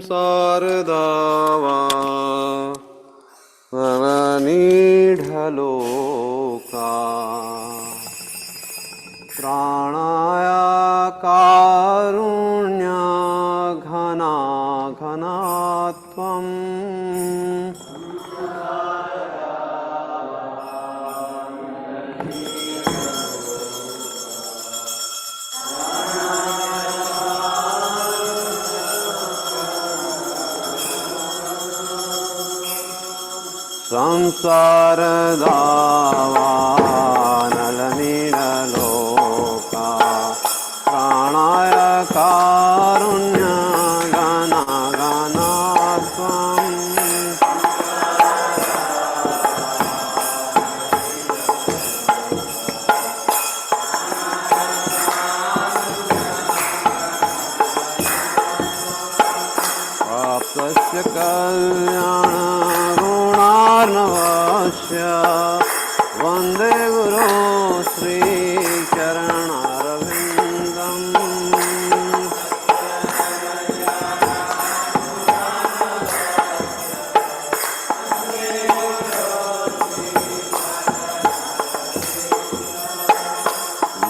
संसारदावा नवनीढलोका प्राणाया कारुण्या घना घनात्वम् संसारदावा नलनीडलोका प्राणाय कारुण्य घना घनात्वम् प्राप्तस्य कल्याणगुणार्णवस्य वन्दे गुरो श्रीचरणारविन्दम्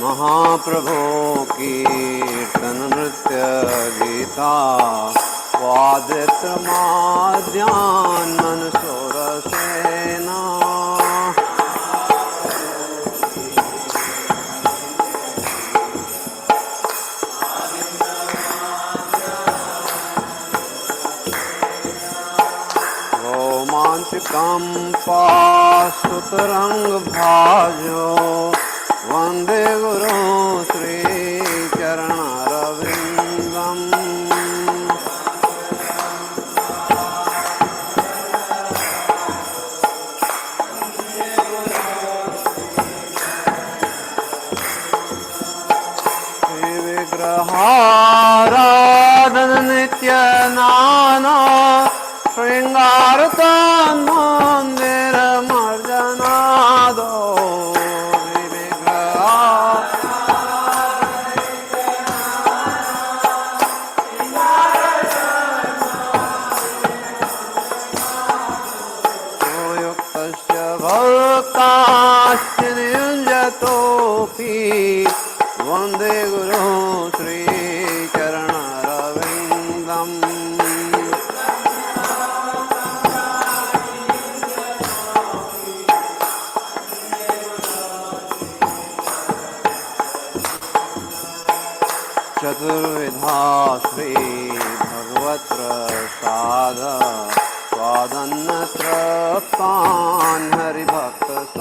महाप्रभो कीर्तन नृत्य गीता वादित्रमाद्यान् मनसोरसेना रोमाञ्चकम्पासुतरङ्गभाजो वन्दे गुरो श्रीचरणारविन्दम् श्रीविग्रहाराधन नित्य नाना शृङ्गारतन्मन्दिरमर्जनादो युक्तस्य भक्ताश्च नियुञ्जतोऽपि वन्दे गुरो श्रीचरणारविन्दम् चतुर्विधा श्रीभगवत्प्रसाद स्वादन्नतृप्तान् हरिभक्तसाङ्गान्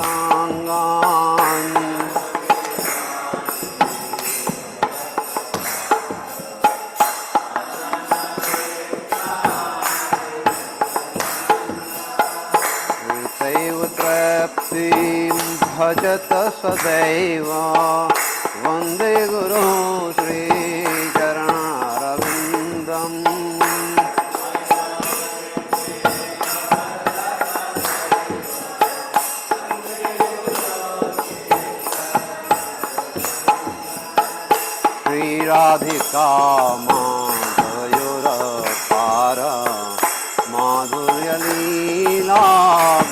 तैव तृप्तिं भजत सदैव वन्दे गुरो श्रीचरणारविन्दम् श्रीराधिका माधवयोरपार माधुर्यलीला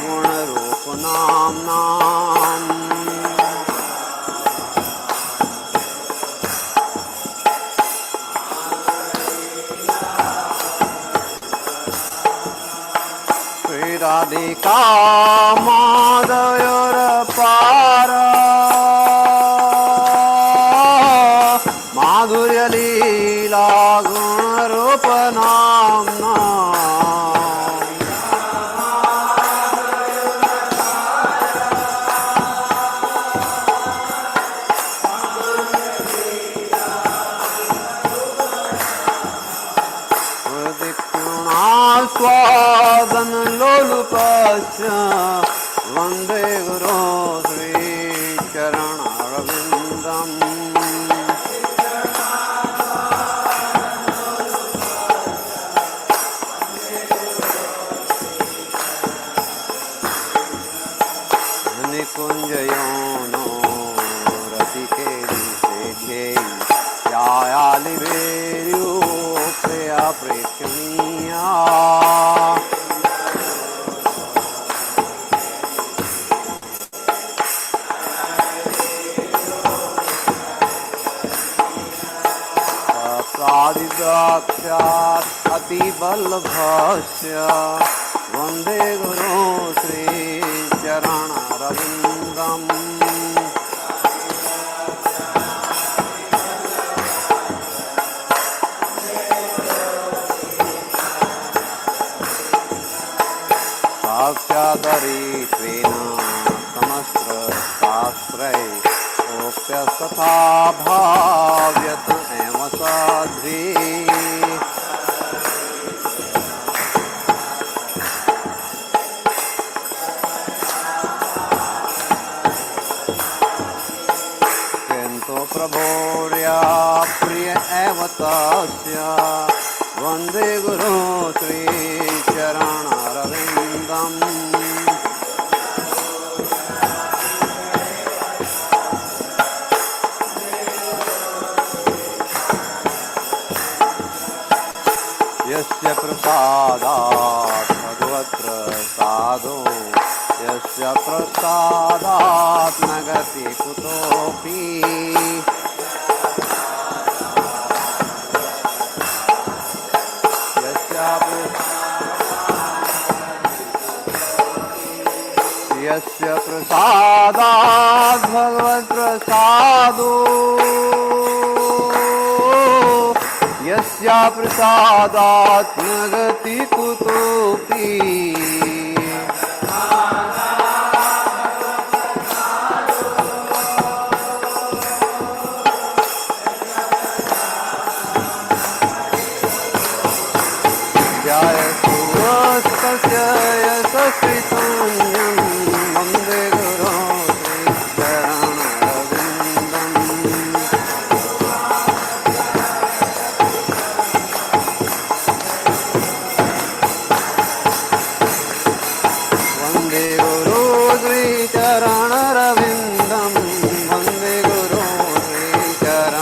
गुणरूपनाम्नाम् श्रीराधिका माधवयोरपार माधुर्यलीला गुणरूपनाम्ना स्वादन लोलुपस्य वन्दे गुरो श्रीचरणारविन्दम् निकुञ्जयोनो रतिके शेखे यायालिवेर्यो प्रिया प्रिया वल्लभस्य वन्दे गुरो श्रीचरणरविन्दम् साक्षादरित्वेन समस्त्रशास्त्रै ओप्यस्तथा भाव्यत एव साध्वी किन्तु प्रभोर्या प्रिय एव तस्य वन्दे गुरो श्रीचरणरविन्दम् यस्य प्रसादात् भगवत्प्रसादो यस्य प्रसादात् न गति कुतोऽपि यस्य प्रसादात् भगवत्प्रसादो यस्य प्रसादात् न गति कुतोऽपि ध्यायसूरस्तस्य यशस्वितुल्यं वन्दे गुरो श्रीचरणरविन्दम् वन्दे गुरो श्रीचरणरविन्दम्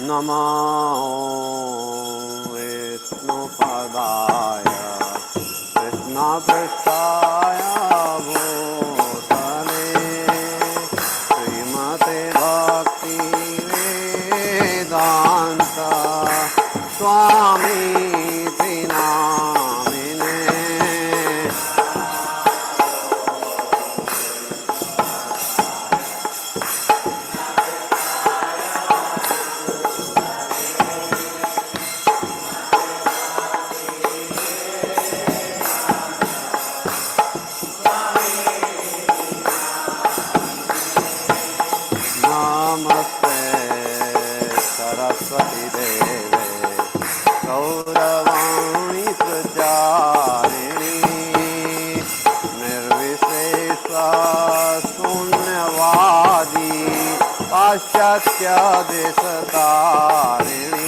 नमो विष्णुपदाय कृष्णपृष्ठाय भूतले श्रीमते भक्तिवेदान्त स्वामीति नामिने नमस्ते सरस्वती देवे गौरवाणी प्रचारिणी निर्विशेषा शून्यवादी पाश्चात्य देशतारिणी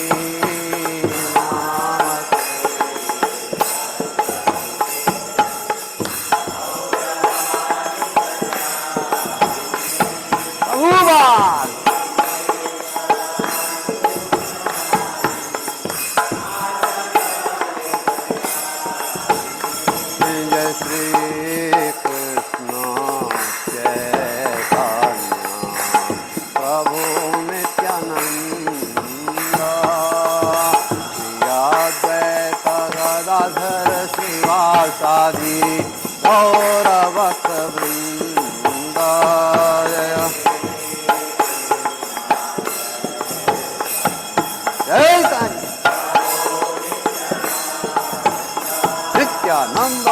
जय श्री कृष्ण चैतन्य प्रभु नित्यानंद श्री अद्वैत गदाधर श्रीवासादि गौरभक्तवृंद जय नित्यानंद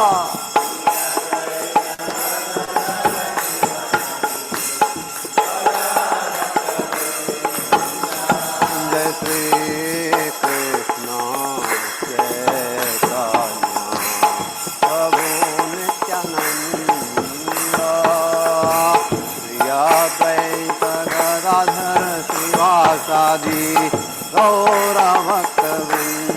जय श्री कृष्ण चैतन्य प्रभु नित्यानंद श्री अद्वैत गदाधर श्रीवासादि गौरभक्तवृंद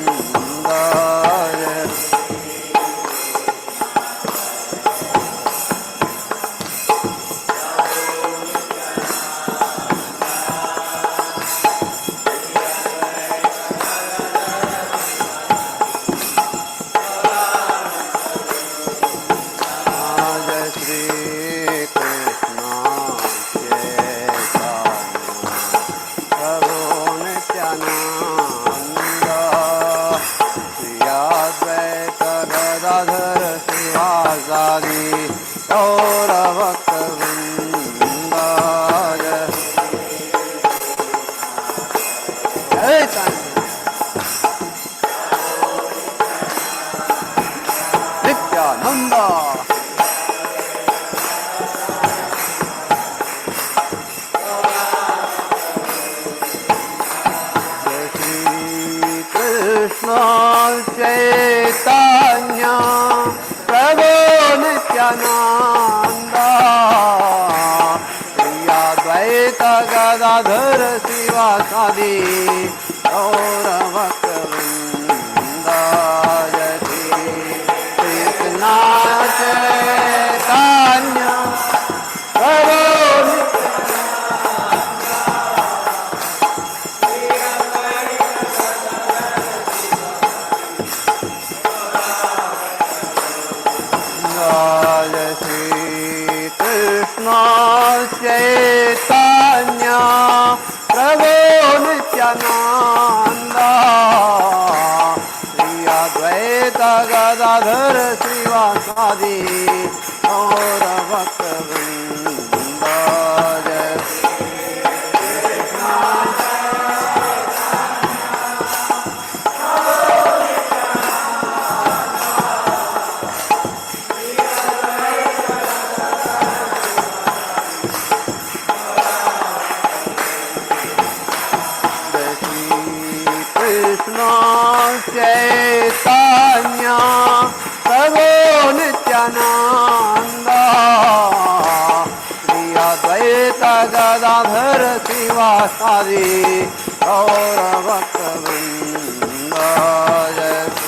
चैतन्य प्रभु नित्यानंद श्री अद्वैत गदाधर शिवासादि गौर भक्तवृंद जय श्री कृष्ण चैतन्य प्रभु चैतन्य प्रभु नित्यानंद श्री अद्वैत गदाधर श्रीवासादि गौर भक्तवृंद जय चैतन्य प्रभु नित्यानंद श्री अद्वैत गदाधर शिवासादि गौर भक्तवृंद जय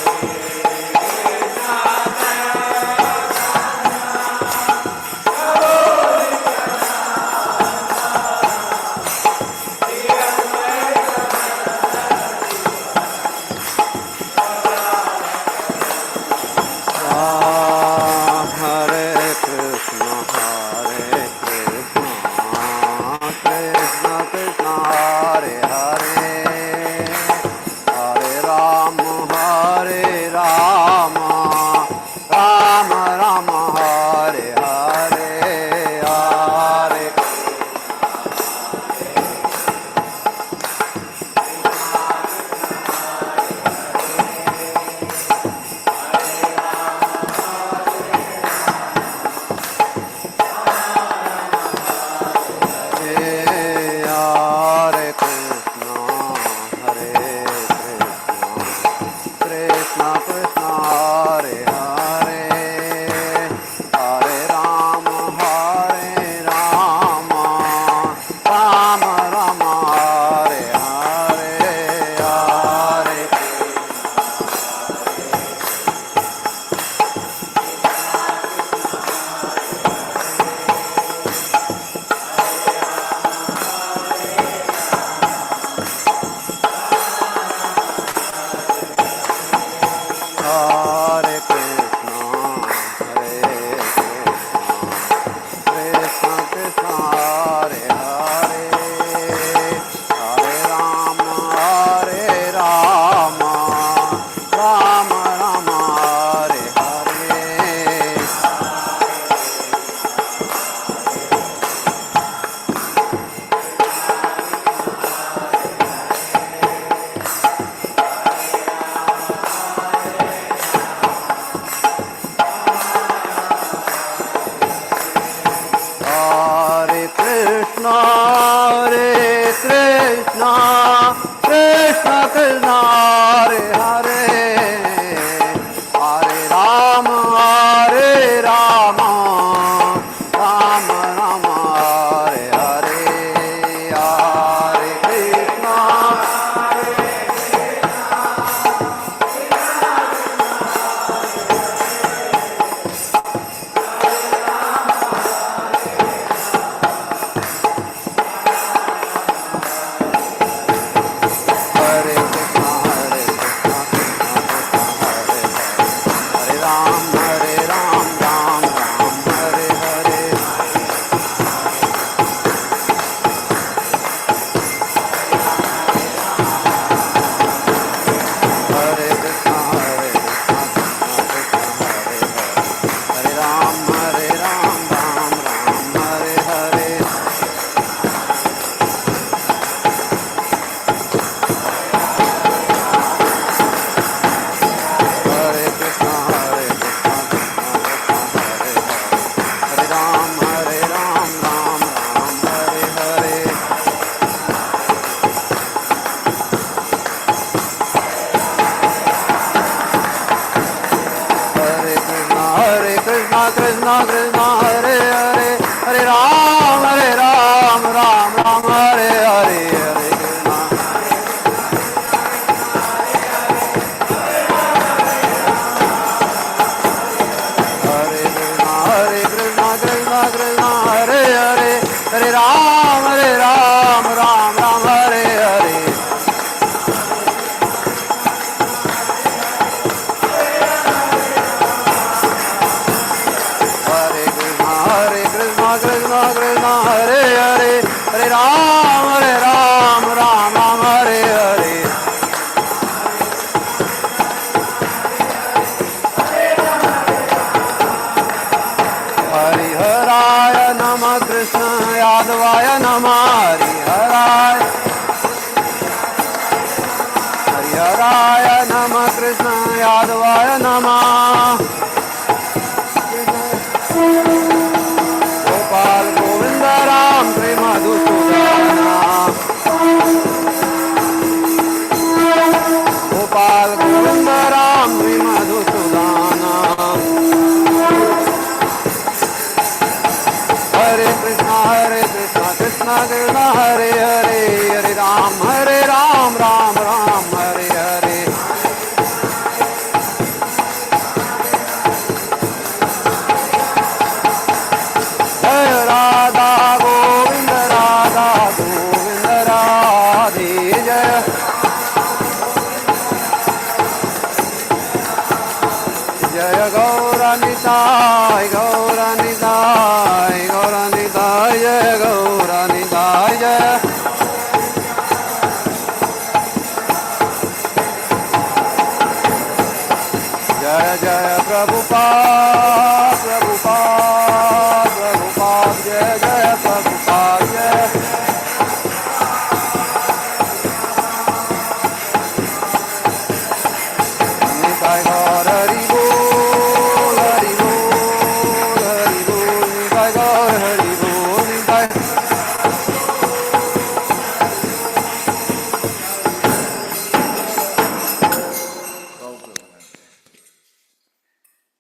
हरिहराय नमः कृष्ण यादवाय नमः हरिहराय हरिहराय नमः कृष्ण यादवाय नमः गोपाल गोविंद राम श्री मधुसूदन गोपाल गोविंद राम श्री मधुसूदन हरे कृष्णा कृष्णा कृष्णा हरे हरे हरे राम राम राम हरे हरे जय राधा गोविंद राधे जय जय गौरानिताय गौरानिताय गौरानिताय जय गौरानिताय जय जय जय प्रभुपाद प्रभुपाद प्रभुपाद जय जय प्रभुपाद जय निताय गौर हरि बोल हरि बोल हरि बोल निताय गौर हरि बोल Nitai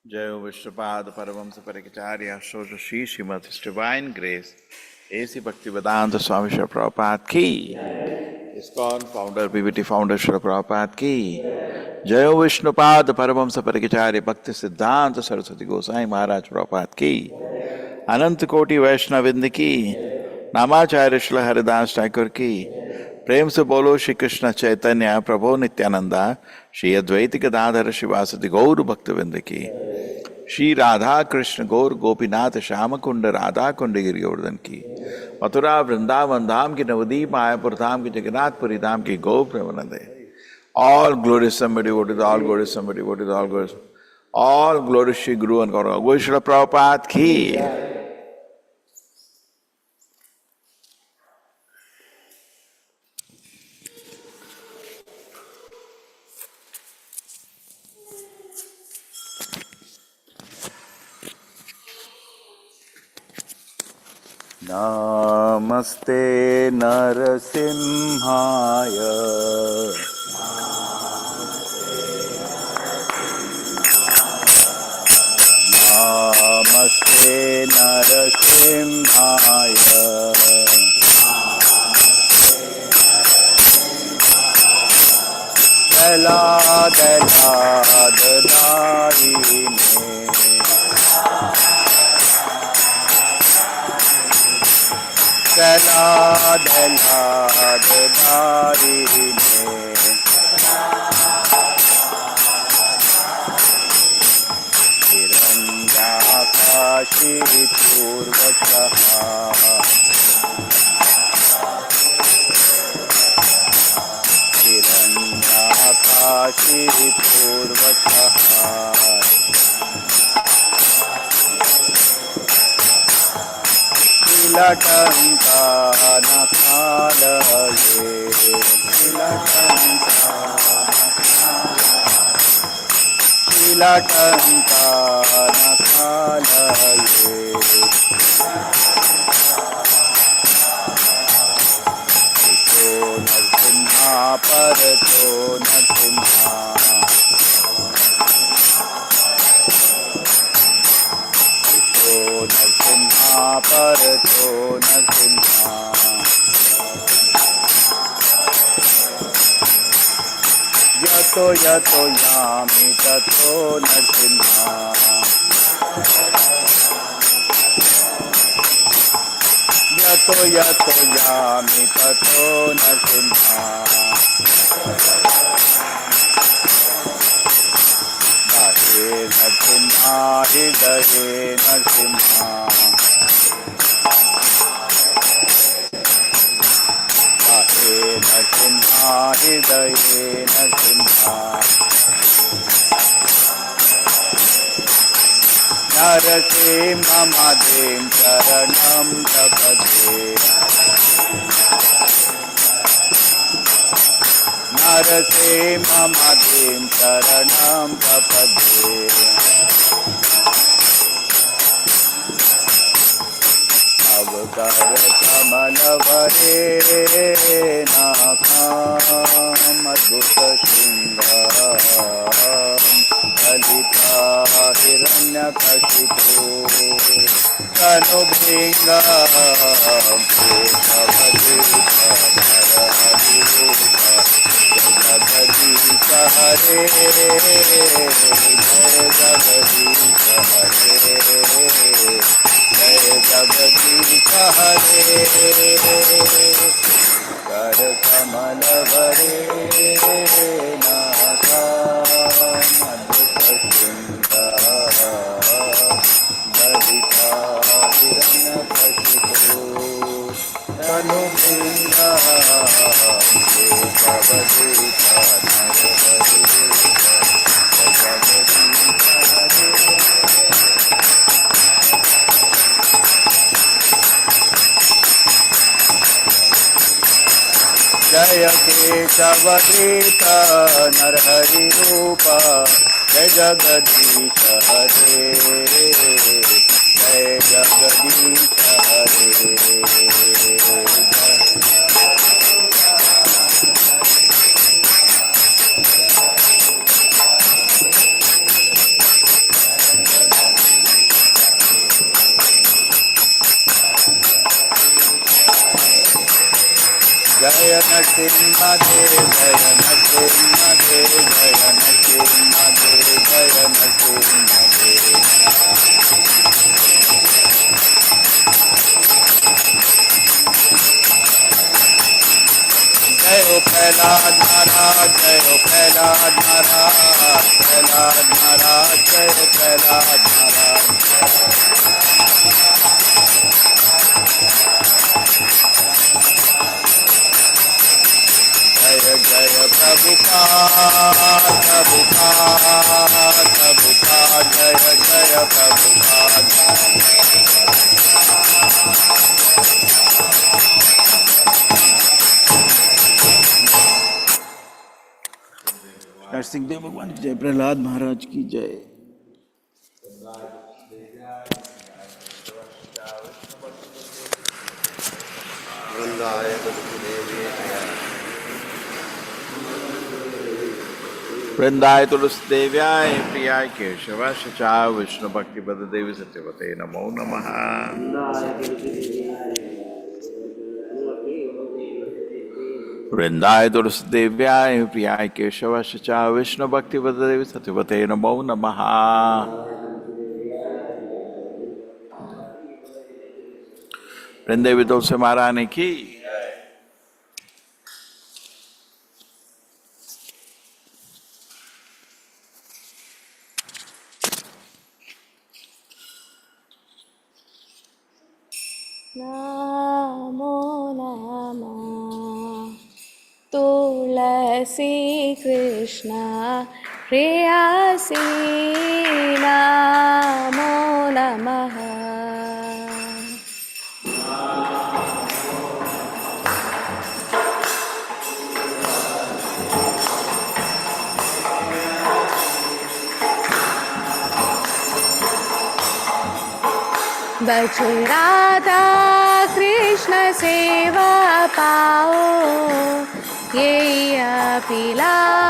Jai Vishnupada Paramahamsa Parikacharya Shosha Shri Srimad His Divine Grace A.C. Bhaktivedanta Swami Srila Prabhupada Ki ISKCON Founder PBT Founder Srila Prabhupada Ki Jai Vishnupada Paramahamsa Parikacharya Bhakti Siddhanta Saraswati Gosai Maharaj Prabhupada Ki Anant Koti Vaishnavind Ki Namacharya Srila Haridas Thakur Ki प्रेम से बोलो श्री कृष्ण चैतन्य प्रभु नित्यानंदा श्री अद्वैत गदाधर शिवासदि गौर भक्तवृंद की श्री राधा कृष्ण गौर गोपीनाथ श्याम कुंड राधा कुंड गिरिवर्धन की मथुरा वृंदावन धाम की नवदीप मायापुर धाम की जगन्नाथपुरी धाम की गौ प्रेमानंदे all glory somebody what is all glory somebody what is all glory all glory Shri Guru and गौर गोविंद प्रभुपाद की नमस्ते नरसिंहाय नमस्ते नरसिंहाय दलादलाददायिने दलादलाददायिने तिरंगाकाशीपूर्वकः तिरंगाकाशीपूर्वकः तिलटङ्कानकालये तिलटङ्कानकालये तो नरसिंहा परतो नरसिंहा नरसिंहा परतो नरसिंहा यतो यतो यामि ततो नरसिंहा यतो यतो यामि ततो नरसिंहा हे नरसिंहा हृदये नरसिंहा हे नरसिंहा हृदये नरसिंहा नरसिंहमदिं शरणं प्रपद्ये नरसिंहमदिं शरणं प्रपद्ये अवकरकमलवरे नाकामद्भुतशृङ्गाम् ललिता हिरण्यकशिपो तनुभृङ्गाम् जगदीश हरे जय जगदीश हरे जय जगदीश हरे कर कमल वरे नाथा मधुत ललिता हिरण्यकशिपो तनुभृङ्गा जय केशवधृत नरहरि रूप जय जगदीश हरे जय जगदीश हरे जय नरसिंहदेव जय नरसिंहदेव जय नरसिंहदेव जय नरसिंहदेव जय हो प्रहलाद महाराज जय हो प्रहलाद महाराज प्रहलाद महाराज जय हो प्रहलाद महाराज जय जय प्रभुपाद प्रभुपाद प्रभुपाद जय जय प्रभुपाद नरसिंहदेव भगवान की जय प्रहलाद महाराज की जय वृंदाय तुलसी देव्याय प्रियाय केशवाय च विष्णु भक्ति पद देवी सत्यवते नमो नमः। वृंदाय तुलसी देव्याय प्रियाय केशवाय च विष्णु भक्ति पद देवी सत्यवते नमो नमः। वृंदेवी तुलसी महारानी की नमो नमः तुलसी कृष्ण प्रेयसी नमो नमः बच राधा कृष्ण सेवा पाओ ये अभिलाषी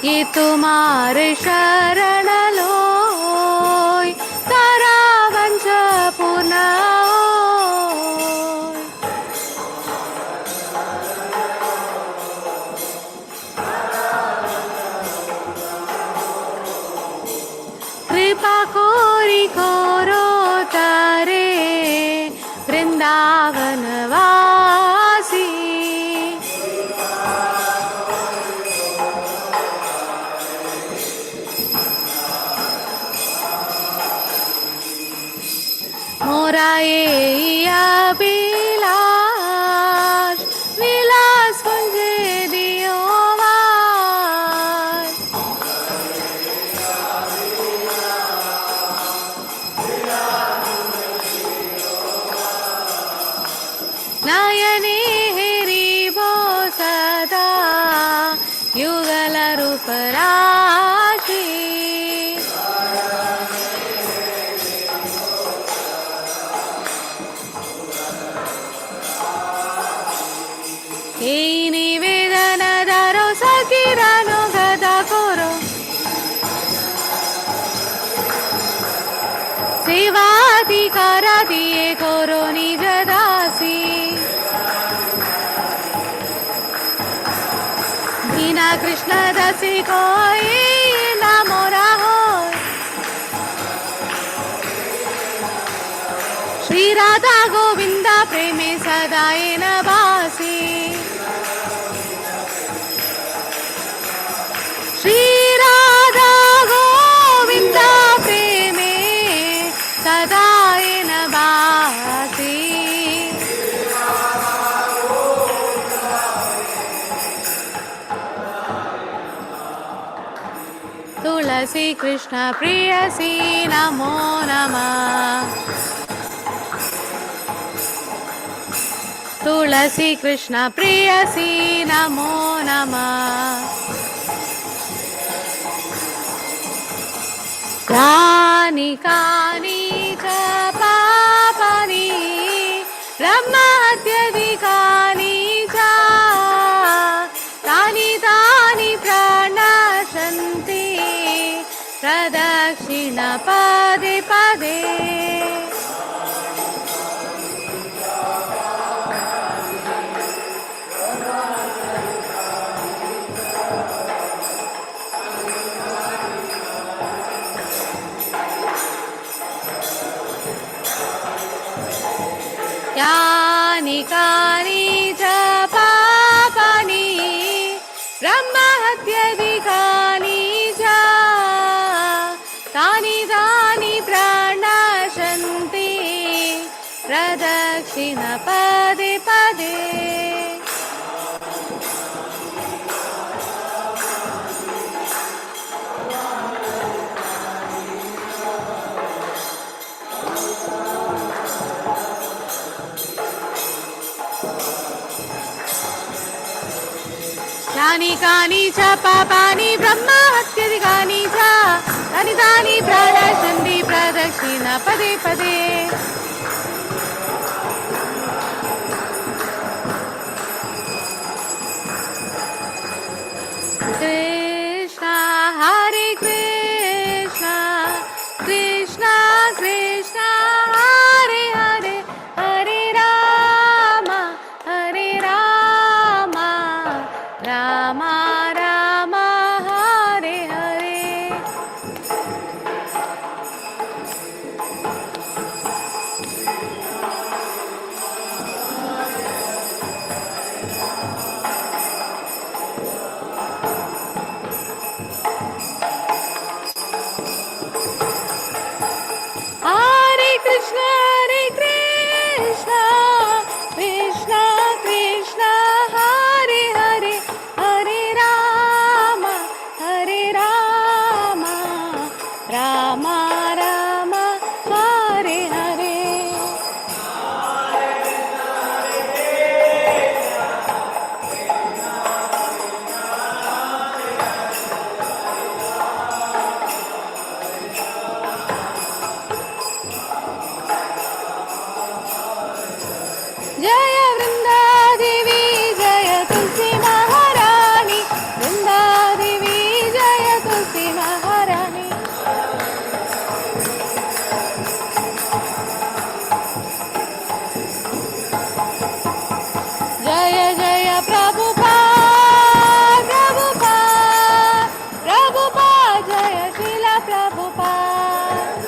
ये तुम्हारे शरण लोय तारा वंश पूर्ण कृपा कोरी कोरो तारे वृंदावन वासी নিবেদন দারো সকিরানো গদা করো সেবাধিকার দিয়ে করো নিজ দাসী বিনা কৃষ্ণ দাসী কয়ে না মোরা হয় শ্রী রাধা গোবিন্দ প্রেমে সদায় নবাসী শ্রী রাধা গোবিন্দ প্রেমে সদায় নবাসী तुलसी कृष्ण प्रियसी नमो नमः तुलसी कृष्ण प्रियसी नमो नमः यानि कानि च पापानि ब्रह्महत्याधिकानि च तानि तानि प्रणश्यन्ति प्रदक्षिण पदे पदे यानि कानि च पापानि ब्रह्महत्याधिकानि च तानि तानि प्रणश्यन्ति प्रदक्षिण पदे पदे यानि कानि च पापानि ब्रह्महत्याधिकानि च तानि तानि प्रणश्यन्ति प्रदक्षिण पदे पदे कृष्ण हरे कृष्ण कृष्ण कृष्ण हरे हरे हरे राम राम राम हरे हरे हरे कृष्ण कृष्ण कृष्ण हरे हरे हरे राम राम राम हरे हरे जय वृंदा देवी जय तुलसी महारानी वृंदा देवी जय तुलसी महारानी जय जय प्रभुपाद प्रभुपाद जय श्रीला प्रभुपाद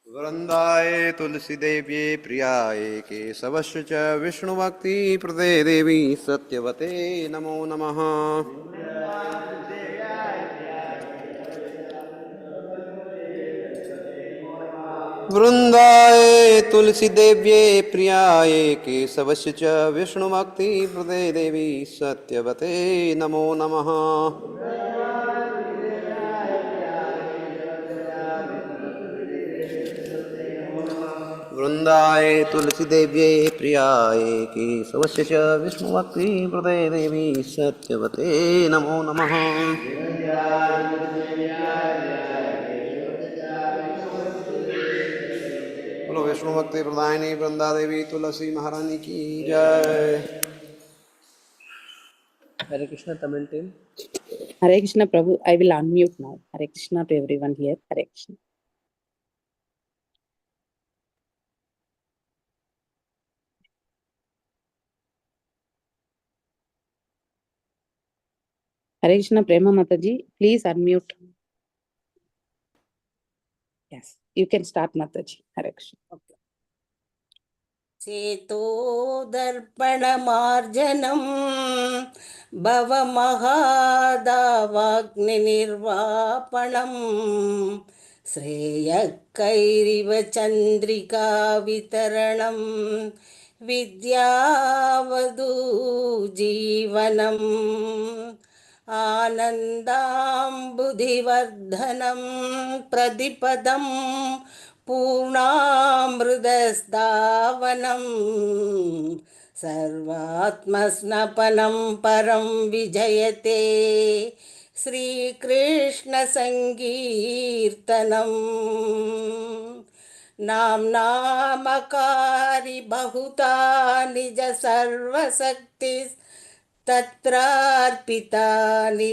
वृंदाय तुलसी देव्ये प्रियाय केशवस्य च विष्णुभक्ति प्रदे देवी सत्यवते नमो नमः वृंदाय तुलसी देव्ये प्रियाय केशवस्य च विष्णुभक्ति प्रदे देवी सत्यवते नमो नमः वृंदाय तुलसी देव्ये प्रियाय केशवस्य च विष्णुभक्ति प्रदे देवी सत्यवते नमो नमः बोलो विष्णु भक्ति प्रदायिनी वृंदा देवी तुलसी महारानी की जय। Hare Krishna Tamil team. Hare Krishna Prabhu, I will unmute now. Hare Krishna to everyone here. Hare Krishna. Hare Krishna Prema Mataji, please unmute. Yes, you can start Mataji. Hare Krishna. Okay. चेतो दर्पणमार्जनं भवमहादावाग्निर्वापणं श्रेयःकैरिव Chandrika वितरणं विद्यावधूजीवनम् आनन्दाम्बुधिवर्धनं प्रतिपदं पूर्णामृतस्दावनं सर्वात्मस्नपनं परं विजयते श्रीकृष्णसङ्कीर्तनम् नाम्नामकारि बहुता निज सर्वशक्ति तत्रार्पितानि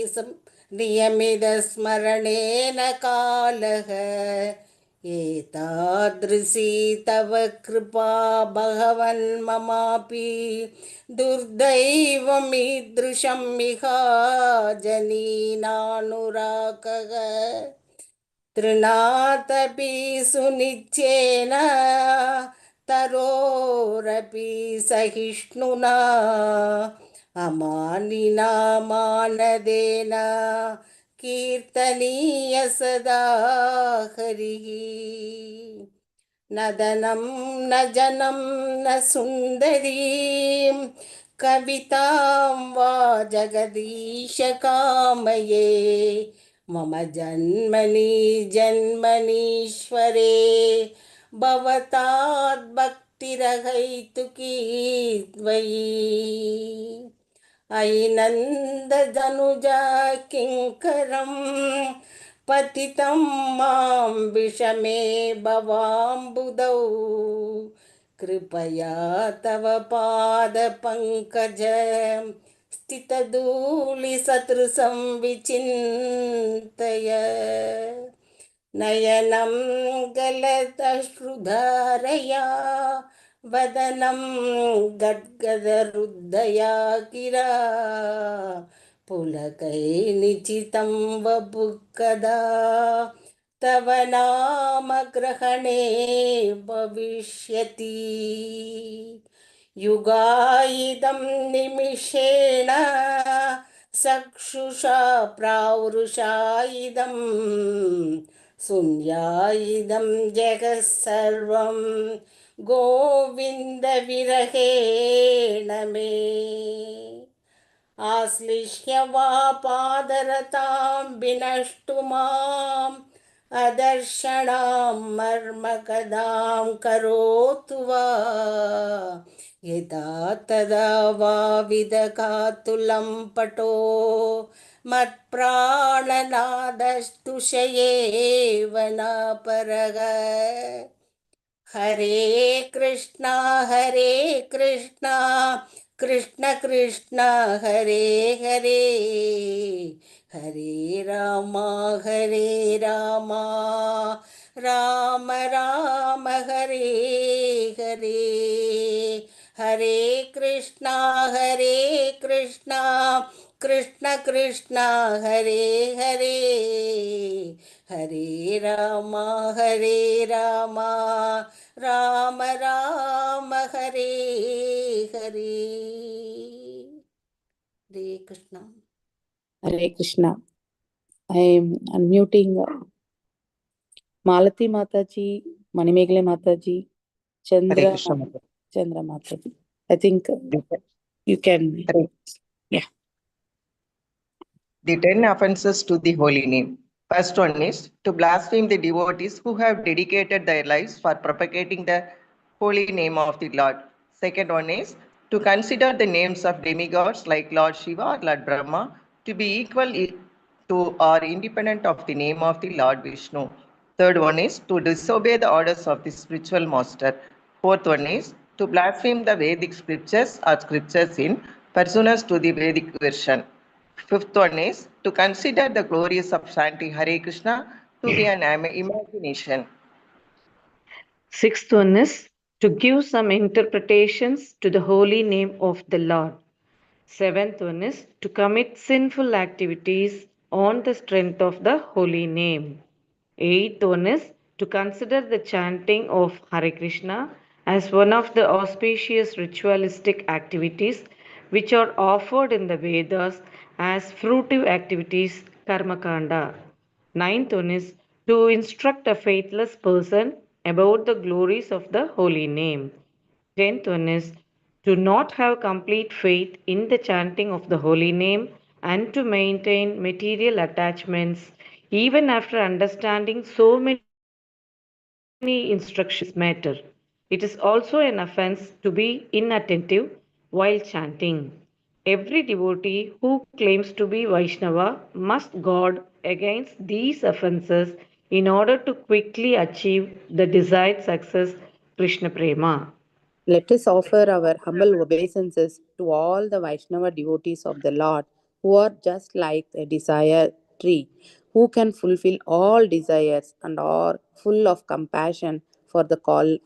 नियमितस्मरणेन कालः एतादृशी तव कृपा भगवन्ममापि दुर्दैवमीदृशं मिहाजनीनानुरागः तृणातपि सुनिच्छेन तरोरपि सहिष्णुना अमानिना मानदेन कीर्तनीय सदा हरिः न धनं न जनं न सुन्दरीं कवितां वा जगदीश कामये मम जन्मनि जन्मनीश्वरे भवताद्भक्तिरहैतुकी त्वयि अयि नन्दधनुजा किङ्करं पतितं मां विषमे भवाम्बुधौ कृपया तव पादपङ्कज स्थितधूलिसदृशं विचिन्तय नयनं गलदश्रुधारया वदनं गद्गदरुद्धया गिरा पुलकैर्निचितं वपुः कदा तव नाम ग्रहणे भविष्यति युगायिदं निमिषेण चक्षुषा प्रावृषायिदं शून्यायिदं जगः सर्वं गोविन्दविरहेण मे आश्लिष्य वा पादरतां विनष्टु माम् अदर्शनां मर्मकदां करोतु वा यदा तदा वा विदकातुलं पटो मत्प्राणनादस्तुषयेव न परः हरे Krishna Krishna Krishna Hare Hare Hare Ram Ram Ram Hare Hare Hare Krishna Krishna Krishna Hare Hare Hare Ram Ram Ram Hare Hare Hare Krishna Hare Krishna. I am unmuting Malati Mataji, Manimeghale Mataji, Chandra Mataji. I think you can. Yeah. The 10 offenses to the holy name. First one is to blaspheme the devotees who have dedicated their lives for propagating the holy name of the Lord. Second one is to consider the names of demigods like Lord Shiva or Lord Brahma to be equal to or independent of the name of the Lord Vishnu. Third one is to disobey the orders of the spiritual master. Fourth one is to blaspheme the Vedic scriptures or scriptures in pursuance to the Vedic version. Fifth one is to consider the glories of chanting Hare Krishna to be an imagination. Sixth one is to give some interpretations to the holy name of the Lord. Seventh one is to commit sinful activities on the strength of the holy name. Eighth one is to consider the chanting of Hare Krishna as one of the auspicious ritualistic activities which are offered in the Vedas as fruitive activities, Karma Kanda. Ninth one is to instruct a faithless person about the glories of the holy name. Tenth one is to not have complete faith in the chanting of the holy name and to maintain material attachments even after understanding so many instructions matter. It is also an offense to be inattentive while chanting. Every devotee who claims to be Vaishnava must guard against these offenses in order to quickly achieve the desired success, Krishna Prema. Let us offer our humble obeisances to all the Vaishnava devotees of the Lord who are just like a desire tree, who can fulfill all desires and are full of compassion for the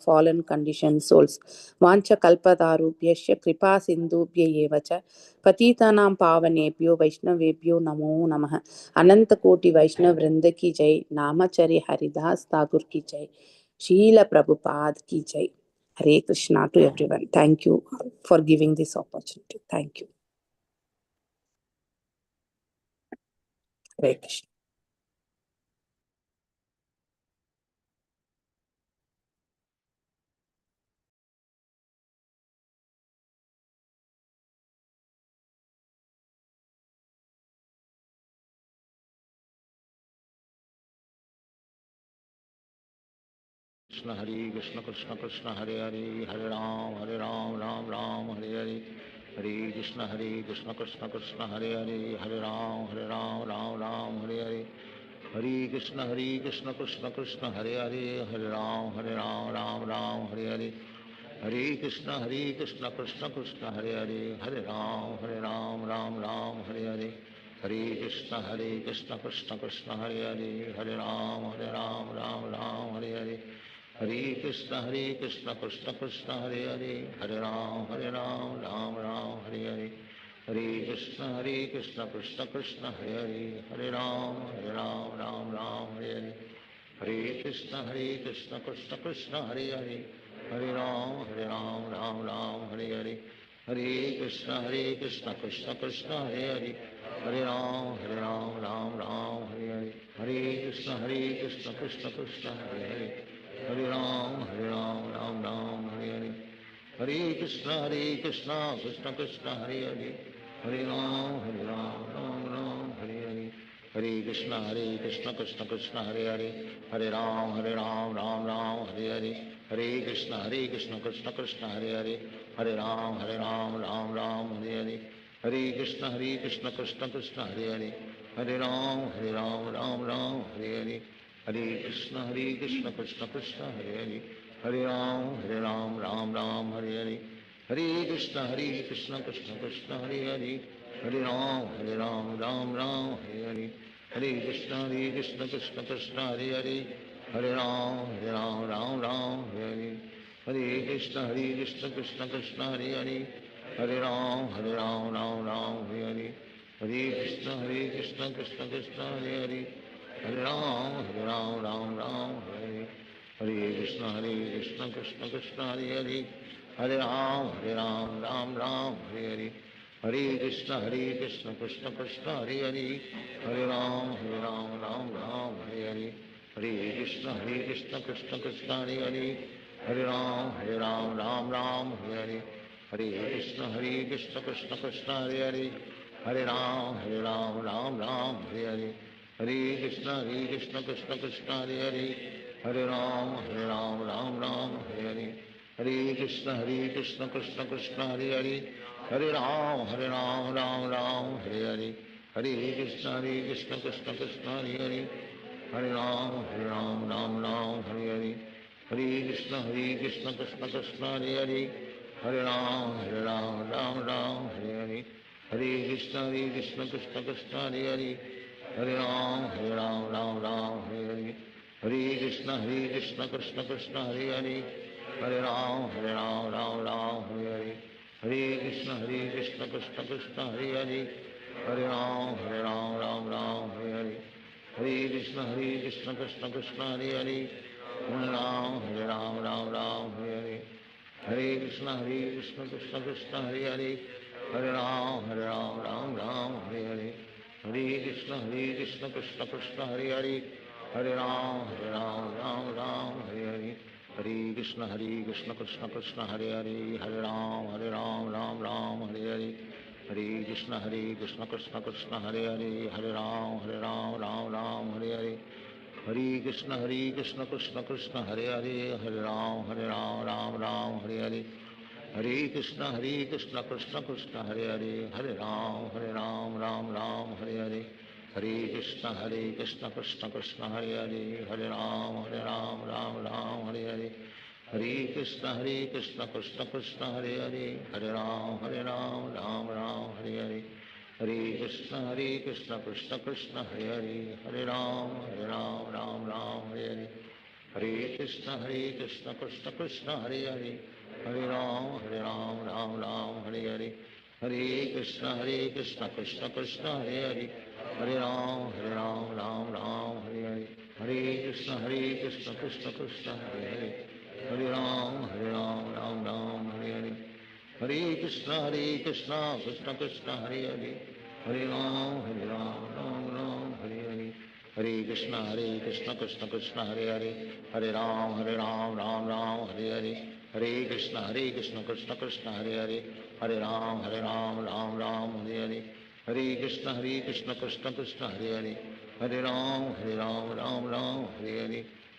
fallen conditioned souls. Vancha kalpatarubhyasya kripa sindhubhya evacha patitanam pavanebhyo vaishnavebhyo namo namaha. Ananta koti Vaishnav Vrinda ki jai, Namachari Haridas Thakur ki jai, Srila Prabhupada ki jai. Hare Krishna to everyone. Thank you for giving this opportunity. Thank you. Hare Krishna. Krishna Hare Krishna Krishna Krishna Hare Hare Hare Ram Ram Ram Hare Hare Hare Krishna Krishna Krishna Hare Hare Hare Ram Ram Hare Hare Hare Krishna Krishna Krishna Hare Hare Hare Ram Ram Hare Hare Hare Krishna Krishna Krishna Hare Hare Hare Ram Ram Hare Hare Hare Krishna Krishna Krishna Hare Hare Hare Ram Ram Hare Hare Hare Krishna Krishna Krishna Hare Hare Hare Ram Ram Hare Hare Hare Krishna Krishna Krishna Hare Hare Hare Ram Ram Hare Hare Hare Krishna Krishna Krishna Hare Hare Hare Ram Ram Hare Hare Hare Krishna Krishna Krishna Hare Hare Hare Ram Ram Hare Hare Hare Krishna Krishna Krishna Hare Hare Hare Ram Ram Hare Hare Hare Krishna Krishna Krishna Hare Hare Hare Ram Ram Hare Hare Hare Krishna Krishna Krishna Hare Hare Hare Ram Ram Hare Hare Hare Krishna Krishna Krishna Hare Hare Hare Ram Ram Hare Hare Hare Krishna Krishna Krishna Hare Hare Hare Ram Ram Hare Hare Hare Krishna Krishna Krishna Hare Hare Hare Ram Ram Hare Hare Hare Krishna Krishna Krishna Hare Hare Hare Ram Ram Hare Hare Hare Krishna Krishna Krishna Hare Hare Hare Ram Ram Hare Hare Hare Krishna Krishna Krishna Hare Hare Hare Ram Hare Hare Hare Krishna Krishna Krishna Hare Hare Hare Ram Hare Hare Hare Krishna Krishna Krishna Hare Hare Hare Ram Hare Hare Hare Krishna Krishna Krishna Hare Hare Hare Ram Hare Hare Hare Krishna Krishna Krishna Hare Hare Hare Ram Hare Hare Hare Krishna Krishna Krishna Hare Hare Hare Ram Hare Hare Hare Krishna Krishna Krishna Hare Hare Hare Ram Hare Hare Hare Krishna Krishna Krishna Hare Hare Hare Ram Hare Hare Hare Krishna Krishna Krishna Krishna Hare Hare Hare Ram Krishna Krishna Krishna Hare Hare, Hare Ram Ram Ram Hare Hare, Hare Krishna Krishna Krishna Hare Hare, Hare Ram Ram Ram Hare Hare, Hare Krishna Krishna Krishna Hare Hare, Hare Ram Ram Ram Hare Hare, Hare Krishna Krishna Krishna Hare Hare, Hare Ram Ram Hare Hare, Hare Krishna Krishna Krishna Hare Hare, Hare Ram Ram Hare Hare, Hare Krishna Krishna Krishna Hare Hare, Hare Ram Ram Hare Hare, Hare Krishna Krishna Krishna Hare Hare, Hare Ram Ram Hare Hare, Hare Krishna Krishna Krishna Hare Hare, Hare Ram Ram Hare Hare, Hare Krishna Krishna Krishna Hare Hare, Hare Ram Ram Hare Hare, Hare Krishna Krishna Krishna Hare Hare, Hare Ram Ram Hare Hare, Hare Krishna Krishna Krishna Hare Hare, Hare Ram Ram Hare Hare, Hare Krishna Krishna Krishna Hare Hare, Hare Ram Ram Hare Hare, Hare Krishna Krishna Krishna Hare Hare, Hare Ram Ram Hare Hare, Hare Krishna Krishna Krishna Hare Hare, Hare Ram Ram Hare Hare, Hare Krishna Krishna Krishna Hare Hare, Hare Ram Ram Hare Hare, Hare Krishna Krishna Krishna Hare Hare, Hare Ram Ram Hare Hare, Hare Krishna Krishna Krishna Hare Hare, Hare Ram Ram Hare Hare, Hare Krishna Krishna Krishna Hare Hare, Hare Ram Hare Hare, Hare Krishna Krishna Krishna Hare Hare, Hare Ram Ram Hare Hare, Hare Krishna Krishna Krishna Hare Hare, Hare Ram Ram Hare Hare, Hare Krishna Krishna Krishna Hare Hare, Hare Ram Ram Hare Hare, Hare Krishna Krishna Krishna Hare Hare, Hare Ram Ram Hare Hare, Hare Krishna Krishna Krishna Hare Hare, Hare Ram Ram Hare Hare, Hare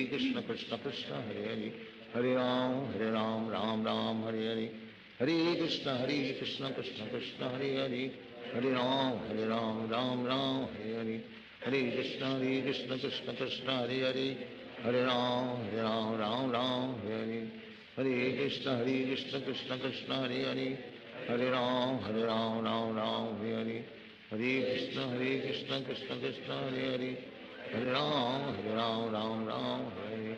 Krishna Krishna Krishna Hare Hare, Hare Ram Ram Hare Hare, Hare Krishna Krishna Krishna Hare Hare, Hare Ram Ram Hare Hare, Hare Krishna Krishna Krishna Hare Hare, Hare Ram Ram Hare Hare, Hare Krishna Krishna Krishna Hare Hare, Hare Ram Ram Hare Hare, Hare Krishna Krishna Krishna Hare Hare, Hare Ram Ram Hare Hare,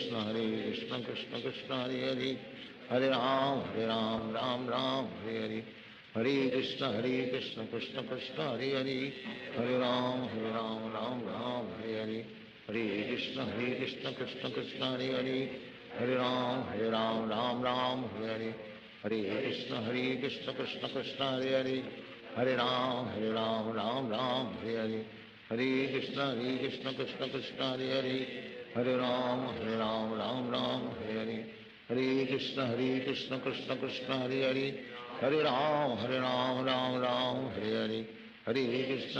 Hare Krishna Krishna Krishna Hare Hare, Hare Ram Ram Hare Hare, Hare Krishna Krishna Krishna Hare Hare, Hare Ram Ram Hare Hare, Hare Krishna Krishna Krishna Hare Hare, Hare Ram Ram Hare Hare, Hare Krishna Krishna Krishna Hare Hare, Hare Ram Ram Hare Hare, Hare Krishna Krishna Krishna Hare Hare, Hare Ram Ram Hare Hare, Hare Krishna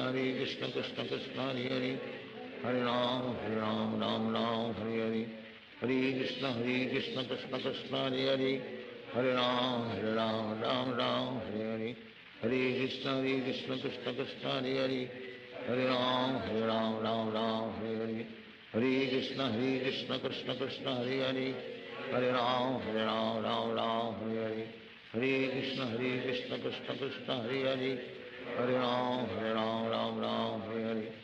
Krishna Krishna Hare Hare, Hare Ram Hare Hare, Hare Krishna Krishna Krishna Hare Hare, Hare Ram Hare Hare, Hare Krishna Krishna Krishna Hare Hare, Hare Ram Hare Hare, Hare Krishna Krishna Krishna Hare Hare, Hare Ram Hare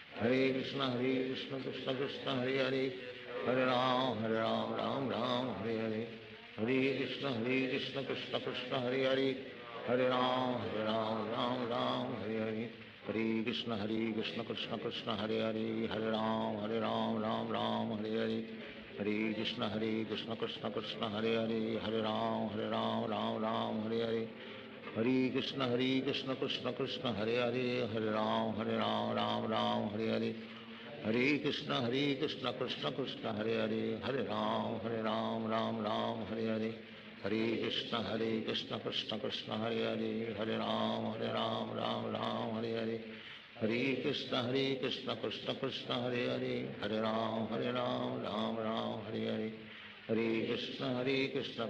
Hare, Hare Krishna Krishna Krishna Hare Hare, Hare Ram Hare Hare, Hare Krishna Krishna Krishna Hare Hare, Hare Ram Hare Hare, Hare Krishna Krishna Krishna Hare Hare, Hare Ram Hare Hare, Hare Krishna Krishna Krishna Hare Hare, Hare Ram Hare Hare, Hare Krishna Krishna Krishna Hare Hare, Hare Ram Hare Hare, Hare Krishna Krishna Krishna Hare Hare, Hare Ram Hare Hare, Hare Krishna Krishna Krishna Hare Hare, Hare Ram Ram Hare Hare, Hare Krishna Krishna Krishna Hare Hare, Hare Ram Hare Hare, Hare Krishna Krishna Krishna Hare Hare, Hare Ram Ram Hare Hare, Hare Krishna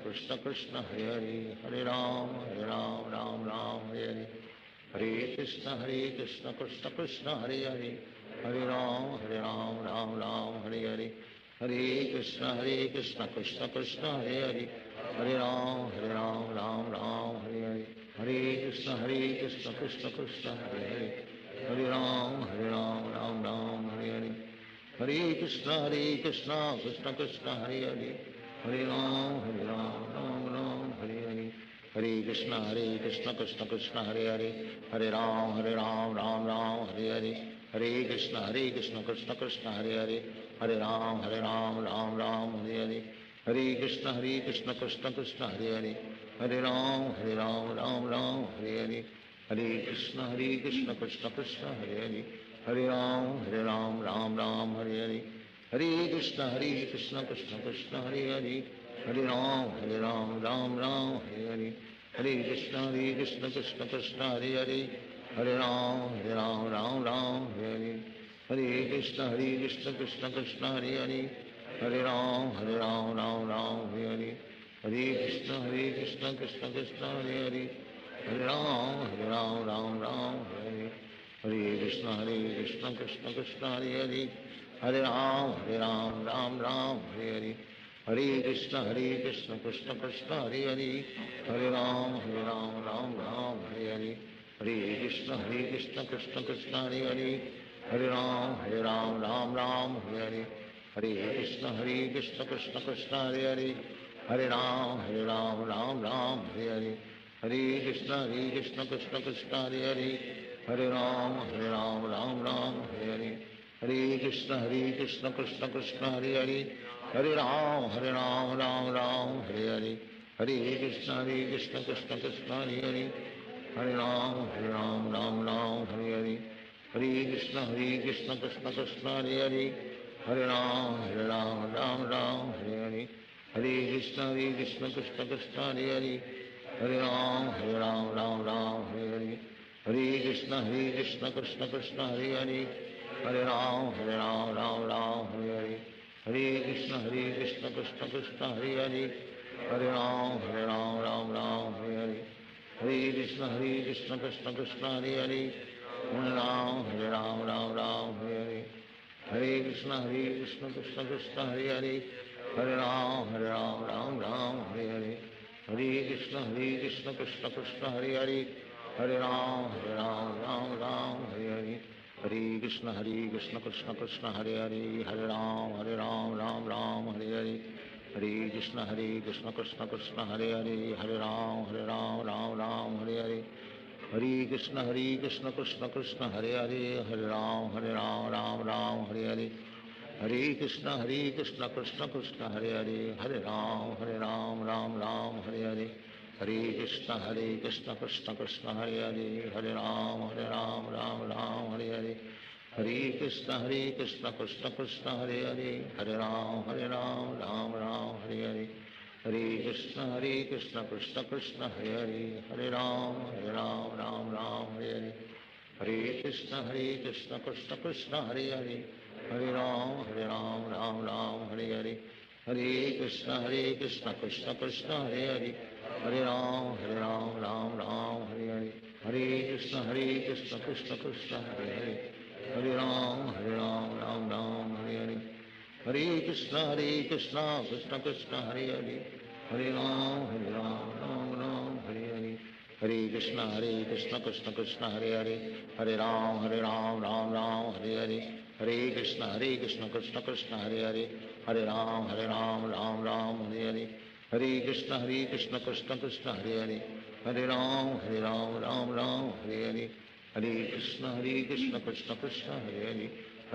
Krishna Krishna Hare Hare, Hare Ram Ram Hare Hare, Hare Krishna Krishna Krishna Hare Hare, Hare Ram Ram Ram Hare Hare, Hare Krishna Krishna Krishna Hare Hare, Hare Ram Ram Ram Hare Hare, Hare Krishna Krishna Krishna Hare Hare, Hare Ram Ram Ram Hare Hare, Hare Krishna Krishna Krishna Hare Hare, Hare Ram Ram Ram Hare Hare, Hare Krishna Krishna Krishna Hare Hare, Hare Ram Ram Ram Hare Hare, Hare Krishna Krishna Krishna Hare Hare, Hare Ram Ram Ram Hare Hare, Hare Krishna Krishna Krishna Hare Hare, Hare Ram Ram Ram Hare Hare, Hare Krishna Krishna Krishna Hare Hare, Hare Ram Ram Hare Hare, Hare Krishna Krishna Krishna Hare Hare, Hare Ram Ram Ram Hare Hare, Hare Krishna Krishna Krishna Hare Hare, Hare Ram Ram Hare Hare, Hare Krishna Krishna Krishna Hare Hare, Hare Ram Ram Hare Hare, Hare Krishna Krishna Krishna Hare Hare, Hare Ram Ram Hare Hare, Hare Krishna Krishna Krishna Hare Hare, Hare Ram Ram Hare Hare, Hare Krishna Krishna Krishna Hare Hare, Hare Ram Ram Ram Hare Hare, Hare Krishna Krishna Krishna Hare Hare, Hare Ram Ram Hare Hare, Hare Krishna Krishna Krishna Hare Hare, Hare Ram Ram Hare Hare, Hare Krishna Krishna Krishna Hare Hare, Hare Ram Ram Ram Hare Hare, Hare Krishna Krishna Krishna Hare Hare, Hare Ram Ram Ram Hare Hare, Hare Krishna Krishna Krishna Hare Hare, Hare Ram Ram Hare Hare, Hare Krishna Krishna Krishna Hare Hare, Hare Ram Ram Hare Hare, Hare Krishna Krishna Krishna Hare Hare, Hare Ram Ram Hare Hare, Hare Krishna Krishna Krishna Hare Hare, Hare Ram Ram Hare Hare, Hare Krishna Krishna Krishna Hare Hare, Hare Ram Ram Hare Hare, Hare Krishna Krishna Krishna Hare Hare, Hare Ram Hare Hare, Hare Krishna Krishna Krishna Hare Hare, Hare Ram Ram Hare Hare, Hare Krishna Krishna Krishna Hare Hare, Hare Ram Ram Hare Hare, Hare Krishna Krishna Krishna Hare Hare, Hare Ram Ram Hare Hare, Hare Krishna Krishna Krishna Hare Hare, Hare Ram Ram Hare Hare, Hare Krishna Krishna Krishna Hare Hare, Hare Ram Ram Hare Hare, Hare Krishna Krishna Krishna Hare Hare, Hare Ram Ram Hare Hare, Hare Krishna Krishna Krishna Hare Hare, Hare Ram Ram Hare Hare, Hare Krishna Krishna Krishna Hare Hare, Hare Ram Ram Hare Hare, Hare Krishna Krishna Krishna Hare Hare, Hare Ram Ram Hare Hare, Hare Krishna Krishna Krishna Hare Hare, Hare Ram Ram Hare Hare, Hare Krishna Krishna Krishna Hare Hare, Hare Ram Ram Hare Hare, Hare Krishna Krishna Krishna Hare Hare, Hare Ram Ram Hare Hare, Hare Krishna Krishna Krishna Hare Hare, Hare Ram Ram Hare Hare, Hare Krishna Krishna Krishna Hare Hare, Hare Ram Ram Hare Hare, Hare Krishna Krishna Krishna Hare Hare, Hare Ram Ram Hare Hare, Hare Krishna Krishna Krishna Hare Hare,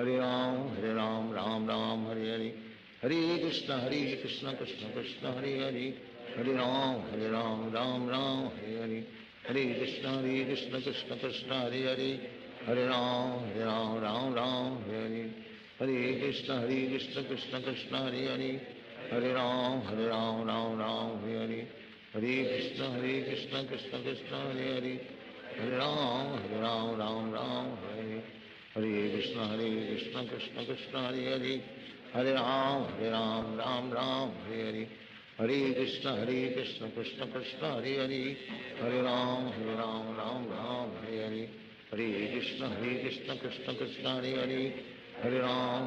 Hare Ram Ram Hare Hare, Hare Krishna Krishna Krishna Hare Hare, Hare Ram Ram Hare Hare, Hare Krishna Krishna Krishna Hare Hare, Hare Ram Ram Hare Hare, Hare Krishna Krishna Krishna Hare Hare, Hare Ram Ram Hare Hare, Hare Krishna Krishna Krishna Hare Hare, Hare Ram Ram Hare Hare, Hare Krishna Krishna Krishna Hare Hare, Hare Ram Ram Hare Hare, Hare Krishna Krishna Krishna Hare Hare, Hare Ram Ram Hare Hare, Hare Krishna Krishna Krishna Hare Hare, Hare Ram Ram Ram Hare Hare, Krishna Krishna Krishna Hare Hare, Hare Ram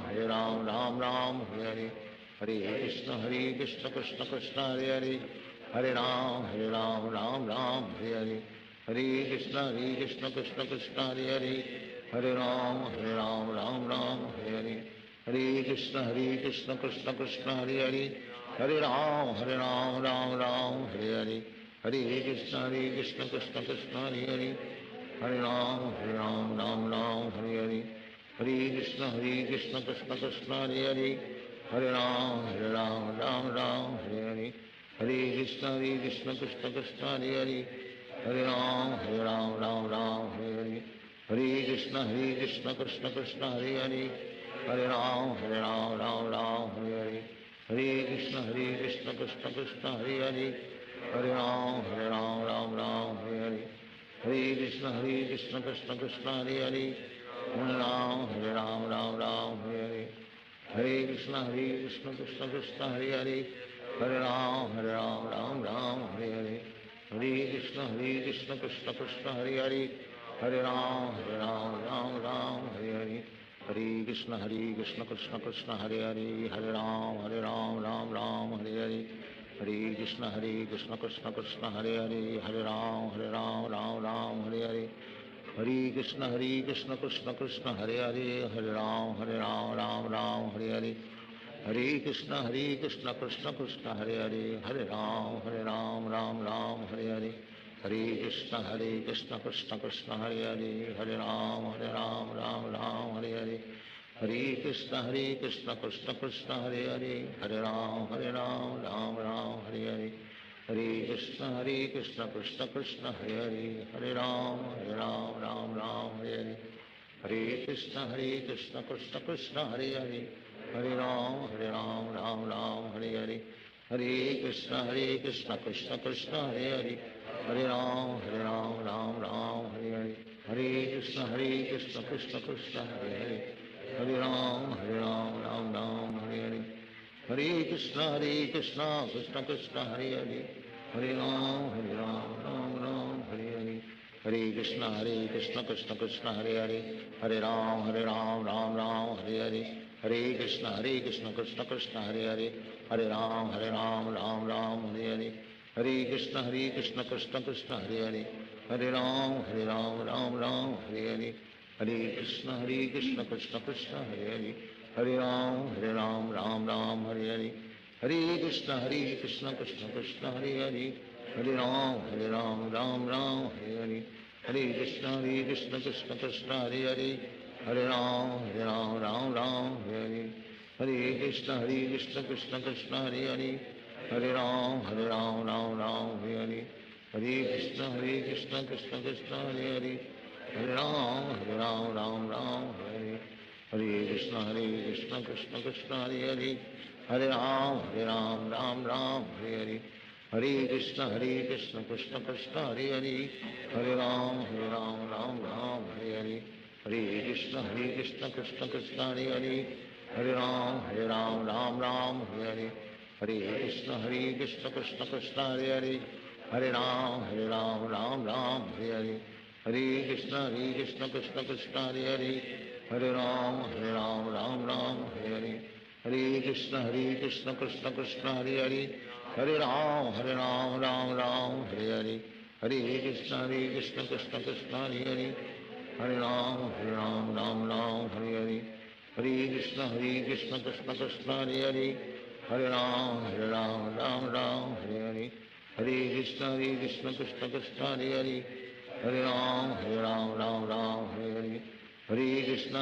Ram Ram Hare Hare, Hare Krishna Krishna Krishna Hare Hare, Hare Ram Ram Ram Hare Hare, Hare Krishna Krishna Krishna Hare Hare, Hare Ram Ram Ram Hare Hare, Hare Krishna Krishna Krishna Hare Hare, Hare Ram Ram Ram Hare Hare, Hare Krishna Krishna Krishna Hare Hare, Hare Ram Ram Ram Hare Hare, Hare Krishna Krishna Krishna Hare Hare, Hare Ram Ram Ram Hare Hare, Hare Krishna Krishna Krishna Hare Hare, Hare Ram Ram Ram Hare Hare, Hare Krishna Krishna Krishna Hare Hare, Hare Ram Ram Ram Hare Hare, Hare Krishna Krishna Krishna Hare Hare, Hare Ram Ram Ram Hare Hare, Hare Krishna Krishna Krishna Hare Hare, Hare Ram Ram Hare Hare, Hare Krishna Krishna Krishna Hare Hare, Hare Ram Ram Hare Hare, Hare Krishna Krishna Krishna Hare Hare, Hare Ram Ram Hare Hare, Hare Krishna Krishna Krishna Hare Hare, Hare Ram Ram Hare Hare, Hare Krishna Krishna Krishna Hare Hare, Hare Ram Ram Hare Hare, Hare Krishna Krishna Krishna Hare Hare, Hare Ram Ram Hare Hare, Hare Krishna Krishna Krishna Hare Hare, Hare Ram Ram Hare Hare, Hare Krishna Krishna Krishna Hare Hare, Hare Ram Ram Hare Hare, Hare Krishna Krishna Krishna Hare Hare, Hare Ram Ram Hare Hare, Hare Krishna Krishna Krishna Hare Hare, Hare Ram Ram Hare Hare, Hare Krishna Krishna Krishna Hare Hare, Hare Ram Ram Hare Hare, Hare Krishna Krishna Krishna Hare Hare, Hare Ram Ram Hare Hare, Hare Krishna Krishna Krishna Hare Hare, Hare Ram Ram Hare Hare, Hare Krishna Krishna Krishna Hare Hare, Hare Ram Ram Hare Hare, Hare Krishna Krishna Krishna Hare Hare, Hare Ram Ram Ram Hare Hare, Hare Krishna Krishna Krishna Hare Hare, Hare Ram Ram Hare Hare, Hare Krishna Krishna Krishna Hare Hare, Hare Ram Ram Hare Hare, Hare Krishna Krishna Krishna Hare Hare, Hare Ram Ram Hare Hare, Hare Krishna Krishna Krishna Hare Hare, Hare Ram Ram Hare Hare, Hare Krishna Krishna Krishna Hare Hare, Hare Ram Ram Hare Hare, Hare Krishna Krishna Krishna Hare Hare, Hare Ram Ram Hare Hare, Hare Krishna Krishna Krishna Hare Hare, Hare Ram Ram Hare Hare, Hare Krishna Krishna Krishna Hare Hare, Hare Ram Ram Hare Hare, Hare Krishna Krishna Krishna Hare Hare, Hare Ram Ram Hare Hare, Hare Krishna Krishna Krishna Hare Hare, Hare Ram Ram Hare Hare, Hare Krishna Krishna Krishna Hare Hare, Hare Ram Ram Hare Hare, Hare Krishna Krishna Krishna Hare Hare, Hare Ram Ram Hare Hare, Hare Krishna Krishna Krishna Hare Hare, Hare Ram Ram Hare Hare, Hare Krishna Krishna Krishna Hare Hare, Hare Ram Ram Hare Hare, Hare Krishna Krishna Krishna Hare Hare, Hare Ram Ram Hare Hare, Hare Krishna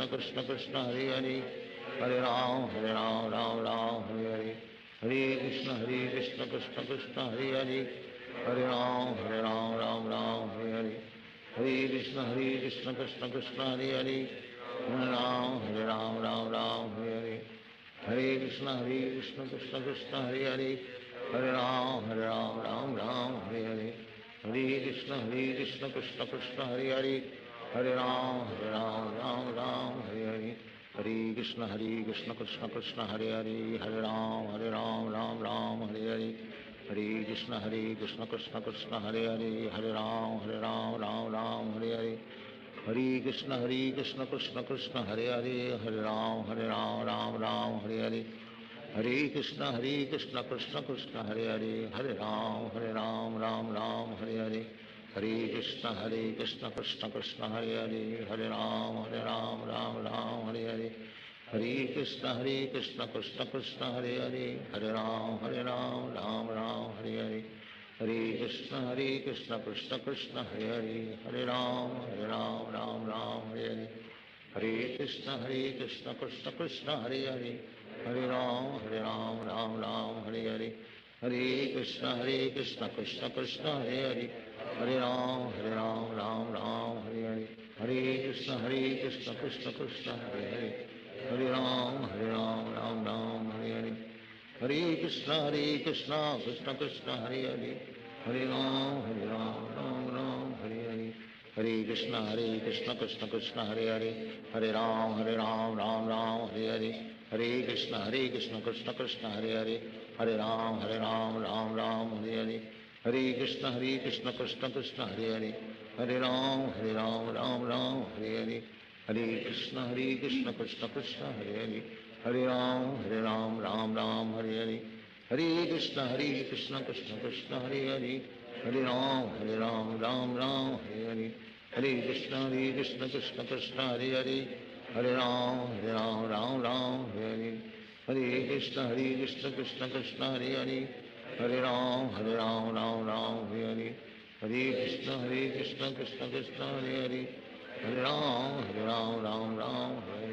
Krishna Krishna Hare Hare, Hare Ram Ram Hare Hare, Hare Krishna Krishna Krishna Hare Hare, Hare Ram Ram Hare Hare, Hare Krishna Krishna Krishna Hare Hare, Hare Ram Ram Hare Hare, Hare Krishna Krishna Krishna Hare Hare, Hare Ram Hare Hare, Hare Krishna Krishna Krishna Hare Hare, Hare Ram Hare Hare, Hare Krishna Krishna Krishna Hare Hare, Hare Ram Hare Hare, Hare Krishna Krishna Krishna Hare Hare, Hare Ram Ram Hare Hare, Hare Krishna Krishna Krishna Hare Hare, Hare Ram Ram Hare Hare, Hare Krishna Krishna Krishna Hare Hare, Hare Ram Ram Ram Hare Hare, Hare Krishna Krishna Krishna Hare Hare, Hare Ram Ram Ram Hare Hare, Hare Krishna Krishna Krishna Hare Hare, Hare Ram Ram Ram Hare Hare, Hare Krishna Krishna Krishna Hare Hare, Hare Ram Ram Hare Hare, Hare Krishna Krishna Krishna Hare Hare, Hare Ram Ram Hare Hare, Hare Krishna Krishna Krishna Hare Hare, Hare Ram Ram Hare Hare, Hare Krishna Krishna Krishna Hare Hare, Hare Ram Ram Hare Hare, Hare Krishna Krishna Krishna Hare Hare, Hare Ram Ram Hare Hare, Hare Krishna Krishna Krishna Hare Hare, Hare Ram Ram Hare Hare, Hare Krishna Krishna Krishna Hare Hare, Hare Ram Ram Hare Hare, Hare Krishna Krishna Krishna Hare Hare, Hare Ram Ram Hare Hare, Hare Krishna Krishna Krishna Hare Hare, Hare Ram Ram Hare Hare, Hare Krishna Krishna Krishna Hare Hare, Hare Ram Ram Hare Hare, Hare Krishna Krishna Krishna Hare Hare, Hare Ram Ram Hare Hare, Hare Krishna Krishna Krishna Hare Hare, Hare Ram Ram Hare Hare, Hare Krishna Krishna Krishna Hare Hare, Hare Ram Ram Hare Hare, Hare Krishna Krishna Krishna Hare Hare, Hare Ram Ram Hare Hare, Hare Krishna Krishna Krishna Hare Hare, Hare Ram Ram Hare Hare, Hare Krishna Krishna Krishna Hare Hare, Hare Ram Ram Hare Hare,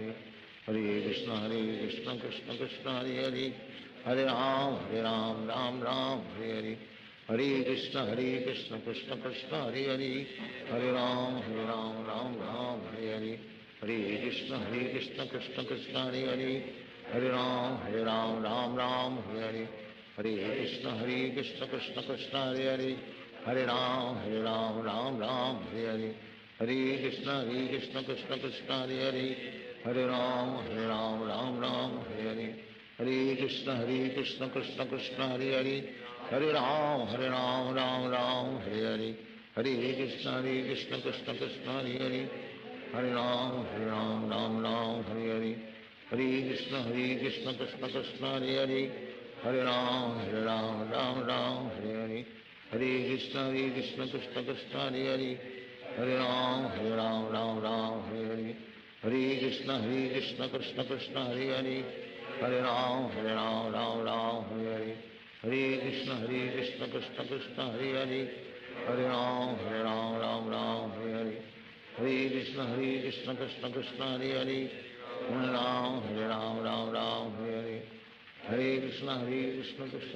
Hare Krishna Krishna Krishna Hare Hare, Hare Ram Ram Hare Hare, Hare Krishna Krishna Krishna Hare Hare, Hare Ram Ram Hare Hare, Hare Krishna Krishna Krishna Hare Hare, Hare Ram Ram Hare Hare, Hare Krishna Krishna Krishna Hare Hare, Hare Ram Ram Hare Hare, Hare Krishna Krishna Krishna Hare Hare, Hare Ram Ram Hare Hare, Hare Krishna Krishna Krishna Hare Hare, Hare Ram Ram Hare Hare, Hare Krishna Krishna Krishna Hare Hare, Hare Ram Ram Hare Hare, Hare Krishna Krishna Krishna Hare Hare, Hare Ram Ram Hare Hare, Hare Krishna Krishna Krishna Hare Hare, Hare Ram Ram Hare Hare, Hare Krishna Krishna Krishna Hare Hare, Hare Ram Hare Hare, Hare Krishna Krishna Krishna Hare Hare, Hare Ram Hare Hare, Hare Krishna Krishna Krishna Hare Hare, Hare Ram Hare Hare, Hare Krishna Krishna Krishna Hare Hare, Hare Ram Ram Hare Hare, Hare Krishna Krishna Krishna Hare Hare, Hare Ram Ram Hare Hare, Hare Krishna Krishna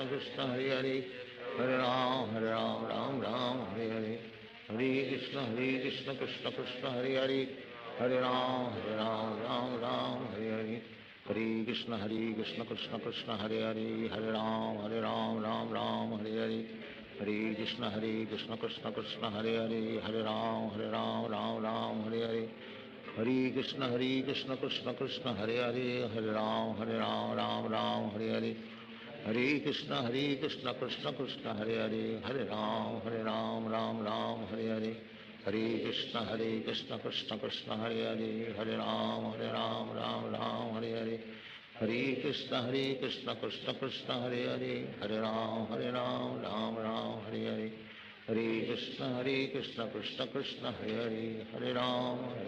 Krishna Hare Hare, Hare Ram Ram Hare Hare, Hare Krishna Krishna Krishna Hare Hare, Hare Ram Ram Hare Hare, Hare Krishna Krishna Krishna Hare Hare, Hare Ram Ram Hare Hare, Hare Krishna Krishna Krishna Hare Hare, Hare Ram Ram Hare Hare, Hare Krishna Krishna Krishna Hare Hare, Hare Ram Ram Hare Hare, Hare Krishna Krishna Krishna Hare Hare, Hare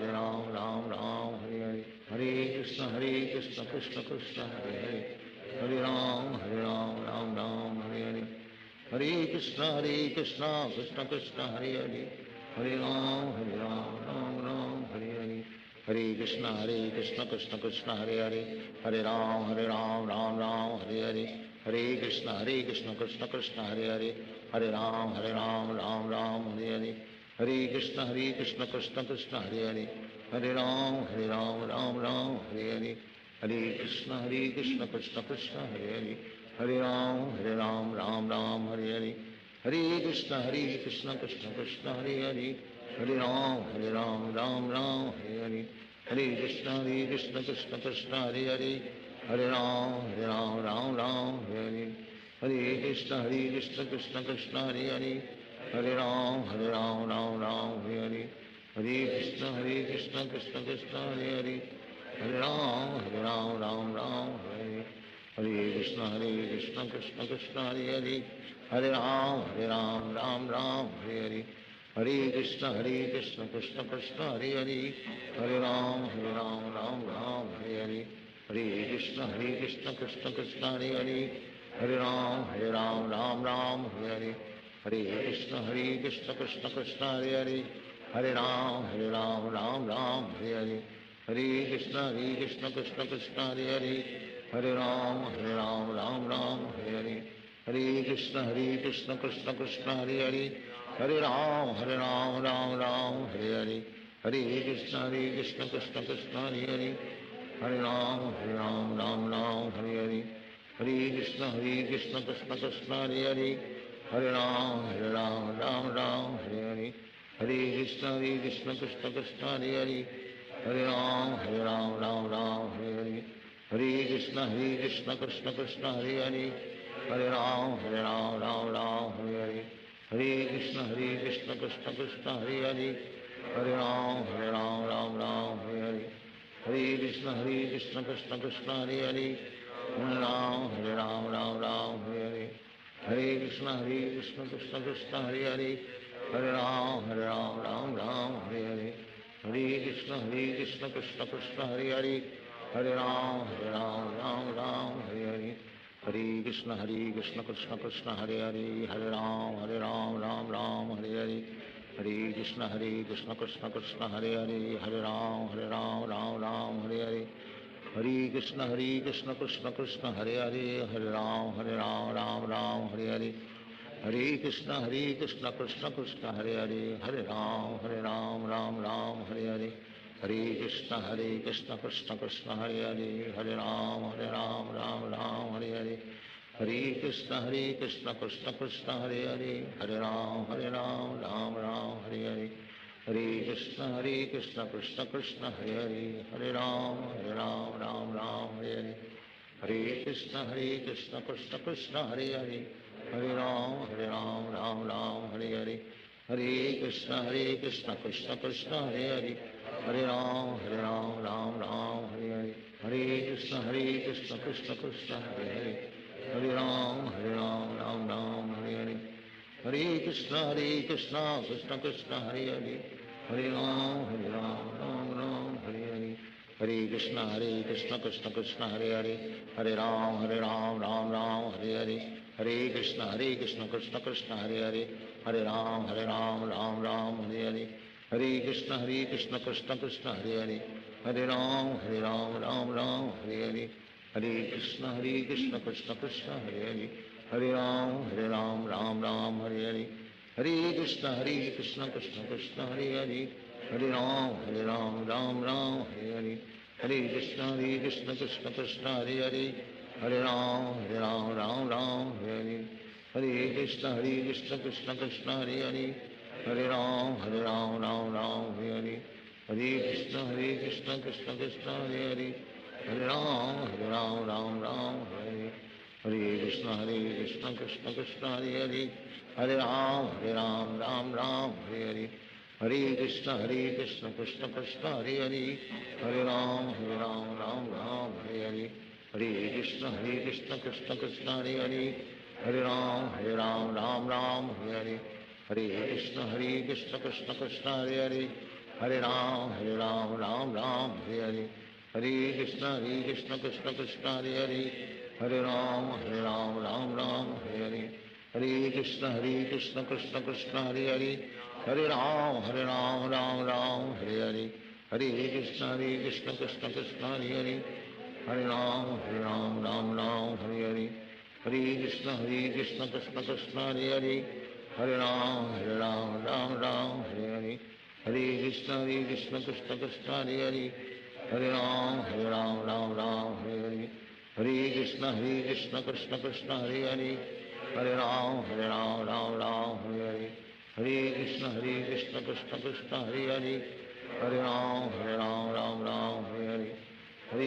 Ram Ram Hare Hare, Hare Krishna Krishna Krishna Hare Hare, Hare Ram Ram Hare Hare, Hare Krishna Krishna Krishna Hare Hare, Hare Ram Ram Hare Hare, Hare Krishna Krishna Krishna Hare Hare, Hare Ram Ram Hare Hare, Hare Krishna Krishna Krishna Hare Hare, Hare Ram Ram Hare Hare, Hare Krishna Krishna Krishna Hare Hare, Hare Ram Ram Hare Hare, Hare Krishna Krishna Krishna Hare Hare, Hare Ram Ram Hare Hare, Hare Krishna Krishna Krishna Hare Hare, Hare Ram Ram Hare Hare, Hare Krishna Krishna Krishna Hare Hare, Hare Ram Ram Hare Hare, Hare Krishna Krishna Krishna Hare Hare, Hare Ram Ram Hare Hare, Hare Krishna Krishna Krishna Hare Hare, Hare Ram Ram Hare Hare, Hare Krishna Krishna Krishna Hare Hare, Hare Ram Hare, Hare Krishna Krishna Krishna Hare Hare, Hare Ram Hare, Hare Krishna Krishna Krishna Hare Hare, Hare Ram Hare Hare, Hare Krishna Krishna Krishna Hare Hare, Hare Ram Hare Hare, Hare Krishna Krishna Krishna Hare Hare, Hare Ram Hare Hare, Hare Krishna Krishna Krishna Hare Hare, Hare Ram Hare Hare, Hare Krishna Krishna Krishna Hare Hare, Hare Ram Hare Hare, Hare Krishna Krishna Krishna Hare Hare, Hare Ram Hare Hare, Hare Krishna Krishna Krishna Hare Hare, Hare Ram Hare Hare, Hare Krishna Krishna Krishna Hare Hare, Hare Ram Hare Hare, Hare Krishna Krishna Krishna Hare Hare, Hare Ram Hare Hare, Hare Krishna Krishna Krishna Hare Hare, Hare Ram Hare Hare, Hare Krishna Krishna Krishna Hare Hare, Hare Ram Hare Hare, Hare Krishna Krishna Krishna Hare Hare, Hare Ram Hare Hare, Hare Krishna Krishna Krishna Hare Hare, Hare Ram Hare Hare, Hare Krishna Krishna Krishna Hare Hare, Hare Ram Hare Hare, Hare Krishna Krishna Krishna Hare Hare, Hare Ram Hare Hare, Hare Krishna Krishna Krishna Hare Hare, Hare Ram Hare Hare, Hare Krishna Krishna Krishna Hare Hare, Hare Ram Hare Hare, Hare Krishna Krishna Krishna Hare Hare, Hare Ram Hare Hare, Hare Krishna Krishna Krishna Hare Hare, Hare Ram Hare Hare, Hare Krishna Krishna Krishna Hare Hare, Hare Ram Hare Hare, Hare Krishna Krishna Krishna Hare Hare, Hare Ram Hare Hare, Hare Krishna Krishna Krishna Hare Hare, Hare Ram Hare Hare, Hare Krishna Krishna Krishna Hare Hare, Hare Ram Hare Hare, Hare Krishna Krishna Krishna Hare Hare, Hare Ram Hare Hare, Hare Krishna Krishna Krishna Hare Hare, Hare Ram Hare Hare, Hare Krishna Krishna Krishna Hare Hare, Hare Ram Hare Hare, Hare Krishna Krishna Krishna Hare Hare, Hare Ram Hare Hare, Hare Krishna Krishna Krishna Hare Hare, Hare Ram Hare Hare, Hare Krishna Krishna Krishna Hare Hare, Hare Ram Hare Hare, Hare Krishna Krishna Krishna Hare Hare, Hare Ram Hare Hare, Hare Krishna Krishna Krishna Hare Hare, Hare Ram Hare Hare, Hare Krishna Krishna Krishna Hare Hare, Hare Ram Hare Hare, Hare Krishna Krishna Krishna Hare Hare, Hare Ram Hare Hare, Hare Krishna Krishna Krishna Hare Hare, Hare Ram Hare Hare, Hare Krishna Krishna Krishna Hare Hare, Hare Ram Hare Hare, Hare Krishna Krishna Krishna Hare Hare, Hare Ram Hare Hare, Hare Krishna Krishna Krishna Hare Hare, Hare Ram Hare Hare, Hare Krishna Krishna Krishna Hare Hare, Hare Ram Hare Hare, Hare Krishna Krishna Krishna Hare Hare, Hare Ram Hare Hare, Hare Krishna Krishna Krishna Hare Hare, Hare Ram Hare Hare, Hare Krishna Krishna Krishna Hare Hare, Hare Ram Hare Hare, Hare Krishna Krishna Krishna Hare Hare, Hare Ram Hare Hare, Hare Krishna Krishna Krishna Hare Hare, Hare Ram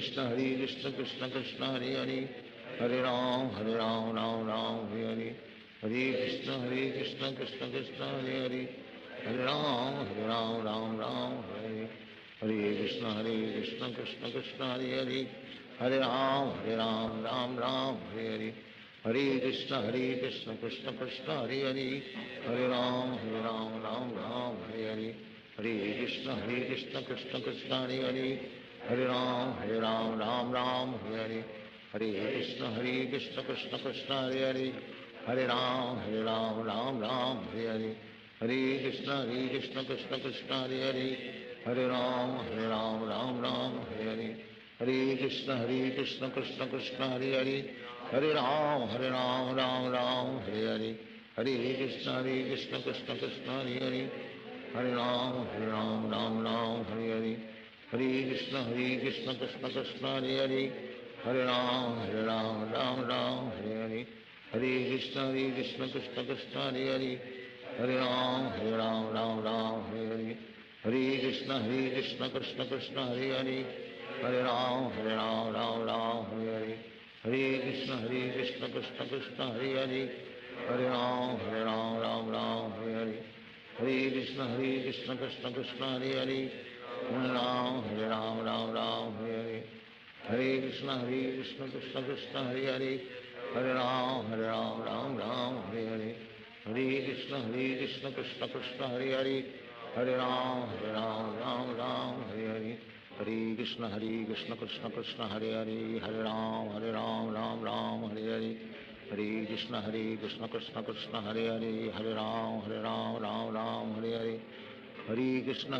Krishna Krishna Krishna Hare Hare, Hare Ram Ram Ram Hare Hare, Hare Krishna Krishna Krishna Hare Hare, Hare Ram Ram Hare Hare, Hare Krishna Krishna Krishna Hare Hare, Hare Ram Ram Hare Hare, Hare Krishna Krishna Krishna Hare Hare, Hare Ram Ram Hare Hare, Hare Krishna Krishna Krishna Hare Hare, Hare Ram Ram Hare Hare, Hare Krishna Krishna Krishna Hare Hare, Hare Ram Ram Hare Hare, Hare Krishna Krishna Krishna Hare Hare, Hare Ram Ram Hare Hare, Hare Krishna Krishna Krishna Hare Hare, Hare Ram Ram Hare Hare, Hare Krishna Krishna Krishna Hare Hare, Hare Ram Ram Hare Hare, Hare Krishna Krishna Krishna Hare Hare, Hare Ram Ram Hare Hare, Hare Krishna Krishna Krishna Hare Hare, Hare Ram Ram Hare Hare, Hare Krishna Krishna Krishna Hare Hare, Hare Ram Ram Hare Hare, Hare Krishna Krishna Krishna Hare Hare, Hare Ram Ram Hare Hare, Hare Krishna Krishna Krishna Hare Hare, Hare Ram Hare Hare, Hare Krishna Krishna Krishna Hare Hare, Hare Ram Ram Hare Hare, Hare Krishna Krishna Krishna Hare Hare, Hare Ram Ram Hare Hare, Hare Krishna Krishna Krishna Hare Hare, Hare Ram Ram Hare Hare, Hare Krishna Krishna Krishna Hare Hare, Hare Ram Ram Hare Hare, Hare Krishna Krishna Krishna Hare Hare, Hare Ram Ram Hare Hare, Hare Krishna Krishna Krishna Hare Hare, Hare Ram Ram Hare Hare, Hare Krishna Krishna Krishna Hare Hare, Hare Ram Ram Hare Hare, Hare Krishna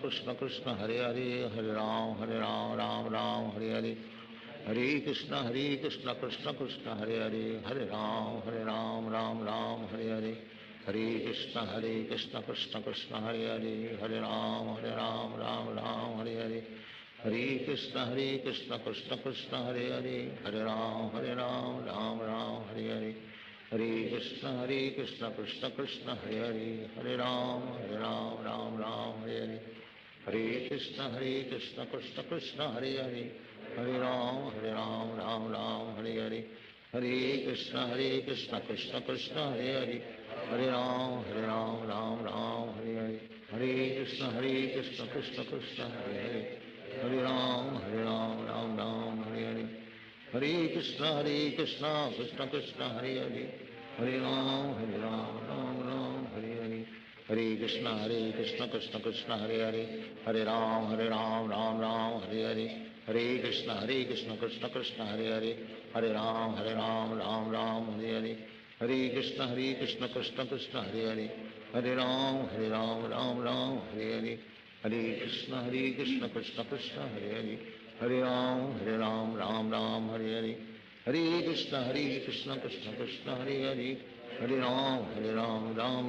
Krishna Krishna Hare Hare, Hare Ram Ram Hare Hare, Hare Krishna Krishna Krishna Hare Hare, Hare Ram Ram Hare Hare, Hare Krishna Krishna Krishna Hare Hare, Hare Ram Ram Hare Hare, Hare Krishna Krishna Krishna Hare Hare, Hare Ram Ram Hare Hare, Hare Krishna Krishna Krishna Hare Hare, Hare Ram Ram Hare Hare, Hare Krishna Krishna Krishna Hare Hare, Hare Ram Ram Hare Hare, Hare Krishna Krishna Krishna Hare Hare, Hare Ram Ram Hare Hare, Hare Krishna Krishna Krishna Hare Hare, Hare Ram Ram Hare Hare, Hare Krishna Krishna Krishna Hare Hare, Hare Ram Ram Hare Hare, Hare Krishna Krishna Krishna Hare Hare, Hare Ram Ram Hare Hare, Hare Krishna Krishna Krishna Hare Hare, Hare Ram Ram Hare Hare, Hare Krishna Krishna Krishna Hare Hare,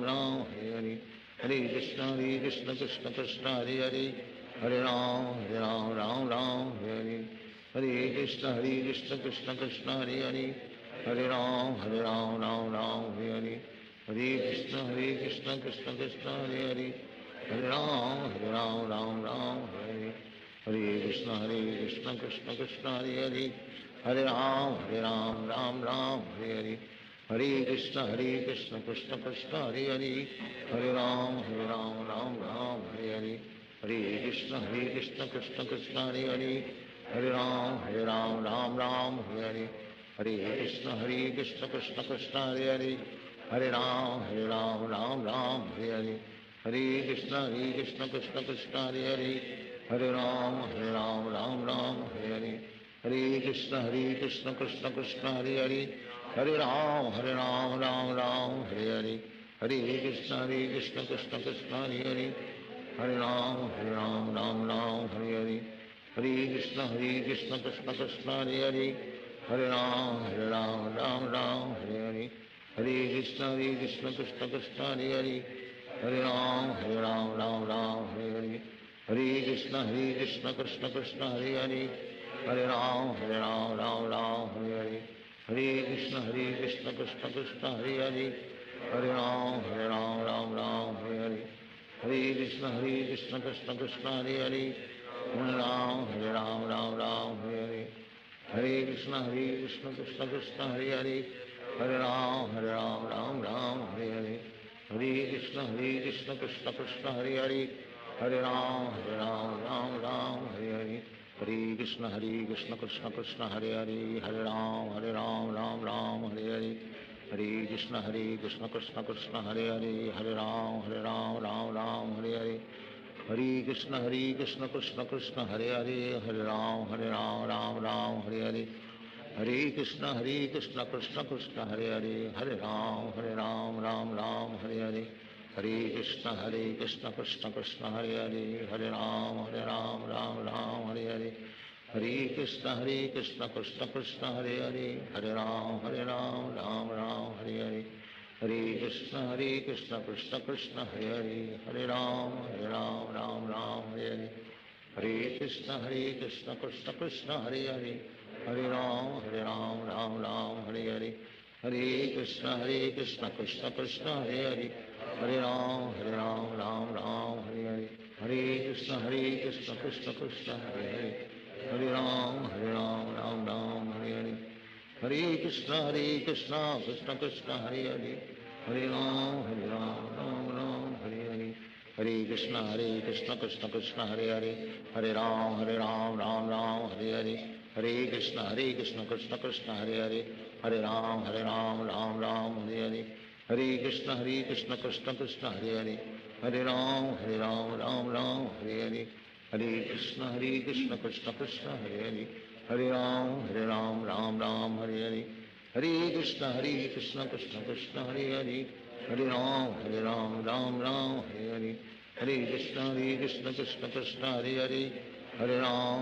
Hare Ram Ram Hare Hare, Hare Krishna Krishna Krishna Hare Hare, Hare Ram Ram Hare Hare, Hare Krishna Krishna Krishna Hare Hare, Hare Ram Ram Hare Hare, Hare Krishna Krishna Krishna Hare Hare, Hare Ram Ram Hare Hare, Hare Krishna Krishna Krishna Hare Hare, Hare Ram Ram Hare Hare, Hare Krishna Krishna Krishna Hare Hare, Hare Ram Ram Hare Hare, Hare Krishna Krishna Krishna Hare Hare, Hare Ram Hare Hare, Hare Krishna Krishna Krishna Hare Hare, Hare Ram Ram Hare Hare, Hare Krishna Krishna Krishna Hare Hare, Hare Ram Ram Hare Hare, Hare Krishna Krishna Krishna Hare Hare, Hare Ram Ram Hare Hare, Hare Krishna Krishna Krishna Hare Hare, Hare Ram Hare Hare, Hare Krishna Krishna Krishna Hare Hare, Hare Ram Hare Hare, Hare Krishna Krishna Krishna Hare Hare, Hare Ram Hare Hare, Hare Krishna Krishna Krishna Hare Hare, Hare Ram Hare Hare, Hare Krishna Krishna Krishna Hare Hare, Hare Ram Krishna Krishna Krishna Hare Hare, Hare Ram Ram Ram Hare Hare, Hare Krishna Krishna Krishna Hare Hare, Hare Ram Ram Hare Hare, Hare Krishna Krishna Krishna Hare Hare, Hare Ram Ram Hare Hare, Hare Krishna Krishna Krishna Hare Hare, Hare Ram Hare Hare, Hare Krishna Krishna Krishna Hare Hare, Hare Ram Ram Hare Hare, Hare Krishna Krishna Krishna Hare Hare, Hare Ram Ram Hare Hare, Hare Krishna Krishna Krishna Hare Hare, Hare Ram Hare Hare, Hare Krishna Krishna Krishna Hare Hare, Hare Ram Hare Hare, Hare Krishna Krishna Krishna Hare Hare, Hare Ram Hare Hare, Hare Krishna Krishna Krishna Hare Hare, Hare Ram Hare Hare, Hare Krishna Krishna Krishna Hare Hare, Hare Ram Hare Hare, Hare Krishna Krishna Krishna Hare Hare, Hare Ram Hare Hare, Hare Krishna Krishna Krishna Hare Hare, Hare Ram Hare Hare, Hare Krishna Krishna Krishna Hare Hare, Hare Ram Hare Hare, Hare Krishna Krishna Krishna Hare Hare, Hare Ram Hare Hare, Hare Krishna Krishna Krishna Hare Hare, Hare Ram Hare Hare, Hare Krishna Krishna Krishna Hare Hare, Hare Ram Hare Hare, Hare Krishna Krishna Krishna Hare Hare, Hare Ram Hare Hare, Hare Krishna Krishna Krishna Hare Hare, Hare Ram Hare Hare, Hare Krishna Krishna Krishna Hare Hare, Hare Ram Hare Hare, Hare Krishna Krishna Krishna Hare Hare, Hare Ram Hare Hare, Hare Krishna Krishna Krishna Hare Hare, Hare Ram Hare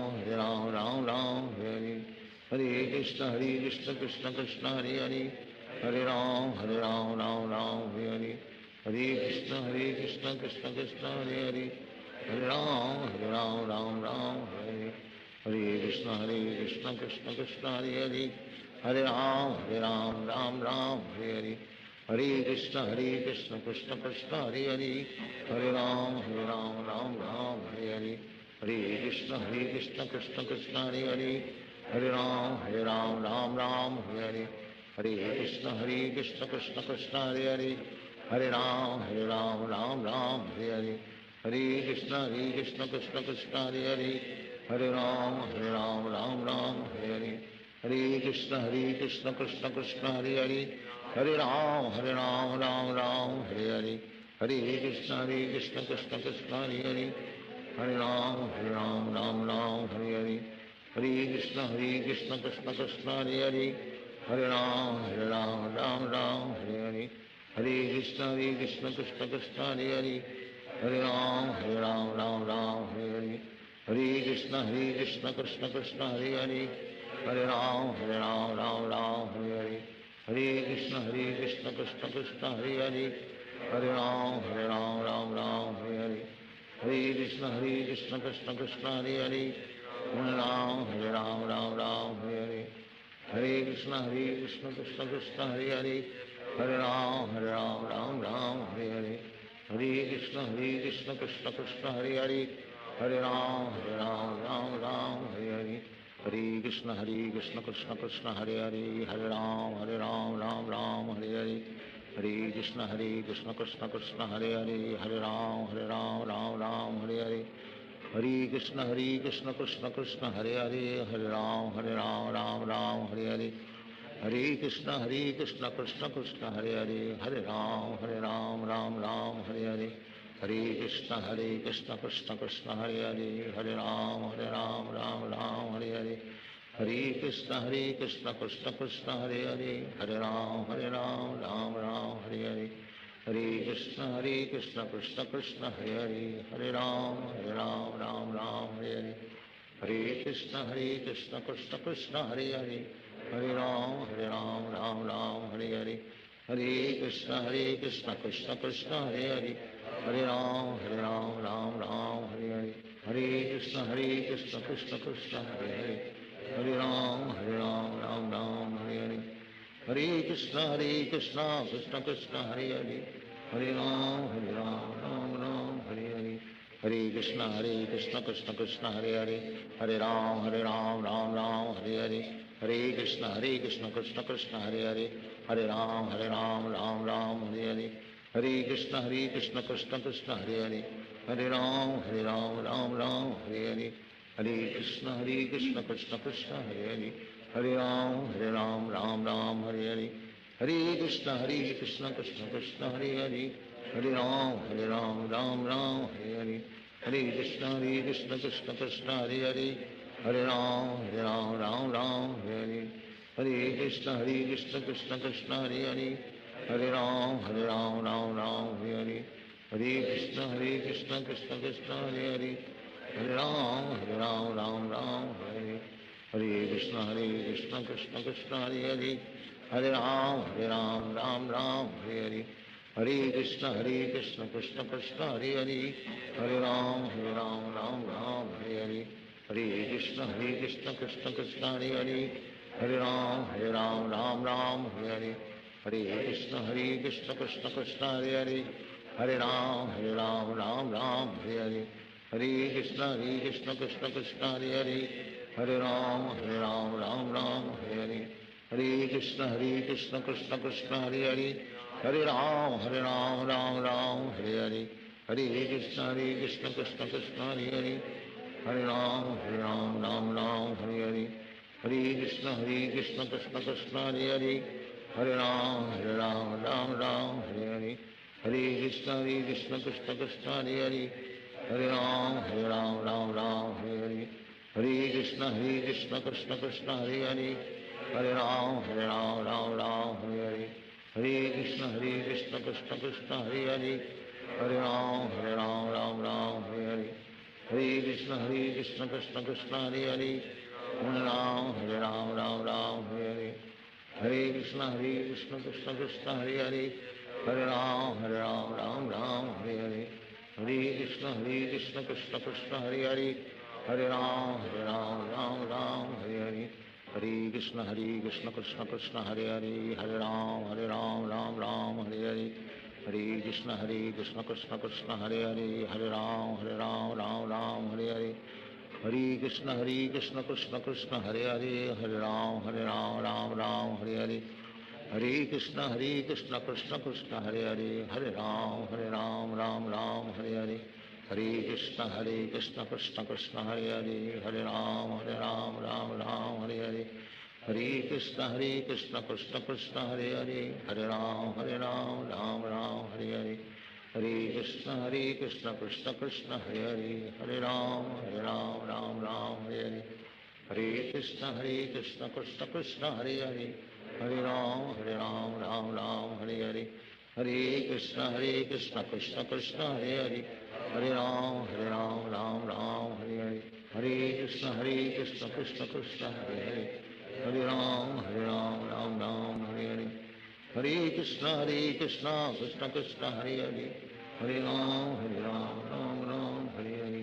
Hare, Hare Krishna Krishna Krishna Hare Hare, Hare Ram Hare Hare, Hare Krishna Krishna Krishna Hare Hare, Hare Ram Hare Hare, Hare Krishna Krishna Krishna Hare Hare, Hare Ram Hare Hare, Hare Krishna Krishna Krishna Hare Hare, Hare Ram Hare Hare, Hare Krishna Krishna Krishna Hare Hare, Hare Ram Hare Hare, Hare Krishna Krishna Krishna Hare Hare, Hare Ram Hare Hare, Hare Krishna Krishna Krishna Hare Hare, Hare Ram Hare Hare, Hare Krishna Krishna Krishna Hare Hare, Hare Ram Hare Hare, Hare Krishna Krishna Krishna Hare Hare, Hare Ram Hare Hare, Hare Krishna Krishna Krishna Hare Hare, Hare Ram Hare Hare, Hare Krishna Krishna Krishna Hare Hare, Hare Ram Hare Hare, Hare Krishna Krishna Krishna Hare Hare, Hare Ram Hare Hare, Hare Krishna Krishna Krishna Hare Hare, Hare Ram Hare Hare, Hare Krishna Krishna Krishna Hare Hare, Hare Ram Hare Hare, Hare Krishna Krishna Krishna Hare Hare, Hare Ram Hare Hare, Hare Krishna Krishna Krishna Hare Hare, Hare Ram Hare Hare, Hare Krishna Krishna Krishna Hare Hare, Hare Ram Hare Hare, Hare Krishna Krishna Krishna Hare Hare, Hare Ram Hare Hare, Hare Krishna Krishna Krishna Hare Hare, Hare Ram Hare Hare, Hare Krishna Krishna Krishna Hare Hare, Hare Ram Hare Hare, Hare Krishna Krishna Krishna Hare Hare, Hare Ram Hare Hare, Hare Krishna Krishna Krishna Hare Hare, Hare Ram Hare Hare, Hare Krishna Krishna Krishna Hare Hare, Hare Ram Hare Hare, Hare Krishna Krishna Krishna Hare Hare, Hare Ram Hare Hare, Hare Krishna Krishna Krishna Hare Hare, Hare Ram Ram Ram Hare Hare, Hare Krishna Krishna Krishna Hare Hare, Hare Ram Ram Ram Hare Hare, Hare Krishna Krishna Krishna Hare Hare, Hare Ram Ram Ram Hare Hare, Hare Krishna Krishna Krishna Hare Hare, Hare Ram Ram Ram Hare Hare, Hare Krishna Krishna Krishna Hare Hare, Hare Ram Ram Ram Hare Hare, Hare Krishna Krishna Krishna Hare Hare, Hare Ram Ram Ram Hare Hare, Hare Krishna Krishna Krishna Hare Hare, Hare Ram Ram Ram Hare Hare, Hare Krishna Krishna Krishna Hare Hare, Hare Ram Ram Ram Hare Hare, Hare Krishna Krishna Krishna Hare Hare, Hare Ram Ram Ram Hare Hare, Hare Krishna Krishna Krishna Hare Hare, Hare Ram Ram Ram Hare Hare, Hare Krishna Krishna Krishna Hare Hare, Hare Ram Ram Ram Hare Hare, Hare Krishna Krishna Krishna Hare Hare, Hare Ram Ram Ram Hare Hare, Hare Krishna Krishna Krishna Hare Hare, Hare Ram Ram Ram Hare Hare, Hare Krishna Krishna Krishna Hare Hare, Hare Ram Ram Hare Hare, Hare Krishna Krishna Krishna Hare Hare, Hare Ram Ram Hare Hare, Hare Krishna Krishna Krishna Hare Hare, Hare Ram Ram Hare Hare, Hare Krishna Krishna Krishna Hare Hare, Hare Ram Ram Hare Hare, Hare Krishna Krishna Krishna Hare Hare, Hare Ram Ram Hare Hare, Hare Krishna Krishna Krishna Hare Hare, Hare Ram Ram Hare Hare, Hare Krishna Krishna Krishna Hare Hare, Hare Ram Ram Hare Hare, Hare Krishna Krishna Krishna Hare Hare, Hare Ram Ram Hare Hare, Hare Krishna Krishna Krishna Hare Hare, Hare Ram Ram Hare Hare, Hare Krishna Krishna Krishna Hare Hare, Hare Ram Ram Hare Hare, Hare Krishna Krishna Krishna Hare Hare, Hare Ram Ram Hare Hare, Hare Krishna Krishna Krishna Hare Hare, Hare Ram Ram Hare Hare, Hare Krishna Krishna Krishna Hare Hare, Hare Ram Ram Hare Hare, Hare Krishna Krishna Krishna Hare Hare, Hare Ram Ram Hare Hare, Hare Krishna Krishna Krishna Hare Hare, Hare Ram Ram Hare Hare, Hare Krishna Krishna Krishna Hare Hare, Hare Ram Ram Hare Hare, Hare Krishna Krishna Krishna Hare Hare, Hare Ram Ram Hare Hare, Hare Krishna Krishna Krishna Hare Hare, Hare Ram Ram Hare Hare, Hare Krishna Krishna Krishna Hare Hare, Hare Ram Ram Hare Hare, Hare Krishna Krishna Krishna Hare Hare, Hare Ram Ram Hare Hare, Hare Krishna Krishna Krishna Hare Hare, Hare Ram Ram Hare Hare, Hare Krishna Krishna Krishna Hare Hare, Hare Ram Ram Hare Hare,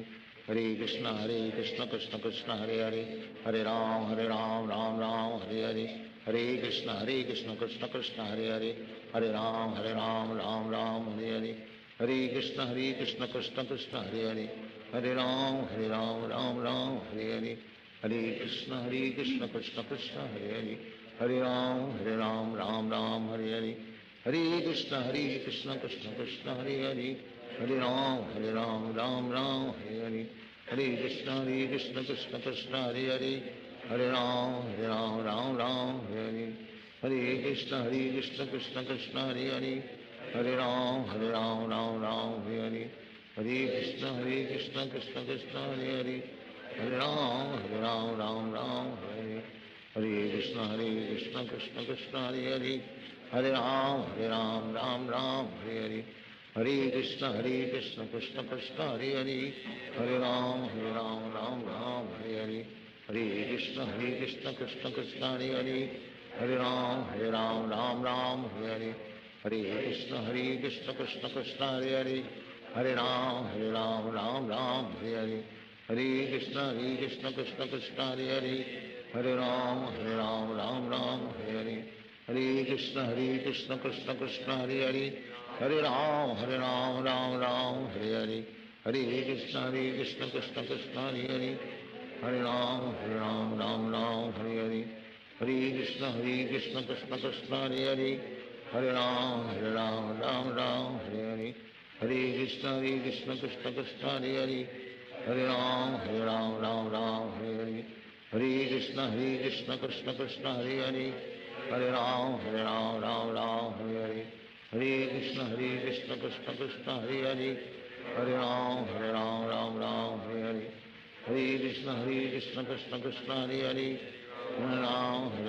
Hare Krishna Krishna Krishna Hare Hare, Hare Ram Ram Hare Hare, Hare Krishna Krishna Krishna Hare Hare, Hare Ram Ram Hare Hare, Hare Krishna Krishna Krishna Hare Hare, Hare Ram Ram Hare Hare, Hare Krishna Krishna Krishna Hare Hare, Hare Ram Ram Hare Hare, Hare Krishna Krishna Krishna Hare Hare, Hare Ram Ram Hare Hare, Hare Krishna Krishna Krishna Hare Hare, Hare Ram Ram Hare Hare, Hare Krishna Krishna Krishna Hare Hare, Hare Ram Ram Hare Hare, Hare Krishna Krishna Krishna Hare Hare, Hare Ram Ram Hare Hare, Hare Krishna Krishna Krishna Hare Hare, Hare Ram Ram Hare Hare, Hare Krishna Krishna Krishna Hare Hare, Hare Ram Ram Hare Hare, Hare Krishna Krishna Krishna Hare Hare, Hare Ram Ram Hare Hare, Hare Krishna Krishna Krishna Hare Hare, Hare Ram Ram Hare Hare, Hare Krishna Krishna Krishna Hare Hare, Hare Ram Ram Ram Hare Hare, Hare Krishna Krishna Krishna Hare Hare, Hare Ram Ram Hare Hare, Hare Krishna Krishna Krishna Hare Hare, Hare Ram Ram Hare Hare, Hare Krishna Krishna Krishna Hare Hare, Hare Ram Ram Hare Hare, Hare Krishna Krishna Krishna Hare Hare, Hare Ram Ram Hare Hare, Hare Krishna Krishna Krishna Hare Hare, Hare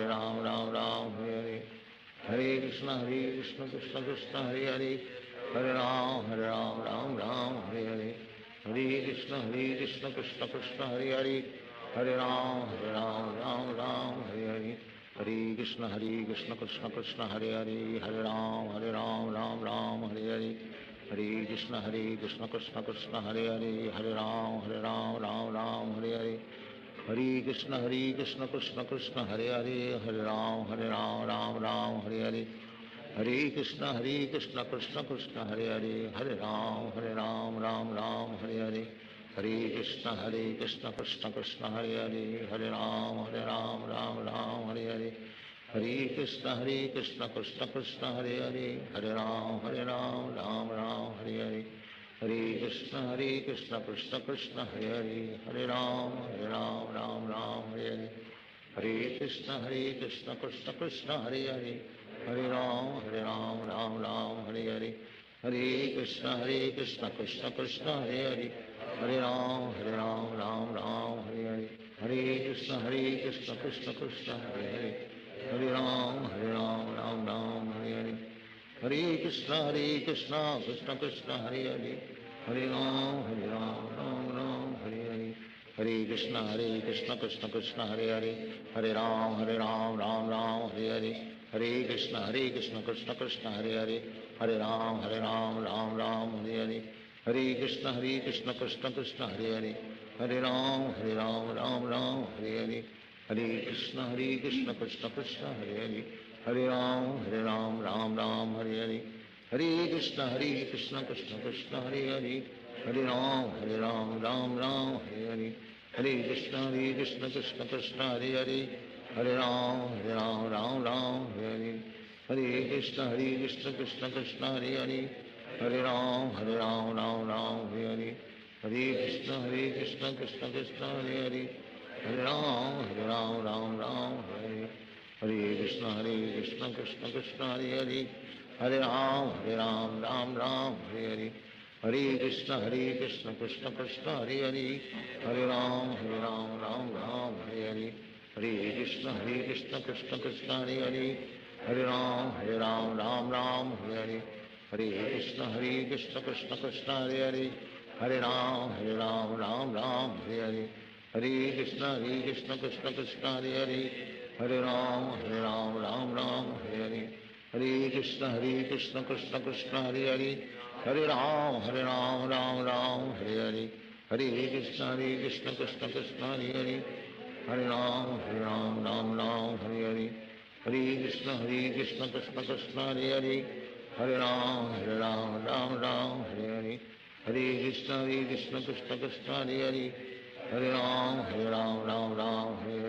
Ram Ram Hare Hare, Hare Krishna Krishna Krishna Hare Hare, Hare Ram Ram Hare Hare, Hare Krishna Krishna Krishna Hare Hare, Hare Ram Ram Hare Hare, Hare Krishna Krishna Krishna Hare Hare, Hare Ram Ram Hare Hare, Hare Krishna Krishna Krishna Hare Hare, Hare Ram Ram Hare Hare, Hare Krishna Krishna Krishna Hare Hare, Hare Ram Ram Hare Hare, Hare Krishna Krishna Krishna Hare Hare, Hare Ram Ram Hare Hare, Hare Krishna Krishna Krishna Hare Hare, Hare Ram Ram Hare Hare, Hare Krishna Krishna Krishna Hare Hare, Hare Ram Ram Hare Hare, Hare Krishna Krishna Krishna Hare Hare, Hare Ram Ram Hare Hare, Hare Krishna Krishna Krishna Hare Hare, Hare Ram Ram Hare Hare, Hare Krishna Krishna Krishna Hare Hare, Hare Ram Ram Hare Hare, Hare Krishna Krishna Krishna Hare Hare, Hare Ram Ram Hare Hare, Hare Krishna Krishna Krishna Hare Hare, Hare Ram Ram Hare Hare, Hare Krishna Krishna Krishna Hare Hare, Hare Ram Ram Hare Hare, Hare Krishna Krishna Krishna Hare Hare, Hare Ram Ram Hare Hare, Hare Krishna Krishna Krishna Hare Hare, Hare Ram Ram Hare Hare, Hare Krishna Krishna Krishna Hare Hare, Hare Ram Ram Hare Hare, Hare Krishna Krishna Krishna Hare Hare, Hare Ram Ram Hare Hare, Hare Krishna Krishna Krishna Hare Hare, Hare Ram Ram Hare Hare, Hare Krishna Krishna Krishna Hare Hare, Hare Ram Ram Hare Hare, Hare Krishna Krishna Krishna Hare Hare, Hare Ram Ram Hare Hare, Hare Krishna Krishna Krishna Hare Hare, Hare Ram Ram Hare Hare, Hare Krishna Krishna Krishna Hare Hare, Hare Ram Ram Hare Hare, Hare Krishna Krishna Krishna Hare Hare, Hare Ram Ram Hare Hare, Hare Krishna Krishna Krishna Hare Hare, Hare Ram Ram Hare Hare, Hare Krishna Krishna Krishna Hare Hare, Hare Ram Ram Hare Hare, Hare Krishna Krishna Krishna Hare Hare, Hare Ram Ram Hare Hare, Hare Krishna Krishna Krishna Hare Hare, Hare Ram Ram Hare Hare, Hare Krishna Krishna Krishna Hare Hare, Hare Ram Ram Hare Hare, Hare Krishna Krishna Krishna Hare Hare, Hare Ram Ram Hare Hare, Hare Krishna Krishna Krishna Hare Hare, Hare Ram Ram Hare Hare,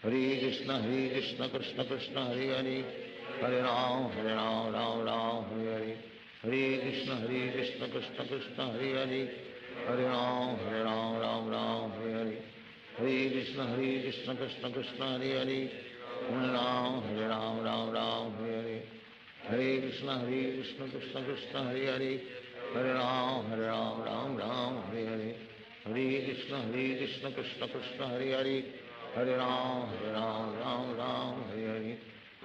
Hare Krishna Krishna Krishna Hare Hare, Hare Ram Ram Hare Hare, Hare Krishna Krishna Krishna Hare Hare, Hare Ram Ram Hare Hare, Hare Krishna Krishna Krishna Hare Hare, Hare Ram Ram Hare Hare, Hare Krishna Krishna Krishna Hare Hare, Hare Ram Ram Hare Hare,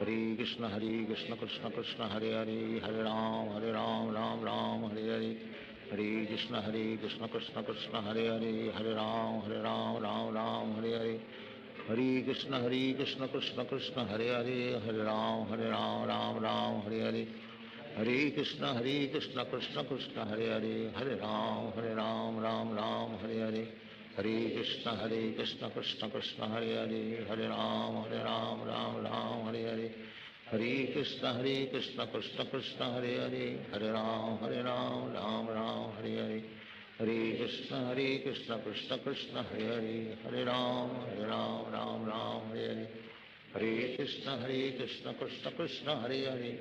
Hare Krishna Krishna Krishna Hare Hare, Hare Ram Ram Hare Hare, Hare Krishna Krishna Krishna Hare Hare, Hare Ram Ram Hare Hare, Hare Krishna Krishna Krishna Hare Hare, Hare Ram Ram Hare Hare, Hare Krishna Krishna Krishna Hare Hare, Hare Ram Ram Hare Hare, Hare Krishna Krishna Krishna Hare Hare, Hare Ram Ram Hare Hare, Hare Krishna Krishna Krishna Hare Hare, Hare Ram Ram Hare Hare, Hare Krishna Krishna Krishna Hare Hare, Hare Ram Ram Ram Hare Hare. Hare Krishna Krishna Krishna Hare Hare,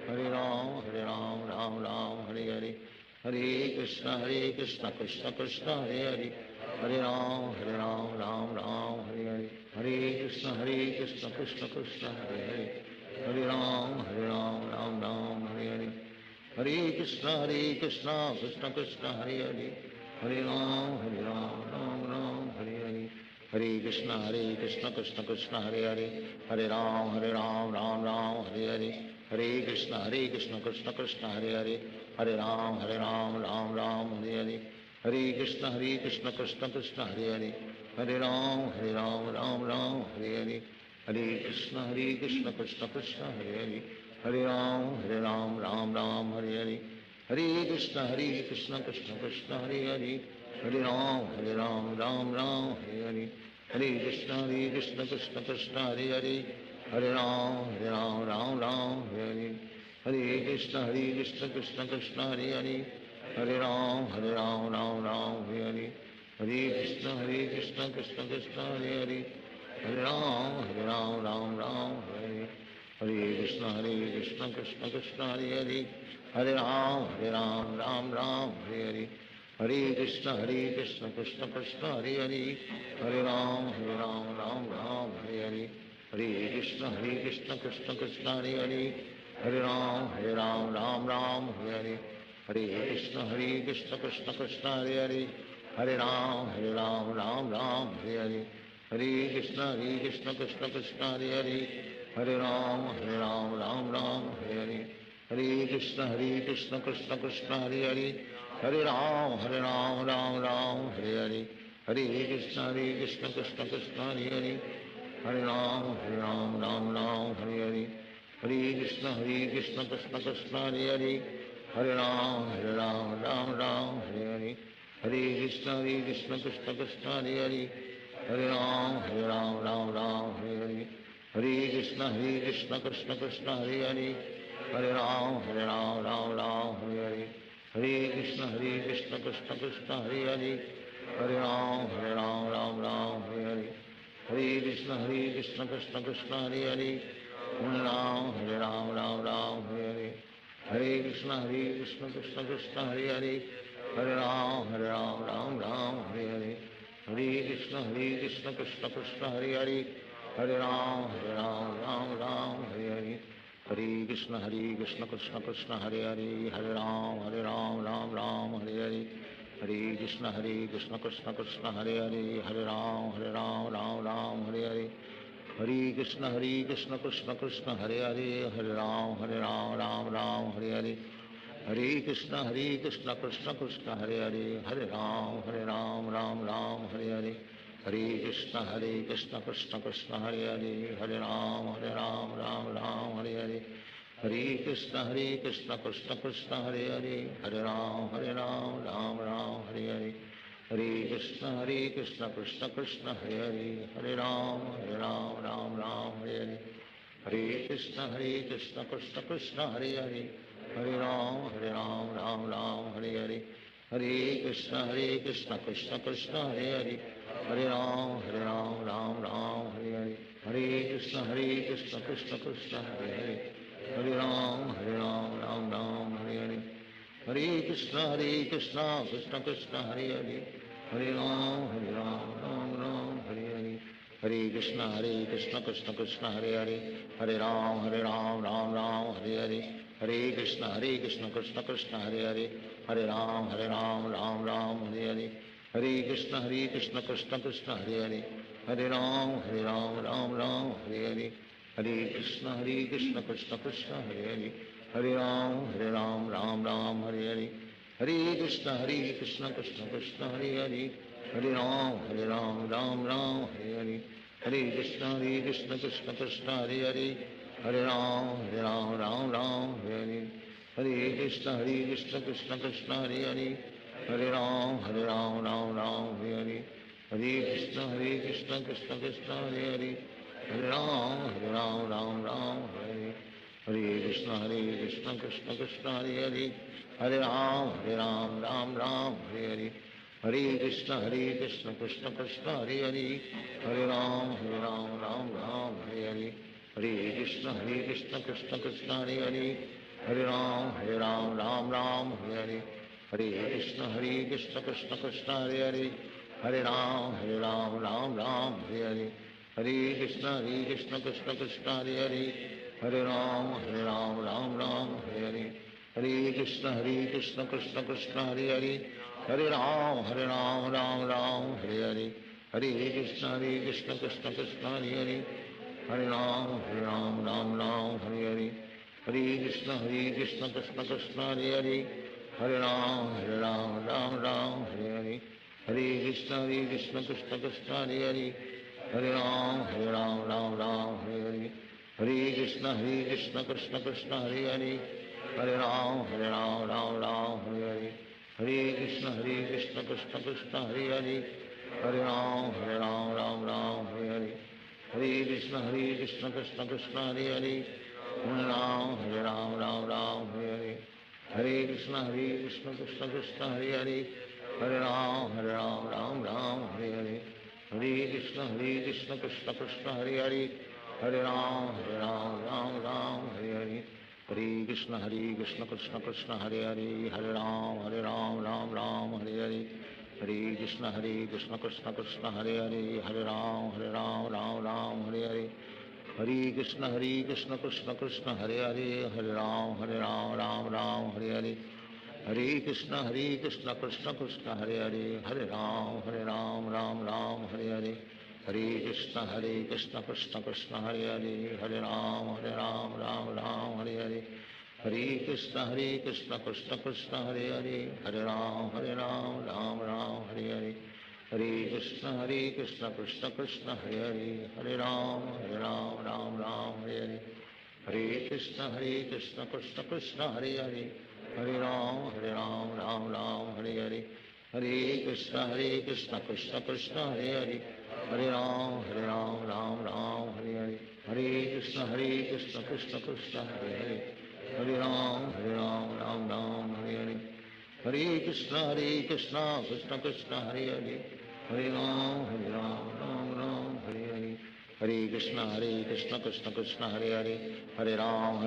Hare Ram Ram Hare Hare. Hare Krishna Krishna Krishna Hare Hare, Hare Ram Ram Hare Hare. Hare Krishna Krishna Krishna Hare Hare, Hare Ram Ram Hare Hare. Hare Krishna Krishna Krishna Hare Hare, Hare Ram Ram Hare Hare. Hare Krishna Krishna Krishna Hare Hare, Hare Ram Ram Hare Hare. Hare Krishna Krishna Krishna Hare Hare, Hare Ram Ram Hare Hare. Hare Krishna Krishna Krishna Hare Hare, Hare Ram Ram Hare Hare. Hare Krishna Krishna Krishna Hare Hare, Hare Ram Ram Hare Hare. Hare Krishna Krishna Krishna Hare Hare, Hare Ram Ram Hare Hare. Hare Krishna Krishna Krishna Hare Hare, Hare Ram Ram Hare Hare. Hare Krishna Krishna Krishna Hare Hare, Hare Ram Ram Hare Hare. Hare Krishna Krishna Krishna Hare Hare, Hare Ram Ram Hare Hare. Hare Krishna Krishna Krishna Hare Hare, Hare Ram Ram Hare Hare. Hare Krishna Krishna Krishna Hare Hare, Hare Ram Ram Hare Hare. Hare Krishna Krishna Krishna Hare Hare, Hare Ram Ram Hare Hare. Hare Krishna Krishna Krishna Hare Hare, Hare Ram Ram Hare Hare. Hare Krishna Krishna Krishna Hare Hare, Hare Ram Ram Hare Hare. Hare Krishna Krishna Krishna Hare Hare, Hare Ram Ram Hare Hare. Hare Krishna Krishna Krishna Hare Hare, Hare Ram Ram Hare Hare. Hare Krishna Krishna Krishna Hare Hare, Hare Ram Ram Hare Hare. Hare Krishna Krishna Krishna Hare Hare, Hare Ram Ram Hare Hare. Hare Krishna Krishna Krishna Hare Hare, Hare Ram Ram Hare Hare. Hare Krishna Krishna Krishna Hare Hare, Hare Ram Ram Hare Hare. Hare Krishna Krishna Krishna Hare Hare, Hare Ram Ram Hare Hare. Hare Krishna Krishna Krishna Hare Hare, Hare Ram Ram Hare Hare. Hare Krishna Krishna Krishna Hare Hare, Hare Ram Ram Hare Hare. Hare Krishna Krishna Krishna Hare Hare, Hare Ram Ram Hare Hare. Hare Krishna Krishna Krishna Hare Hare, Hare Ram Ram Hare Hare. Hare Krishna Krishna Krishna Hare Hare, Hare Ram Ram Hare Hare. Hare Krishna Krishna Krishna Hare Hare, Hare Ram Ram Hare Hare. Hare Krishna Krishna Krishna Hare Hare, Hare Ram Ram Hare Hare. Hare Krishna Krishna Krishna Hare Hare, Hare Ram Ram Hare Hare. Hare Krishna Krishna Krishna Hare Hare, Hare Ram Ram Hare Hare. Hare Krishna Krishna Krishna Hare Hare, Hare Ram Ram Hare Hare. Hare Krishna Krishna Krishna Hare Hare, Hare Ram Ram Hare Hare. Hare Krishna Krishna Krishna Hare Hare, Hare Ram Ram Hare Hare. Hare Krishna Krishna Krishna Hare Hare, Hare Ram Ram Hare Hare. Hare Krishna Krishna Krishna Hare Hare, Hare Ram Ram Hare Hare. Hare Krishna Krishna Krishna Hare Hare, Hare Ram Ram Hare Hare. Hare Krishna Krishna Krishna Hare Hare, Hare Ram Ram Hare Hare. Hare Krishna Krishna Krishna Hare Hare, Hare Ram Ram Hare Hare. Hare Krishna Krishna Krishna Hare Hare, Hare Ram Ram Hare Hare. Hare Krishna Krishna Krishna Hare Hare, Hare Ram Ram Hare Hare. Hare Krishna Krishna Krishna Hare Hare, Hare Ram Ram Hare Hare. Hare Krishna Krishna Krishna Hare Hare, Hare Ram Ram Hare Hare. Hare Krishna Krishna Krishna Hare Hare, Hare Ram Ram Hare Hare. Hare Krishna Krishna Krishna Hare Hare, Hare Ram Ram Ram Hare Hare, Hare Krishna Krishna Krishna Hare Hare, Hare Ram Ram Hare Hare, Hare Krishna Krishna Krishna Hare Hare, Hare Ram Ram Hare Hare, Hare Krishna Krishna Krishna Hare Hare, Hare Ram Ram Hare Hare, Hare Krishna Krishna Krishna Hare Hare, Hare Ram Ram Hare Hare, Hare Krishna Krishna Krishna Hare Hare, Hare Ram Ram Hare Hare, Hare Krishna Krishna Krishna Hare Hare, Hare Ram Ram Hare Hare, Hare Krishna Krishna Krishna Hare Hare, Hare Ram Ram Hare Hare, Hare Krishna Krishna Krishna Hare Hare, Hare Ram Ram Hare Hare, Hare Krishna Krishna Krishna Hare Hare, Hare Ram Ram Hare Hare, Hare Krishna Krishna Krishna Hare Hare, Hare Ram Hare Hare, Hare Krishna Krishna Krishna Hare Hare, Hare Ram Ram Hare Hare, Hare Krishna Krishna Krishna Hare Hare, Hare Ram Ram Hare Hare, Hare Krishna Krishna Krishna Hare Hare, Hare Ram Ram Hare Hare, Hare Krishna Krishna Krishna Hare Hare, Hare Ram Ram Hare Hare, Hare Krishna Krishna Krishna Hare Hare, Hare Ram Ram Hare Hare, Hare Krishna Krishna Krishna Hare Hare, Hare Ram Ram Hare Hare, Hare Krishna Krishna Krishna Hare Hare, Hare Ram Ram Hare Hare, Hare Krishna Krishna Krishna Hare Hare, Hare Ram Ram Hare Hare, Hare Krishna Krishna Krishna Hare Hare, Hare Ram Ram Hare Hare, Hare Krishna Krishna Krishna Hare Hare, Hare Ram Hare Hare, Hare Krishna Krishna Krishna Hare Hare, Hare Ram Hare Hare, Hare Krishna Krishna Krishna Hare Hare, Hare Ram Hare Hare, Hare Krishna Krishna Krishna Hare Hare, Hare Ram Hare Hare, Hare Krishna Krishna Krishna Hare Hare, Hare Ram Ram Hare Hare, Hare Krishna Krishna Krishna Hare Hare, Hare Ram Ram Hare Hare, Hare Krishna Krishna Krishna Hare Hare, Hare Ram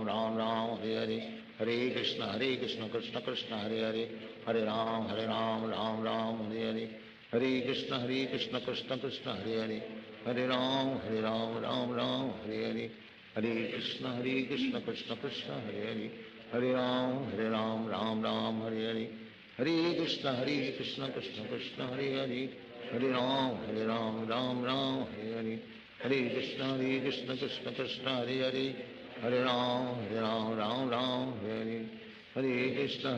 Ram Hare Hare, Hare Krishna Krishna Krishna Hare Hare, Hare Ram Ram Hare Hare, Hare Krishna Krishna Krishna Hare Hare, Hare Ram Ram Hare Hare, Hare Krishna Krishna Krishna Hare Hare, Hare Ram Ram Hare Hare, Hare Krishna Krishna Krishna Hare Hare, Hare Ram Ram Hare Hare, Hare Krishna Krishna Krishna Hare Hare, Hare Ram Hare, Hare Krishna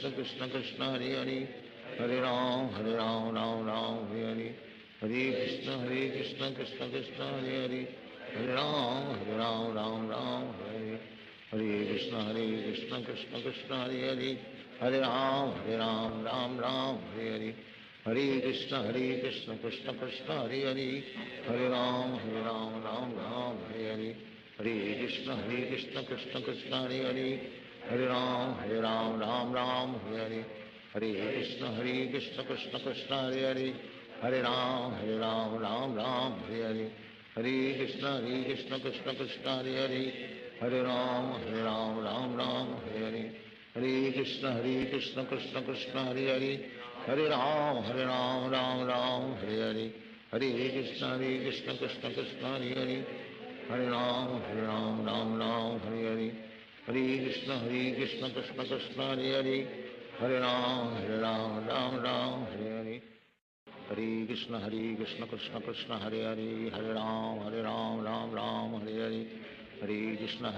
Krishna Krishna Hare Hare, Hare Ram Hare Hare, Hare Krishna Krishna Krishna Hare Hare, Hare Ram Hare Hare, Hare Krishna Krishna Krishna Hare Hare, Hare Ram Hare Hare, Hare Krishna Krishna Krishna Hare Hare, Hare Ram Hare Hare, Hare Krishna Krishna Krishna Hare Hare, Hare Ram Ram Hare Hare, Hare Krishna Krishna Krishna Hare Hare, Hare Ram Ram Hare Hare, Hare Krishna Krishna Krishna Hare Hare, Hare Ram Ram Hare Hare, Hare Krishna Krishna Krishna Hare Hare, Hare Ram Hare Hare, Hare Krishna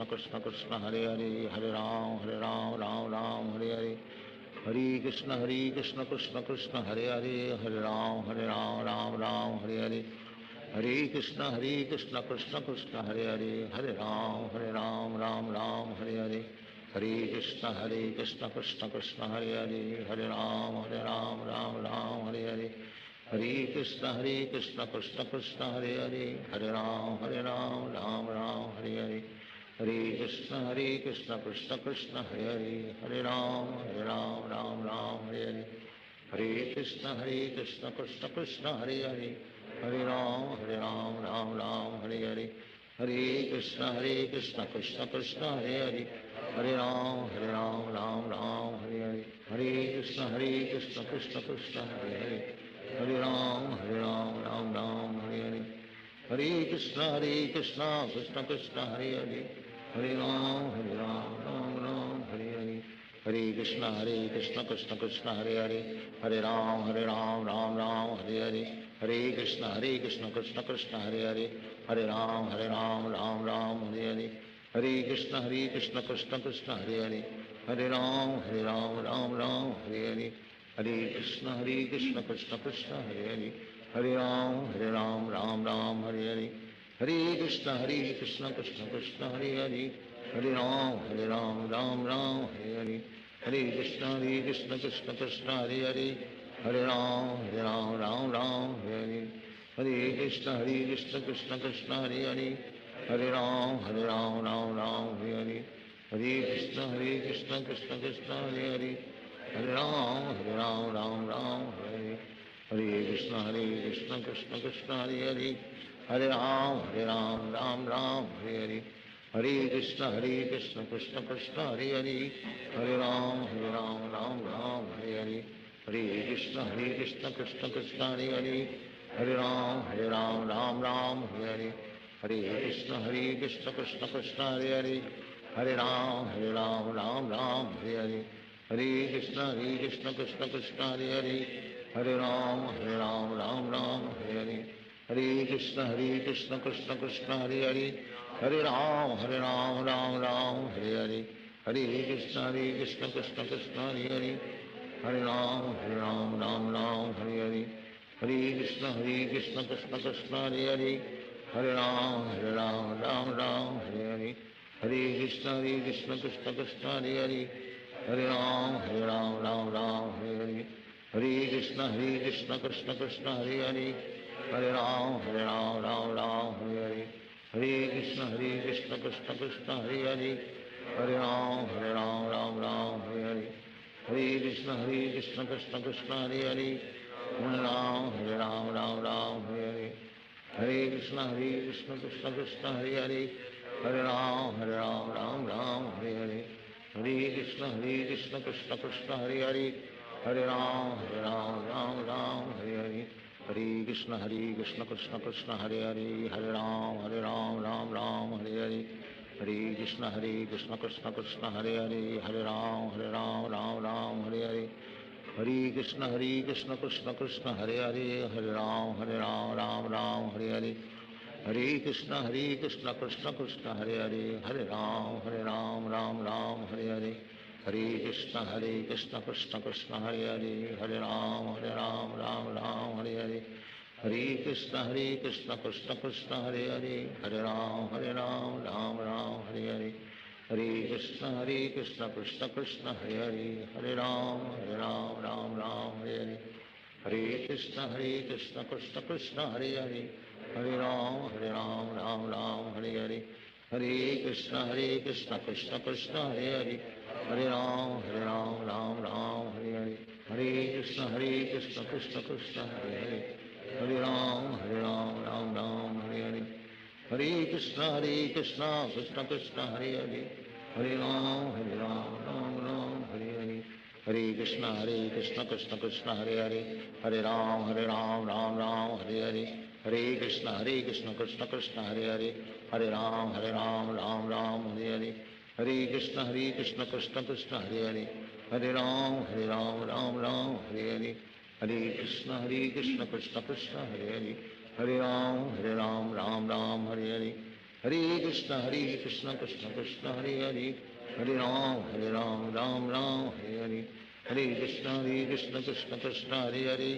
Krishna Krishna Hare Hare, Hare Ram Ram Hare Hare, Hare Krishna Krishna Krishna Hare Hare, Hare Ram Hare Hare, Hare Krishna Krishna Krishna Hare Hare, Hare Ram Hare Hare, Hare Krishna Krishna Krishna Hare Hare, Hare Ram Ram Hare Hare, Hare Krishna Krishna Krishna Hare Hare, Hare Ram Ram Hare Hare, Hare Krishna Krishna Krishna Hare Hare, Hare Ram Ram Hare Hare, Hare Krishna Krishna Krishna Hare Hare, Hare Ram Ram Hare Hare, Hare Krishna Krishna Krishna Hare Hare, Hare Ram Ram Ram Hare Hare, Hare Krishna Krishna Krishna Hare Hare, Hare Ram Ram Ram Hare Hare, Hare Krishna Krishna Krishna Hare Hare, Hare Ram Ram Ram Hare Hare, Hare Krishna Krishna Krishna Hare Hare, Hare Ram Ram Ram Hare Hare, Hare Krishna Krishna Krishna Hare Hare, Hare Ram Ram Ram Hare Hare, Hare Krishna Krishna Krishna Hare Hare, Hare Ram Ram Ram Hare Hare, Hare Krishna Krishna Krishna Hare Hare, Hare Ram Ram Ram Hare Hare, Hare Krishna Krishna Krishna Hare Hare, Hare Ram Ram Hare Hare, Hare Krishna Krishna Krishna Hare Hare, Hare Ram Ram Hare Hare, Hare Krishna Krishna Krishna Hare Hare, Hare Ram Ram Hare Hare, Hare Krishna Krishna Krishna Hare Hare, Hare Ram Ram Hare Hare, Hare Krishna Krishna Krishna Hare Hare, Hare Ram Ram Hare Hare, Hare Krishna Krishna Krishna Hare Hare, Hare Ram Ram Hare Hare, Hare Krishna Krishna Krishna Hare Hare, Hare Ram Ram Hare Hare, Hare Krishna Krishna Krishna Hare Hare, Hare Ram Ram Hare Hare, Hare Krishna Krishna Krishna Hare Hare, Hare Ram Ram Hare Hare, Hare Krishna Krishna Krishna Hare Hare, Hare Ram Ram Hare Hare, Hare Krishna Krishna Krishna Hare Hare, Hare Ram Ram Hare Hare, Hare Krishna Krishna Krishna Hare Hare, Hare Ram Ram Hare Hare, Hare Krishna Krishna Krishna Hare Hare, Hare Ram Ram Hare Hare, Hare Krishna Krishna Krishna Hare Hare, Hare Ram Ram Hare Hare, Hare Krishna Krishna Krishna Hare Hare, Hare Ram Ram Hare Hare, Hare Krishna Krishna Krishna Hare Hare, Hare Ram Ram Hare Hare, Hare Krishna Krishna Krishna Hare Hare, Hare Ram Hare Hare, Hare Krishna Krishna Krishna Hare Hare, Hare Ram Ram Hare Hare, Hare Krishna Krishna Krishna Hare Hare, Hare Ram Ram Hare Hare, Hare Krishna Krishna Krishna Hare Hare, Hare Ram Ram Hare Hare, Hare Krishna Krishna Krishna Hare Hare, Hare Ram Ram Hare Hare, Hare Krishna Krishna Krishna Hare Hare, Hare Ram Ram Hare Hare, Hare Krishna Krishna Krishna Hare Hare, Hare Ram Ram Hare Hare, Hare Krishna Krishna Krishna Hare Hare, Hare Ram Ram Hare Hare, Hare Krishna Krishna Krishna Hare Hare, Hare Ram Ram Hare Hare, Hare Krishna Krishna Krishna Hare Hare, Hare Ram Ram Hare Hare, Hare Krishna Krishna Krishna Hare Hare, Hare Ram Ram Hare Hare, Hare Krishna Krishna Krishna Hare Hare, Hare Ram Ram Hare Hare, Hare Krishna Krishna Krishna Hare Hare, Hare Ram Ram Hare Hare, Hare Krishna Krishna Krishna Hare Hare, Hare Ram Ram Hare Hare, Hare Krishna Krishna Krishna Hare Hare, Hare Ram Ram Ram Hare Hare, Hare Krishna Krishna Krishna Hare Hare, Hare Ram Ram Hare Hare, Hare Krishna Krishna Krishna Hare Hare, Hare Ram Ram Hare Hare, Hare Krishna Krishna Krishna Hare Hare, Hare Ram Ram Hare Hare, Hare Krishna Krishna Krishna Hare Hare,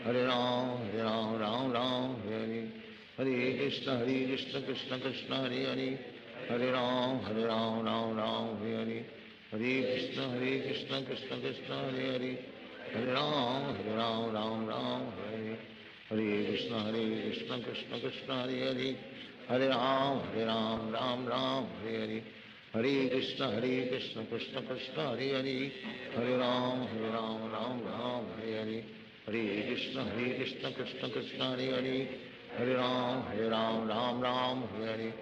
Hare Ram Ram Hare Hare, Hare Krishna Krishna Krishna Hare Hare, Hare Ram Ram Hare Hare, Hare Krishna Krishna Krishna Hare Hare, Hare Ram Ram Hare Hare, Hare Krishna Krishna Krishna Hare Hare, Hare Ram Ram Hare Hare, Hare Krishna Krishna Krishna Hare Hare, Hare Ram Ram Ram Hare Hare, Hare Krishna Krishna Krishna Hare Hare, Hare Ram Ram Ram Hare Hare, Hare Krishna Krishna Krishna Hare Hare, Hare Ram Ram Hare Hare,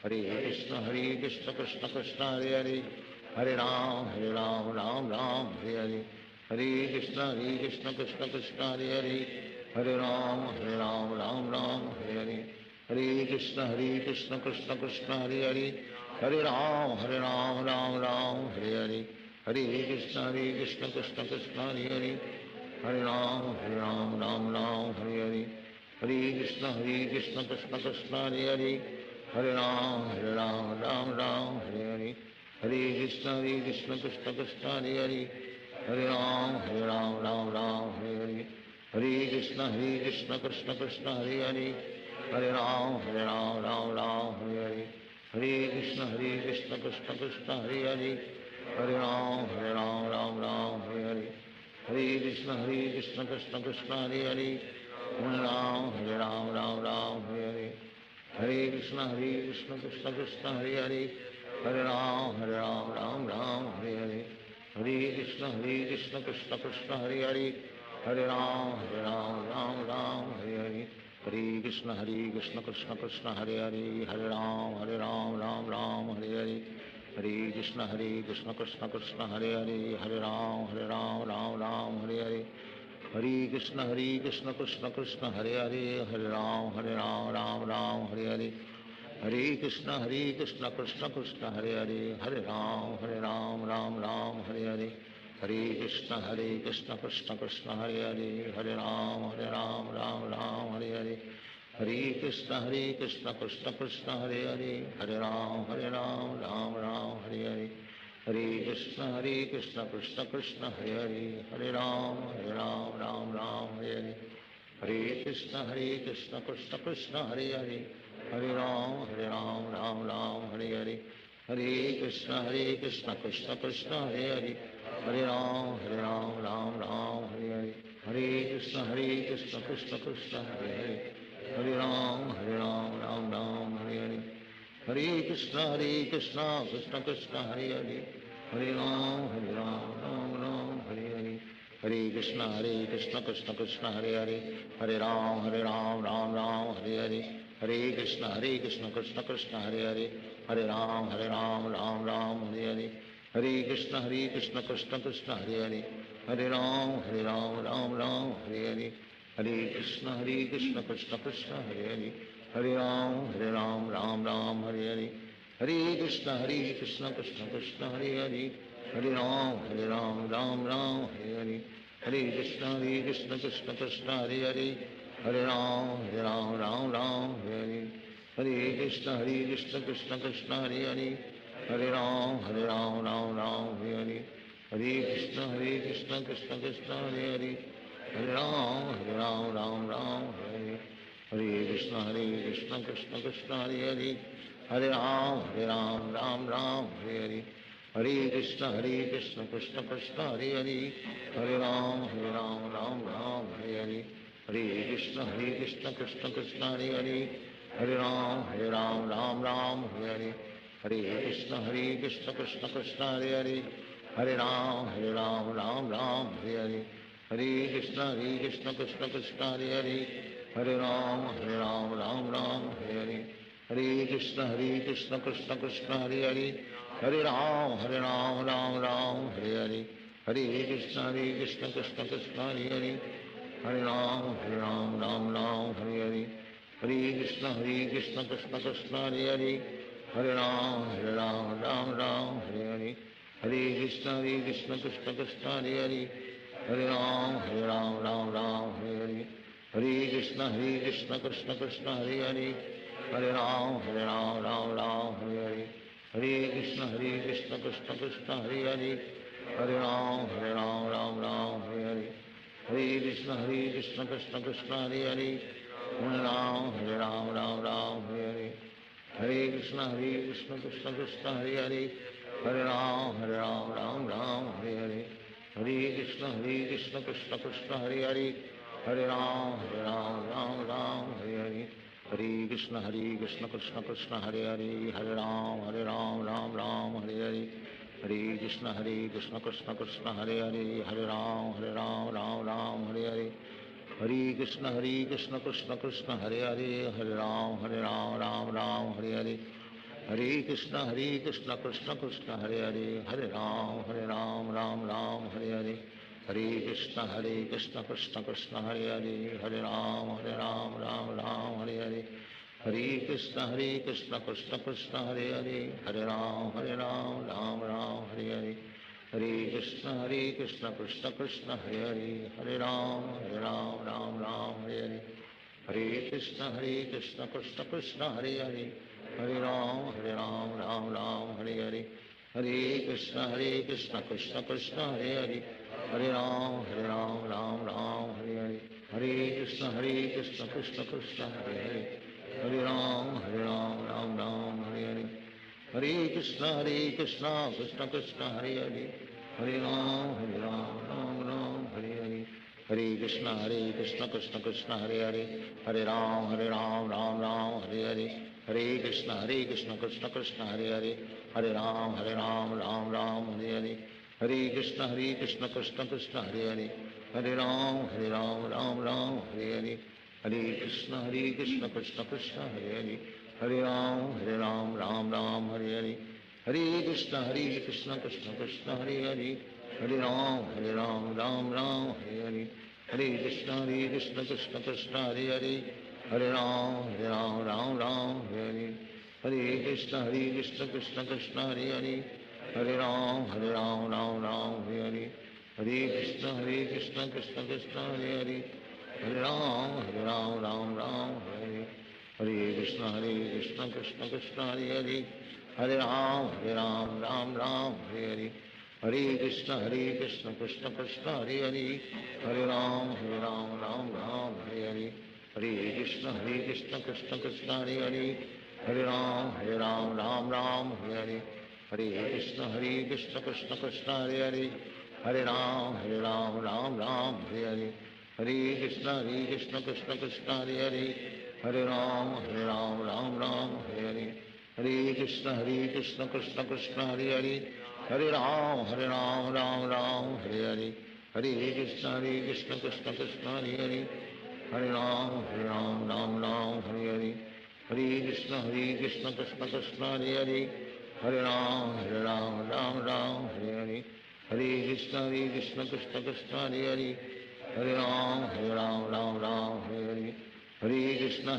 Hare Krishna Krishna Krishna Hare Hare, Hare Ram Ram Hare Hare, Hare Krishna Krishna Krishna Hare Hare, Hare Ram Ram Hare Hare, Hare Krishna Krishna Krishna Hare Hare, Hare Ram Ram Hare Hare, Hare Krishna Krishna Krishna Hare Hare, Hare Ram Ram Hare Hare, Hare Krishna Krishna Krishna Hare Hare, Hare Ram Ram Hare Hare, Hare Krishna Krishna Krishna Hare Hare, Hare Ram Ram Hare Hare, Hare Krishna Krishna Krishna Hare Hare, Hare Ram Ram Hare Hare, Hare Krishna Krishna Krishna Hare Hare, Hare Ram Ram Hare Hare, Hare Krishna Krishna Krishna Hare Hare, Hare Ram Hare Hare, Hare Krishna Krishna Krishna Hare Hare, Hare Ram Ram Hare Hare, Hare Krishna Krishna Krishna Hare Hare, Hare Ram Ram Hare Hare, Hare Krishna Krishna Krishna Hare Hare, Hare Ram Ram Hare Hare, Hare Krishna Krishna Krishna Hare Hare, Hare Ram Ram Hare Hare, Hare Krishna Krishna Krishna Hare Hare, Hare Ram Ram Hare Hare, Hare Krishna Krishna Krishna Hare Hare, Hare Ram Ram Hare Hare, Hare Krishna Krishna Krishna Hare Hare, Hare Ram Ram Hare Hare, Hare Krishna Krishna Krishna Hare Hare, Hare Ram Ram Hare Hare, Hare Krishna Krishna Krishna Hare Hare, Hare Ram Ram Hare Hare, Hare Krishna Krishna Krishna Hare Hare, Hare Ram Ram Hare Hare, Hare Krishna Krishna Krishna Hare Hare, Hare Ram Ram Hare Hare, Hare Krishna Krishna Krishna Hare Hare, Hare Ram Ram Hare Hare, Hare Krishna Krishna Krishna Hare Hare, Hare Ram Ram Hare Hare, Hare Krishna Krishna Krishna Hare Hare, Hare Ram Ram Hare Hare, Hare Krishna Krishna Krishna Hare Hare, Hare Ram Ram Hare Hare, Hare Krishna Krishna Krishna Hare Hare, Hare Ram Ram Hare Hare, Hare Krishna Krishna Krishna Hare Hare, Hare Ram Ram Hare Hare, Hare Krishna Krishna Krishna Hare Hare, Hare Ram Ram Hare Hare, Hare Krishna Krishna Krishna Hare Hare, Hare Ram Ram Hare Hare, Hare Krishna Krishna Krishna Hare Hare, Hare Ram Ram Hare Hare, Hare Krishna Krishna Krishna Hare Hare, Hare Ram Ram Hare Hare, Hare Krishna Krishna Krishna Hare Hare, Hare Ram Hare Hare, Hare Krishna Krishna Krishna Hare Hare, Hare Ram Ram Hare Hare, Hare Krishna Krishna Krishna Hare Hare, Hare Ram Ram Hare Hare, Hare Krishna Krishna Krishna Hare Hare, Hare Ram Ram Hare Hare, Hare Krishna Krishna Krishna Hare Hare, Hare Ram Ram Hare Hare, Hare Krishna Krishna Krishna Hare Hare, Hare Ram Ram Hare Hare, Hare Krishna Krishna Krishna Hare Hare, Hare Ram Ram Hare Hare, Hare Krishna Krishna Krishna Hare Hare, Hare Ram Hare Hare, Hare Krishna Krishna Krishna Hare Hare, Hare Ram Hare Hare, Hare Krishna Krishna Krishna Hare Hare, Hare Ram Hare Hare, Hare Krishna Krishna Krishna Hare Hare, Hare Ram Hare Hare, Hare Krishna Krishna Krishna Hare Hare, Hare Ram Hare Hare, Hare Krishna Krishna Krishna Hare Hare, Hare Ram Hare Hare, Hare Krishna Krishna Krishna Hare Hare, Hare Ram Ram Hare Hare, Hare Krishna Krishna Krishna Hare Hare, Hare Ram Ram Ram Hare Hare, Hare Krishna Krishna Krishna Hare Hare, Hare Ram Ram Ram Hare Hare, Hare Krishna Krishna Krishna Hare Hare, Hare Ram Ram Ram Hare Hare, Hare Krishna Krishna Krishna Hare Hare, Hare Ram Ram Hare Hare, Hare Krishna Krishna Krishna Hare Hare, Hare Ram Ram Hare Hare, Hare Krishna Krishna Krishna Hare Hare, Hare Ram Ram Hare Hare, Hare Krishna Krishna Krishna Hare Hare, Hare Ram Ram Hare Hare, Hare Krishna Krishna Krishna Hare Hare, Hare Ram Ram Hare Hare, Hare Krishna Krishna Krishna Hare Hare, Hare Ram Ram Hare Hare, Hare Krishna Krishna Krishna Hare Hare, Hare Ram Ram Hare Hare, Hare Krishna Krishna Krishna Hare Hare, Hare Ram Hare Hare, Hare Krishna Krishna Krishna Hare Hare, Hare Ram Ram Hare Hare, Hare Krishna Krishna Krishna Hare Hare, Hare Ram Ram Hare Hare, Hare Krishna Krishna Krishna Hare Hare, Hare Ram Ram Hare Hare, Hare Krishna Krishna Krishna Hare Hare, Hare Ram Ram Hare Hare, Hare Krishna Krishna Krishna Hare Hare, Hare Ram Ram Hare Hare, Hare Krishna Krishna Krishna Hare Hare, Hare Ram Ram Hare Hare, Hare Krishna Krishna Krishna Hare Hare, Hare Ram Ram Hare Hare, Hare Krishna Krishna Krishna Hare Hare, Hare Ram Ram Hare Hare, Hare Krishna Krishna Krishna Hare Hare, Hare Ram Ram Hare Hare, Hare Krishna Krishna Krishna Hare Hare, Hare Ram Ram Hare Hare, Hare Krishna Krishna Krishna Hare Hare, Hare Ram Ram Hare Hare, Hare Krishna Krishna Krishna Hare Hare, Hare Ram Ram Hare Hare, Hare Krishna Krishna Krishna Hare Hare, Hare Ram Ram Hare Hare, Hare Krishna Krishna Krishna Hare Hare, Hare Ram Ram Hare Hare, Hare Krishna Krishna Krishna Hare Hare, Hare Ram Ram Hare Hare, Hare Krishna Krishna Krishna Hare Hare, Hare Ram Ram Hare Hare, Hare Krishna Krishna Krishna Hare Hare, Hare Ram Ram Hare Hare, Hare Krishna Krishna Krishna Hare Hare, Hare Ram Ram Hare Hare, Hare Krishna Krishna Krishna Hare Hare, Hare Ram Ram Hare Hare, Hare Krishna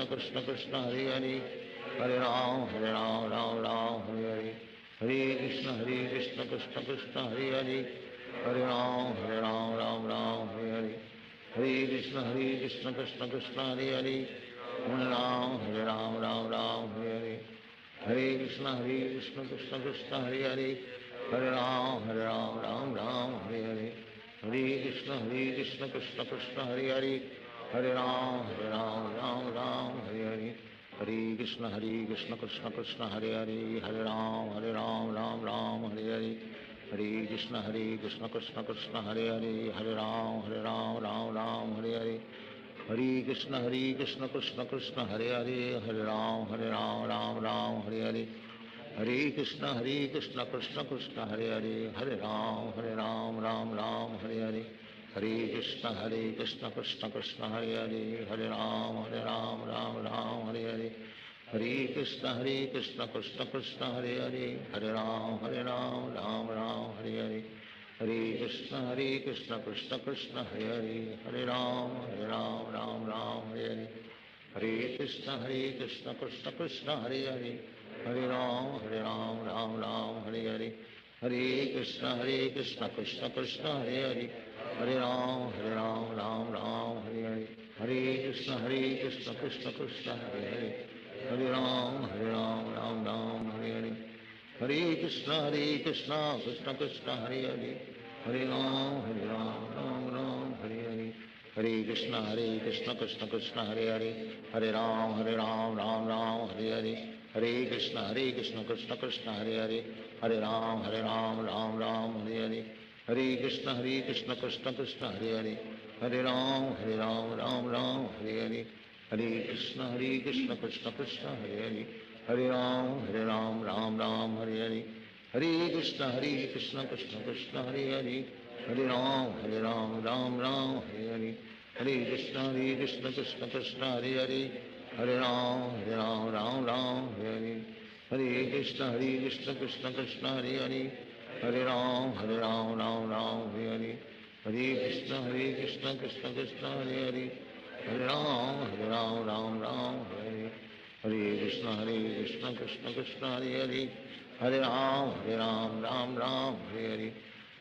Krishna Krishna Hare Hare, Hare Ram Hare Hare, Hare Krishna Krishna Krishna Hare Hare, Hare Ram Ram Hare Hare, Hare Krishna Krishna Krishna Hare Hare, Hare Ram Ram Hare Hare, Hare Krishna Krishna Krishna Hare Hare, Hare Ram Ram Hare Hare, Hare Krishna Krishna Krishna Hare Hare, Hare Ram Ram Hare Hare, Hare Krishna Krishna Krishna Hare Hare, Hare Ram Ram Hare Hare, Hare Krishna Krishna Krishna Hare Hare, Hare Ram Ram Hare Hare, Hare Krishna Krishna Krishna Hare Hare, Hare Ram Ram Hare Hare, Hare Krishna Krishna Krishna Hare Hare, Hare Ram Ram Hare Hare, Hare Krishna Krishna Krishna Hare Hare, Hare Ram Ram Hare Hare, Hare Krishna Krishna Krishna Hare Hare, Hare Ram Ram Hare Hare, Hare Krishna Krishna Krishna Hare Hare, Hare Ram Ram Hare Hare, Hare Krishna Krishna Krishna Hare Hare, Hare Ram Ram Hare Hare, Hare Krishna Krishna Krishna Hare Hare, Hare Ram Hare Hare, Hare Krishna Krishna Krishna Hare Hare, Hare Ram Ram Hare Hare, Hare Krishna Krishna Krishna Hare Hare, Hare Ram Ram Hare Hare, Hare Krishna Krishna Krishna Hare Hare, Hare Ram Ram Hare Hare, Hare Krishna Krishna Krishna Hare Hare, Hare Ram Ram Ram Hare Hare, Hare Krishna Krishna Krishna Hare Hare, Hare Ram Ram Ram Hare Hare, Hare Krishna Krishna Krishna Hare Hare, Hare Ram Ram Hare Hare, Hare Krishna Krishna Krishna Hare Hare, Hare Ram Ram Hare Hare, Hare Krishna Krishna Krishna Hare Hare, Hare Ram Ram Hare, Hare Krishna Krishna Krishna Hare Hare, Hare Ram Ram Hare,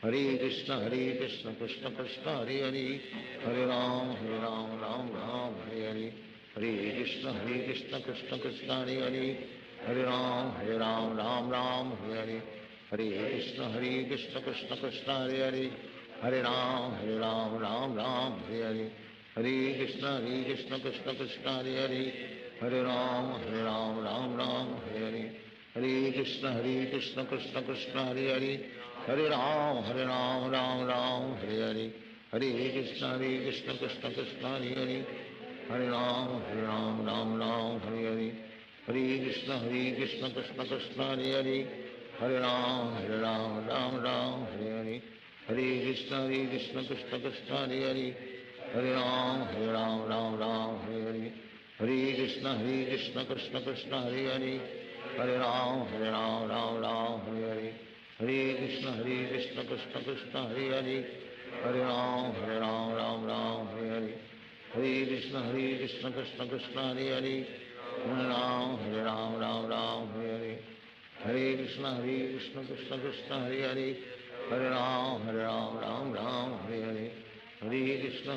Hare Krishna Krishna Krishna Hare Hare, Hare Ram Hare, Hare Krishna Krishna Krishna Hare Hare, Hare Ram Hare, Hare Krishna Krishna Krishna Hare Hare, Hare Ram Hare, Hare Krishna Krishna Krishna Hare Hare, Hare Ram Hare, Hare Krishna Krishna Krishna Hare Hare, Hare Ram Hare, Hare Krishna Krishna Krishna Hare Hare, Hare Ram Hare, Hare Krishna Krishna Krishna Hare Hare, Hare Ram Hare, Hare Krishna Krishna Krishna Hare Hare, Hare Ram Hare, Hare Krishna Krishna Krishna Hare Hare, Hare Ram Hare, Hare Krishna Krishna Krishna Hare Hare, Hare Ram Hare, Hare Krishna Krishna Krishna Hare Hare, Hare Ram Hare, Hare Krishna Krishna Krishna Hare Hare, Hare Ram Hare, Hare Krishna Krishna Krishna Hare Hare, Hare Ram Hare, Hare Krishna Krishna Krishna Hare Hare, Hare Ram Hare Hare, Hare Krishna Krishna Krishna Hare Hare, Hare Ram Hare Hare, Hare Krishna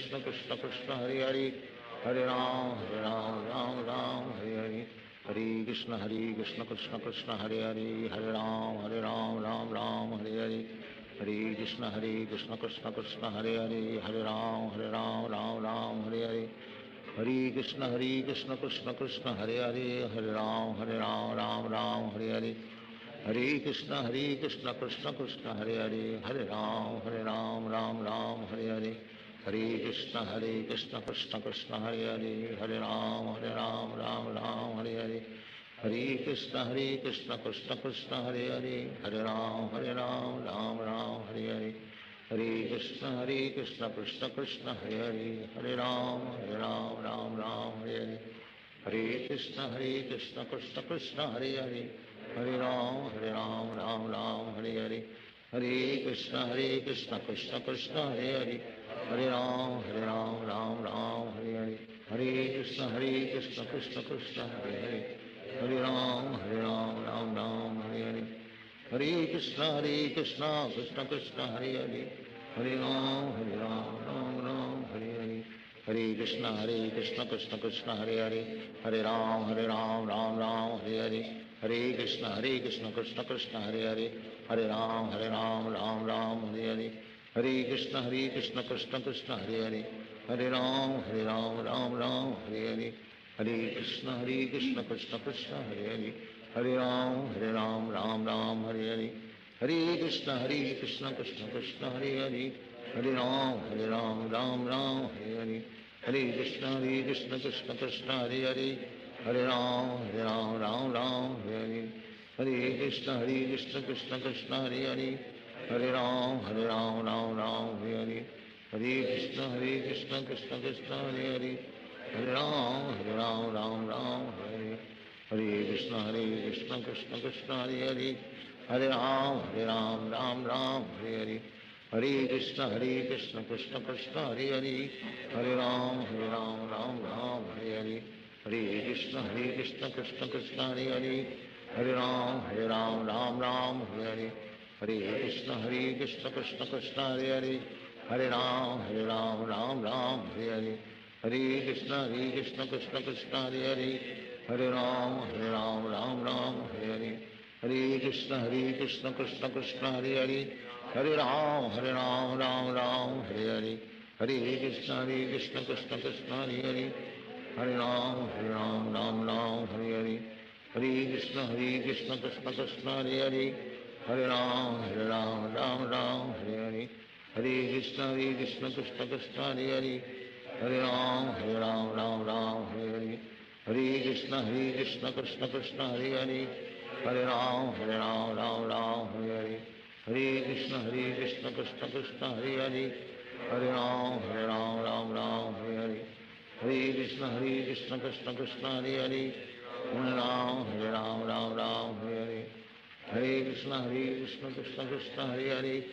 Krishna Krishna Hare Hare, Hare Ram Hare Hare, Hare Krishna Krishna Krishna Hare Hare, Hare Ram Hare Hare, Hare Krishna Krishna Krishna Hare Hare, Hare Ram Hare Hare, Hare Krishna Krishna Krishna Hare Hare, Hare Ram Hare Hare, Hare Krishna Krishna Krishna Hare Hare, Hare Ram Hare Hare, Hare Krishna Krishna Krishna Hare Hare, Hare Ram Hare Hare, Hare Krishna Krishna Krishna Hare Hare, Hare Ram Hare Hare, Hare Krishna Krishna Krishna Hare Hare, Hare Ram Hare Hare, Hare Krishna Krishna Krishna Hare Hare, Hare Ram Hare Hare, Hare Krishna Krishna Krishna Hare Hare, Hare Ram Ram Hare Hare, Hare Krishna Krishna Krishna Hare Hare, Hare Ram Ram Hare Hare, Hare Krishna Krishna Krishna Hare Hare, Hare Ram Hare Hare, Hare Krishna Krishna Krishna Hare Hare, Hare Ram Hare Hare, Hare Krishna Krishna Krishna Hare Hare, Hare Ram Hare Hare, Hare Krishna Krishna Krishna Hare Hare, Hare Ram Hare Hare, Hare Krishna Krishna Krishna Hare Hare, Hare Ram Hare Hare, Hare Krishna Krishna Krishna Hare Hare, Hare Ram Hare, Hare Krishna Krishna Krishna Hare Hare, Hare Ram Hare Hare, Hare Krishna Krishna Krishna Hare Hare, Hare Ram Hare Hare, Hare Krishna Krishna Krishna Hare Hare, Hare Ram Hare Hare, Hare Krishna Krishna Krishna Hare Hare, Hare Ram Hare Hare, Hare Krishna Krishna Krishna Hare Hare, Hare Ram Hare Hare, Hare Krishna Krishna Krishna Hare Hare, Hare Ram Hare Hare, Hare Krishna Krishna Krishna Hare Hare, Hare Ram Hare Hare, Hare Krishna Krishna Krishna Hare Hare, Hare Ram Hare Hare, Hare Krishna Krishna Krishna Hare Hare, Hare Ram Ram Hare Hare, Hare Krishna Krishna Krishna Hare Hare, Hare Ram Ram Hare Hare, Hare Krishna Krishna Krishna Hare Hare, Hare Ram Ram Hare Hare, Hare Krishna Krishna Krishna Hare Hare, Hare Ram Ram Hare Hare, Hare Krishna Krishna Krishna Hare Hare,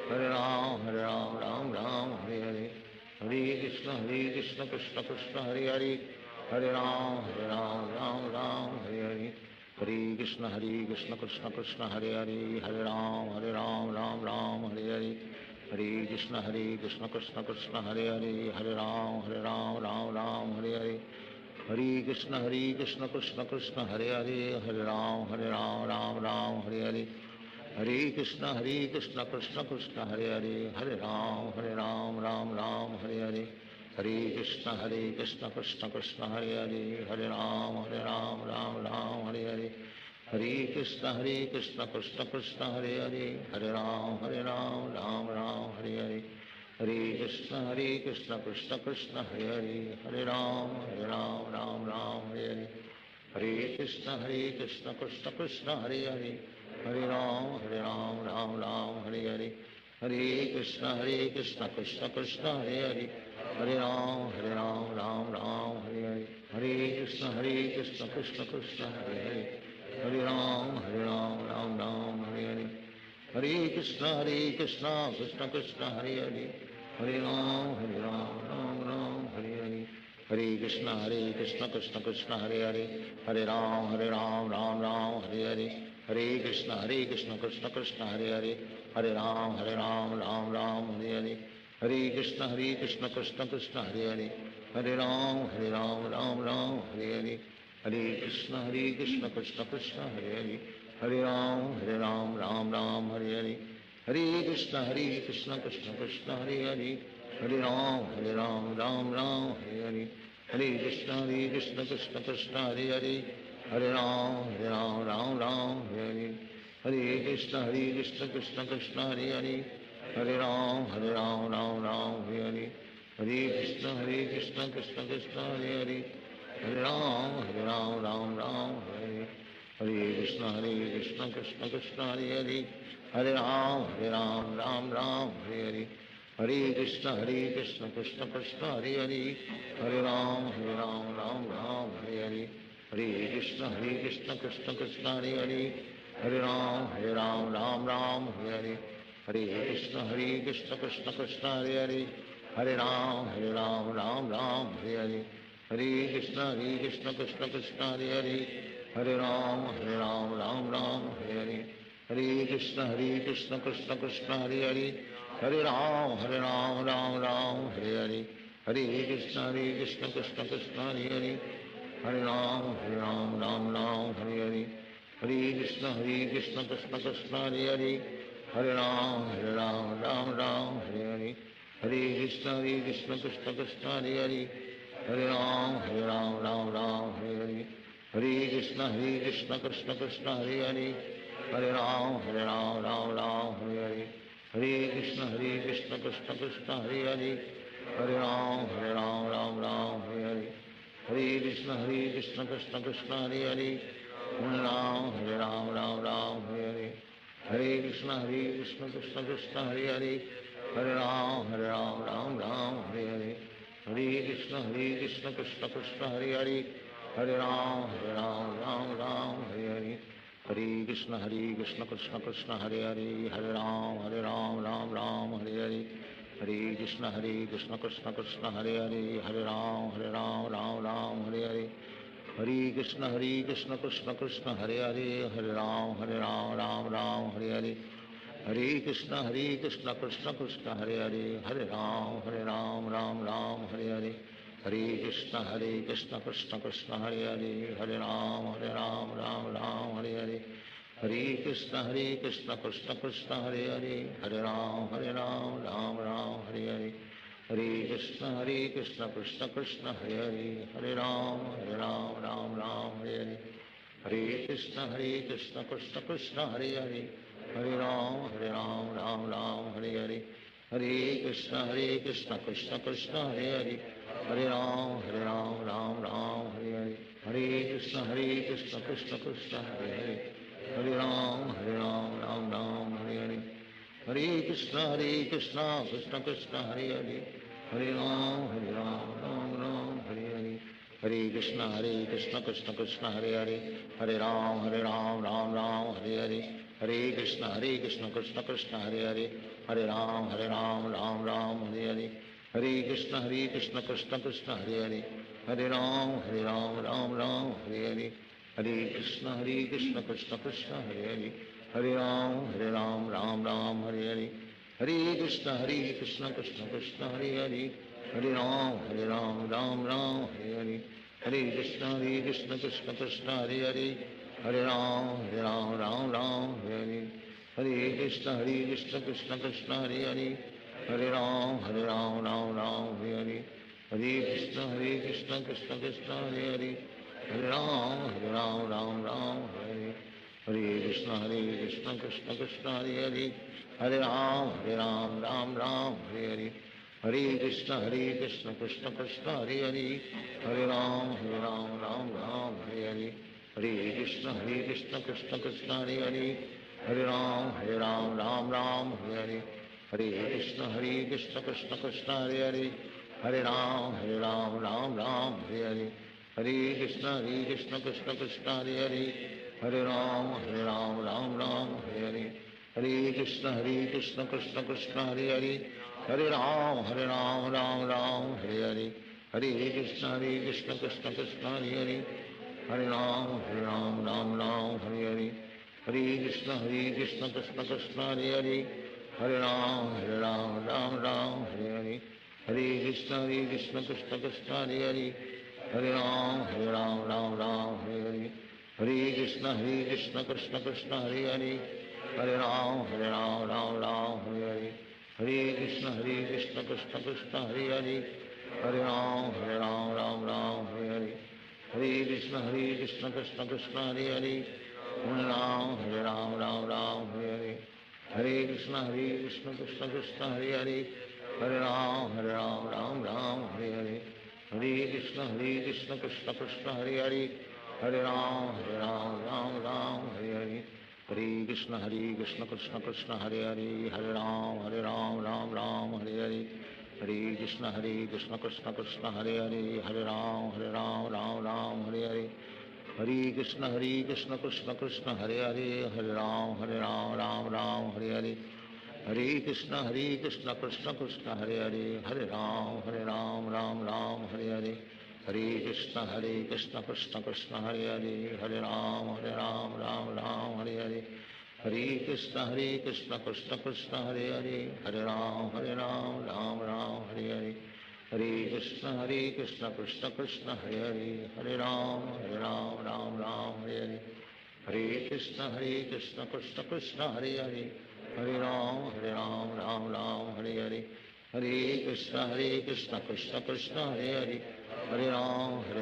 Hare Ram Ram Hare Hare, Hare Krishna Krishna Krishna Hare Hare, Hare Ram Ram Hare Hare, Hare Krishna Krishna Krishna Hare Hare, Hare Ram Ram Hare Hare, Hare Krishna Krishna Krishna Hare Hare, Hare Ram Ram Hare Hare, Hare Krishna Krishna Krishna Hare Hare, Hare Ram Ram Hare Hare, Hare Krishna Krishna Krishna Hare Hare, Hare Ram Ram Hare Hare, Hare Krishna Krishna Krishna Hare Hare, Hare Ram Ram Hare Hare, Hare Krishna Krishna Krishna Hare Hare, Hare Ram Ram Hare Hare, Hare Krishna Krishna Krishna Hare Hare, Hare Ram Ram Hare Hare, Hare Krishna Krishna Krishna Hare Hare, Hare Ram Ram Hare Hare, Hare Krishna Krishna Krishna Hare Hare, Hare Ram Ram Hare Hare, Hare Krishna Krishna Krishna Hare Hare, Hare Ram Ram Hare Hare, Hare Krishna Krishna Krishna Hare Hare, Hare Ram Ram Hare Hare, Hare Krishna Krishna Krishna Hare Hare, Hare Ram Ram Hare Hare, Hare Krishna Krishna Krishna Hare Hare, Hare Ram Ram Hare Hare, Hare Krishna Krishna Krishna Hare Hare, Hare Ram Ram Hare Hare, Hare Krishna Krishna Krishna Hare Hare, Hare Ram Ram Hare Hare, Hare Krishna Krishna Krishna Hare Hare, Hare Ram Ram Hare Hare, Hare Krishna Krishna Krishna Hare Hare, Hare Ram Ram Hare Hare, Hare Krishna Krishna Krishna Hare Hare, Hare Ram Ram Hare Hare, Hare Krishna Krishna Krishna Hare Hare, Hare Ram Ram Hare, Hare Krishna Krishna Krishna Hare Hare, Hare Ram Ram Hare Hare, Hare Krishna Krishna Krishna Hare Hare, Hare Ram Hare Hare, Hare Krishna Krishna Krishna Hare Hare, Hare Ram Hare Hare, Hare Krishna Krishna Krishna Hare Hare, Hare Ram Hare Hare, Hare Krishna Krishna Krishna Hare Hare, Hare Ram Hare Hare, Hare Krishna Krishna Krishna Hare Hare, Hare Ram Hare Hare, Hare Krishna Krishna Krishna Hare Hare, Hare Ram Hare Hare, Hare Krishna Krishna Krishna Hare Hare, Hare Ram Hare Hare, Hare Krishna Krishna Krishna Hare Hare, Hare Ram Hare Hare, Hare Krishna Krishna Krishna Hare Hare, Hare Ram Hare Hare, Hare Krishna Krishna Krishna Hare Hare, Hare Ram Hare Hare, Hare Krishna Krishna Krishna Hare Hare, Hare Ram Hare Hare, Hare Krishna Krishna Krishna Hare Hare, Hare Ram Hare Hare, Hare Krishna Krishna Krishna Hare Hare, Hare Ram Hare Hare, Hare Krishna Krishna Krishna Hare Hare, Hare Ram Hare Hare, Hare Krishna Krishna Krishna Hare Hare, Hare Ram Hare Hare, Hare Krishna Krishna Krishna Hare Hare, Hare Ram Hare Hare, Hare Krishna Krishna Krishna Hare Hare, Hare Ram Hare Hare, Hare Krishna Krishna Krishna Hare Hare, Hare Ram Hare Hare, Hare Krishna Krishna Krishna Hare Hare, Hare Ram Hare Hare, Hare Krishna Krishna Krishna Hare Hare, Hare Ram Hare Hare, Hare Krishna Krishna Krishna Hare Hare, Hare Ram Hare Hare, Hare Krishna Krishna Krishna Hare Hare, Hare Ram, Ram Ram, Hare Hare. Hare Krishna, Krishna Krishna, Hare Hare. Hare Ram, Ram Ram, Hare Hare. Hare Krishna, Krishna Krishna, Hare Hare. Hare Ram, Ram Ram, Hare Hare. Hare Krishna, Krishna Krishna, Hare Hare. Hare Ram, Ram Ram, Hare Hare. Hare Krishna, Krishna Krishna, Hare Hare. Hare Ram, Ram Ram, Hare Hare. Hare Krishna, Krishna Krishna, Hare Hare. Hare Ram, Ram Ram, Hare Hare. Hare Krishna, Krishna Krishna, Hare Hare. Hare Ram, Ram Ram, Hare Hare. Hare Krishna, Krishna Krishna, Hare Hare. Hare Ram, Ram Ram, Hare Hare. Hare Krishna, Krishna Krishna, Hare Hare. Hare Ram, Ram, Hare Hare. Hare Krishna, Krishna Krishna, Hare Hare. Hare Ram, Ram Ram, Hare Hare. Hare Krishna, Krishna Krishna, Hare Hare. Hare Ram, Ram, Hare Hare. Hare Krishna, Krishna Krishna, Hare Hare. Hare Ram, Ram, Hare Hare. Hare Krishna, Krishna Krishna, Hare Hare. Hare Ram, Ram, Hare Hare. Hare Krishna, Krishna Krishna, Hare Hare. Hare Ram, Ram, Hare Hare. Hare Krishna, Krishna Krishna, Hare Hare. Hare Ram, Ram, Hare Hare. Hare Krishna, Krishna Krishna, Hare Hare. Hare Ram, Hare Hare. Hare Krishna, Krishna Krishna, Hare Hare. Hare Ram, Ram, Hare Hare. Hare Krishna, Krishna Krishna, Hare Hare. Hare Ram, Ram, Hare Hare. Hare Krishna, Krishna Krishna, Hare Hare. Hare Ram, Ram, Hare Hare. Hare Krishna, Krishna Krishna, Hare Hare. Hare Ram, Ram, Hare Hare. Hare Krishna, Krishna Krishna, Hare Hare. Hare Ram, Ram, Hare Hare. Hare Krishna, Krishna Krishna, Hare Hare. Hare Ram, Hare Hare. Hare Krishna, Krishna Krishna, Hare Hare. Hare Ram, Hare Hare. Hare Krishna, Krishna Krishna, Hare Hare. Hare Ram, Hare Hare. Hare Krishna, Krishna Krishna, Hare Hare. Hare Ram, Hare Hare. Hare Krishna, Krishna Krishna, Hare Hare. Hare Ram, Hare Hare. Hare Krishna, Krishna Krishna, Hare Hare. Hare Ram, Hare Hare. Hare Krishna, Krishna Krishna, Hare Hare. Hare Ram, Hare Hare. Hare Krishna, Krishna Krishna, Hare Hare. Hare Ram, Ram, Hare Hare. Hare Krishna, Krishna Krishna, Hare Hare. Hare Ram, Ram, Hare Hare. Hare Krishna, Krishna Krishna, Hare Hare. Hare Ram, Ram, Hare Hare. Hare Krishna, Krishna Krishna, Hare Hare. Hare Ram, Ram, Hare Hare. Hare Krishna, Krishna Krishna, Hare Hare. Hare Ram, Ram, Hare Hare. Hare Krishna, Krishna Krishna, Hare Hare. Hare Ram, Ram, Hare Hare. Hare Krishna, Krishna Krishna, Hare Hare. Hare Ram, Hare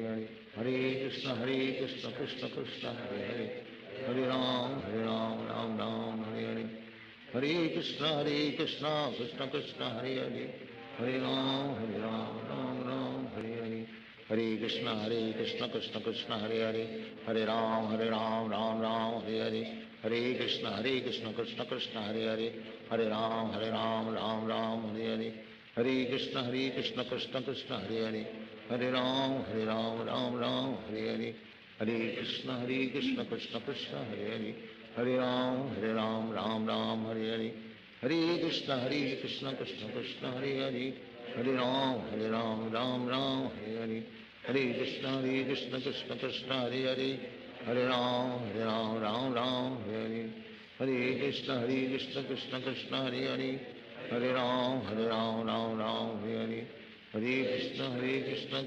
Hare. Hare Krishna, Krishna Krishna, Hare Hare. Hare Ram, Hare Hare. Hare Krishna, Krishna Krishna, Hare Hare. Hare Ram, Ram, Hare Hare. Hare Krishna, Krishna Krishna, Hare Hare. Hare Ram, Ram, Hare Hare. Hare Krishna, Krishna Krishna, Hare Hare. Hare Ram, Hare Hare. Hare Krishna, Krishna Krishna, Hare Hare. Hare Ram, Hare Hare. Hare Krishna, Krishna Krishna, Hare Hare. Hare Ram, Hare Hare. Hare Krishna, Krishna Krishna, Hare Hare. Hare Ram, Hare Hare. Hare Krishna,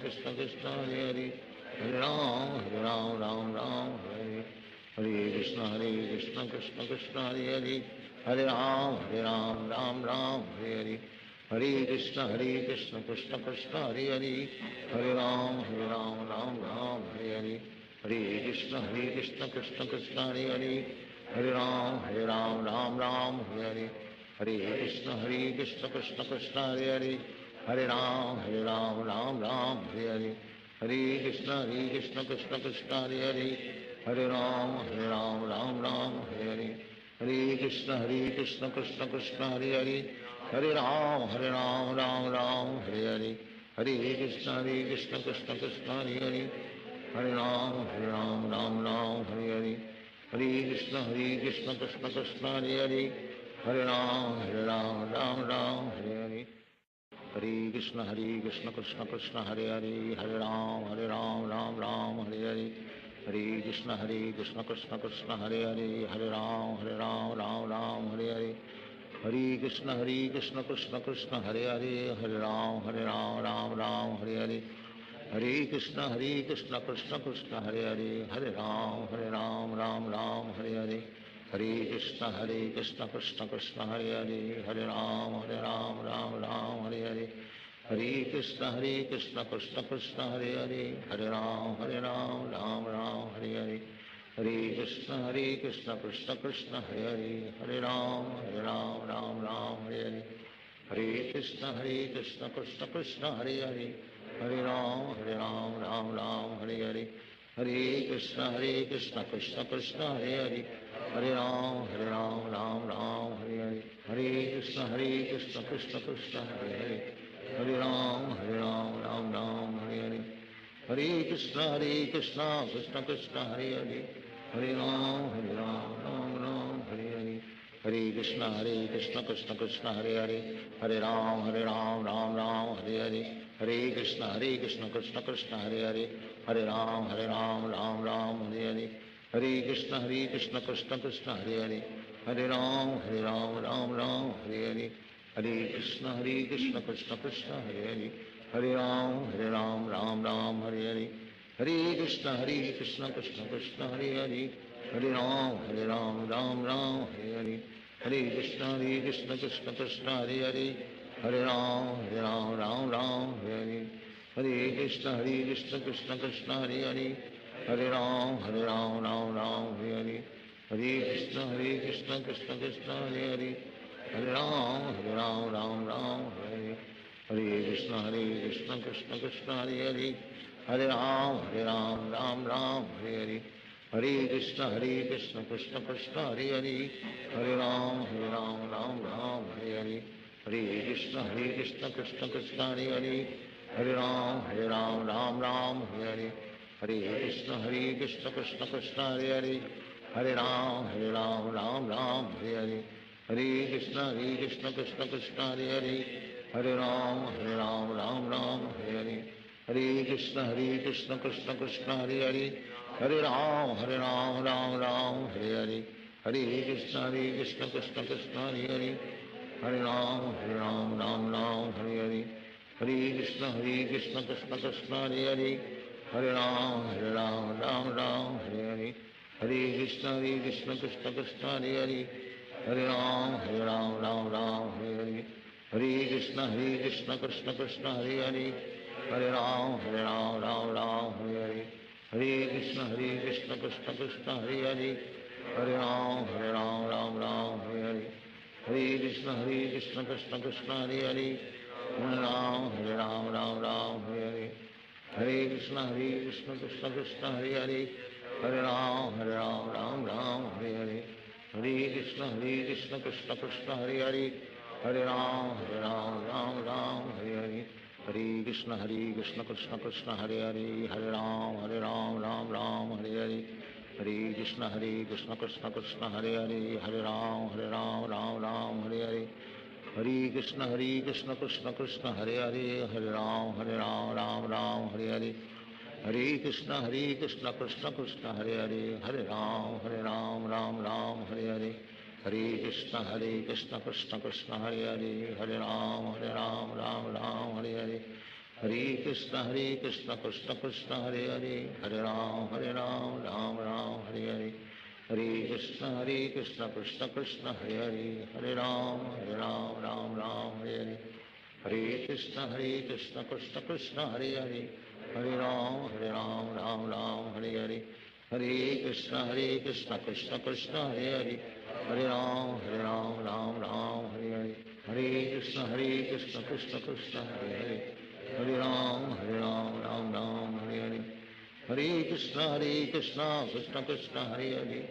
Krishna Krishna, Hare Hare. Hare Ram, Hare Hare. Hare Krishna, Krishna Krishna, Hare Hare. Hare Ram, Hare Hare. Hare Krishna, Krishna Krishna, Hare Hare. Hare Ram, Hare Hare. Hare Krishna, Krishna Krishna, Hare Hare. Hare Ram, Hare Hare. Hare Krishna, Krishna Krishna, Hare Hare. Hare Ram, Hare Hare. Hare Krishna, Krishna Krishna, Hare Hare. Hare Ram, Ram Ram, Hare Hare. Hare Krishna, Krishna Krishna, Hare Hare. Hare Ram, Ram Ram, Hare Hare. Hare Krishna, Krishna Krishna, Hare Hare. Hare Ram, Ram Ram, Hare Hare. Hare Krishna, Krishna Krishna, Hare Hare. Hare Ram, Ram Ram, Hare Hare. Hare Krishna, Krishna Krishna, Hare Hare. Hare Ram, Ram, Hare Hare. Hare Krishna, Krishna Krishna, Hare Hare. Hare Ram, Ram, Hare Hare. Hare Krishna, Krishna Krishna, Hare Hare. Hare Ram, Ram, Hare Hare. Hare Krishna, Krishna Krishna, Hare Hare. Hare Ram, Ram, Hare Hare. Hare Krishna, Krishna Krishna, Hare Hare. Hare Ram, Ram, Hare Hare. Hare Krishna, Krishna Krishna, Hare Hare. Hare Ram, Ram, Hare Hare. Hare Krishna, Krishna Krishna, Hare Hare. Hare Ram, Ram, Hare Hare. Hare Krishna, Krishna Hare Hare. Hare Ram, Ram, Hare Hare. Hare Krishna, Krishna Hare Hare. Hare Ram, Ram, Hare Hare. Hare Krishna, Krishna Hare Hare. Hare Ram, Ram, Hare Hare. Hare Krishna, Krishna Hare Hare. Hare Ram, Ram, Hare Hare. Hare Krishna, Krishna Hare Hare. Hare Ram, Ram, Hare Hare. Hare Krishna, Krishna Hare Hare. Hare Ram, Ram, Hare Hare. Hare Krishna, Krishna Hare Hare. Hare Ram, Ram, Hare Hare. Hare Krishna, Krishna Hare Hare. Hare Ram, Ram, Hare Hare. Hare Krishna, Krishna Hare Hare. Hare Ram, Ram, Hare Hare. Hare Krishna, Krishna Hare Hare. Hare Ram, Ram, Hare Hare. Hare Krishna, Krishna Hare Hare. Hare Ram, Ram, Hare Hare. Hare Krishna, Krishna Hare Hare. Hare Ram, Ram, Hare Hare. Hare Krishna, Krishna Hare Hare. Hare Ram, Ram, Hare Hare. Hare Krishna, Krishna Hare Hare. Hare Ram, Ram, Hare Hare. Hare Krishna, Krishna Hare Hare. Hare Ram, Ram, Hare Hare. Hare Krishna, Krishna Hare Hare. Hare Ram, Ram, Hare Hare. Hare Krishna, Krishna Hare Hare. Hare Ram, Hare Hare. Hare Krishna, Krishna Hare Hare. Hare Ram, Hare Hare. Hare Krishna, Krishna Hare Hare. Hare Ram, Ram, Hare Hare. Hare Krishna, Krishna Hare Hare. Hare Ram, Ram, Hare Hare. Hare Krishna, Krishna Hare Hare. Hare Ram, Ram, Hare Hare. Hare Krishna, Krishna Hare Hare. Hare Ram, Ram, Hare Hare. Hare Krishna, Krishna Hare Hare. Hare Ram, Ram, Hare Hare. Hare Krishna, Krishna Hare Hare. Hare Ram, Ram, Hare Hare. Hare Krishna, Krishna Hare Hare. Hare Ram, Ram, Hare Hare. Hare Krishna, Krishna Hare Hare. Hare Ram, Ram, Hare Hare. Hare Krishna, Krishna Hare Hare. Hare Ram, Ram, Hare Hare. Hare Krishna, Krishna Hare Hare. Hare Ram, Ram, Hare Hare. Hare Krishna, Krishna Hare Hare. Hare Ram, Hare Hare. Hare Krishna, Krishna Hare Hare. Hare Ram, Hare Hare. Hare Krishna, Krishna Hare Hare. Hare Ram, Ram, Hare Hare. Hare Krishna, Krishna Hare Hare. Hare Ram, Ram, Hare Hare. Hare Krishna, Krishna Hare Hare. Hare Ram, Ram, Hare Hare. Hare Krishna, Krishna Hare Hare. Hare Ram, Ram, Hare Hare. Hare Krishna, Krishna Hare Hare. Hare Ram, Hare Hare. Hare Krishna, Krishna Hare Hare. Hare Ram, Ram, Hare Hare. Hare Krishna Krishna Krishna Hare Hare, Hare Ram Ram Ram Hare Hare. Hare Krishna Krishna Krishna Hare Hare,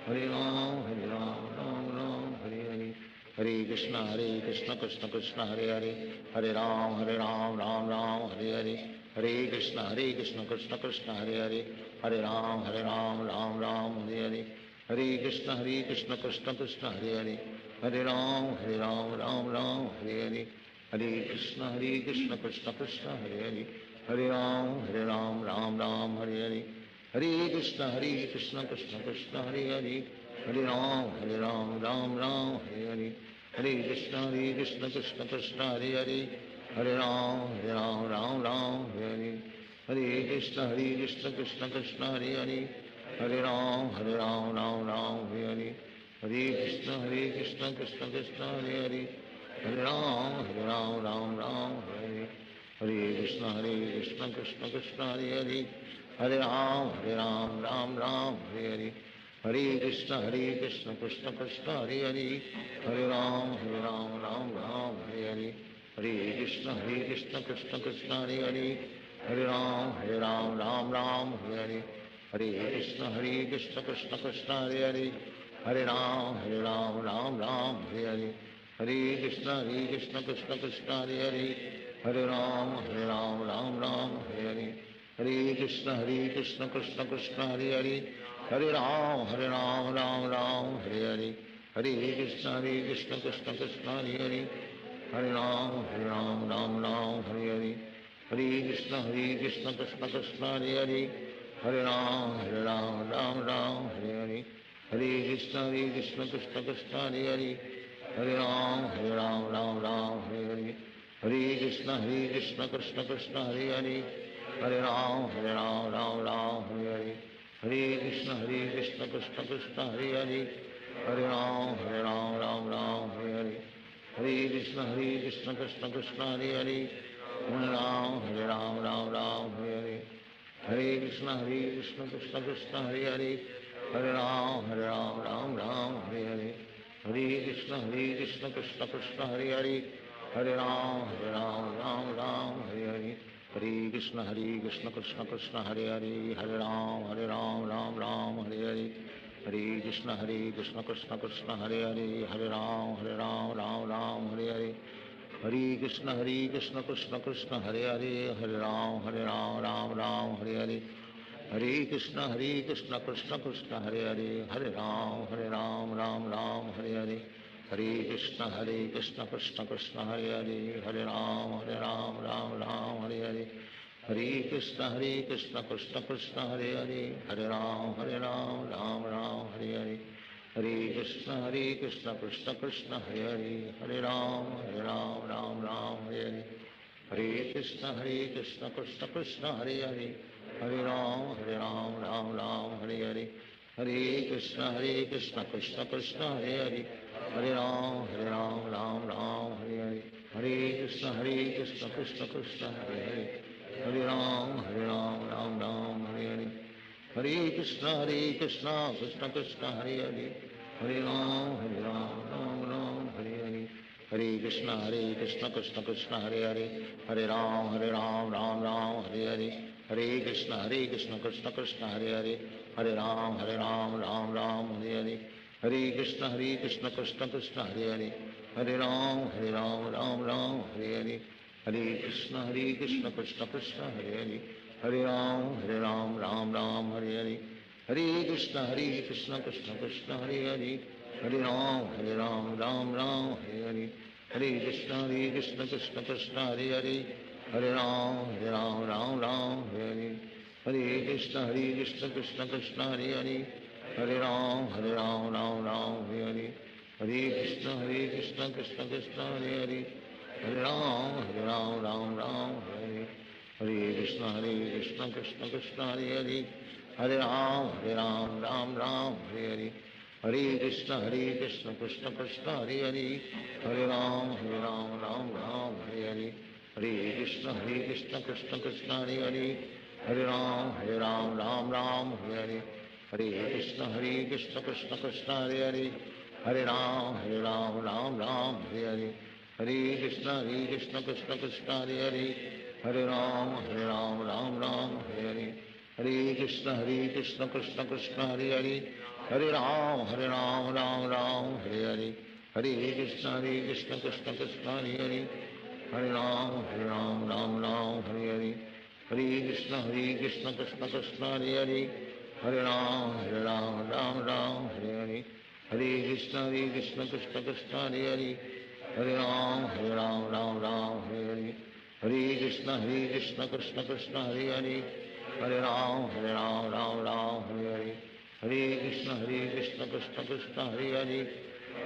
Hare Ram Ram Ram Hare Hare. Hare Krishna Krishna Krishna Hare Hare, Hare Ram Ram Ram Hare Hare. Hare Krishna Krishna Krishna Hare Hare, Hare Ram Ram Ram Hare Hare. Hare Krishna Krishna Krishna Hare Hare, Hare Ram Ram Ram Hare Hare. Hare Krishna Krishna Krishna Hare Hare, Hare Ram Ram Ram Hare Hare. Hare Krishna Krishna Krishna Hare Hare, Hare Ram Ram Ram Hare Hare. Hare Krishna Krishna Krishna Hare Hare, Hare Ram Ram Hare Hare. Hare Krishna Krishna Krishna Hare Hare, Hare Ram Ram Hare Hare. Hare Krishna Krishna Krishna Hare Hare, Hare Ram Ram Hare. Hare Krishna Krishna Krishna Hare Hare, Hare Ram Ram Hare. Hare Krishna Krishna Krishna Hare Hare, Hare Ram Ram Hare. Hare Krishna Krishna Krishna Hare Hare, Hare Ram Ram Hare. Hare Krishna Krishna Krishna Hare Hare, Hare Ram Ram Hare. Hare Krishna Krishna Krishna Hare Hare, Hare Ram Ram Hare. Hare Krishna Krishna Krishna Hare Hare, Hare Ram Ram Hare. Hare Krishna Krishna Krishna Hare Hare, Hare Ram Ram Hare. Hare Krishna Krishna Krishna Hare Hare, Hare Ram Ram Hare. Hare Krishna Krishna Krishna Hare Hare, Hare Ram Ram Hare. Hare Krishna Krishna Krishna Hare Hare, Hare Ram Ram Hare. Hare Krishna Krishna Krishna Hare Hare, Hare Ram Ram Hare. Hare Krishna Krishna Krishna Hare Hare, Hare Ram Ram Hare. Hare Krishna Krishna Krishna Hare Hare, Hare Ram Ram Hare. Hare Krishna Krishna Krishna Hare Hare, Hare Ram Ram Hare. Hare Krishna Krishna Krishna Hare Hare, Hare Ram Ram Hare. Hare Krishna Krishna Krishna Hare Hare, Hare Ram Ram Hare. Hare Krishna Krishna Krishna Hare Hare, Hare Ram Ram Hare. Hare Krishna Krishna Krishna Hare Hare, Hare Ram Ram Hare. Hare Krishna Krishna Krishna Hare Hare, Hare Ram Ram Hare. Hare Krishna Krishna Krishna Hare Hare, Hare Ram Ram Hare. Hare Krishna Krishna Krishna Hare Hare, Hare Ram Ram Hare. Hare Krishna Krishna Krishna Hare Hare, Hare Ram Ram Hare. Hare Krishna Krishna Krishna Hare Hare, Hare Ram Ram Hare. Hare Krishna Krishna Krishna Hare Hare, Hare Ram Ram Hare. Hare Krishna Krishna Krishna Hare Hare, Hare Ram Ram Hare. Hare Krishna Krishna Krishna Hare Hare, Hare Ram Ram Hare. Hare Krishna Krishna Krishna Hare Hare, Hare Ram Ram Hare. Hare Krishna Krishna Krishna Hare Hare, Hare Ram Ram Hare. Hare Krishna Krishna Krishna Hare Hare, Hare Ram Ram Hare. Hare Krishna Krishna Krishna Hare Hare, Hare Ram Ram Hare. Hare Krishna Krishna Krishna Hare Hare, Hare Ram Ram Hare. Hare Krishna Krishna Krishna Hare Hare, Hare Ram Ram Hare. Hare Krishna Krishna Krishna Hare Hare, Hare Ram Ram Hare. Hare Krishna Krishna Krishna Hare Hare, Hare Ram Ram Hare. Hare Krishna Krishna Krishna Hare Hare, Hare Ram Hare. Hare Krishna Krishna Krishna Hare Hare, Hare Ram Hare. Hare Krishna Krishna Krishna Hare Hare, Hare Ram Ram Hare. Hare Krishna Krishna Krishna Hare Hare, Hare Ram Ram Ram Hare Hare, Hare Krishna Krishna Krishna Hare Hare, Hare Ram Ram Ram Hare Hare, Hare Krishna Krishna Krishna Hare Hare, Hare Ram Ram Ram Hare Hare, Hare Krishna Krishna Krishna Hare Hare, Hare Ram Ram Hare Hare, Hare Krishna Krishna Krishna Hare Hare, Hare Ram Ram Hare Hare, Hare Krishna Krishna Krishna Hare Hare, Hare Ram Ram Hare Hare, Hare Krishna Krishna Krishna Hare Hare,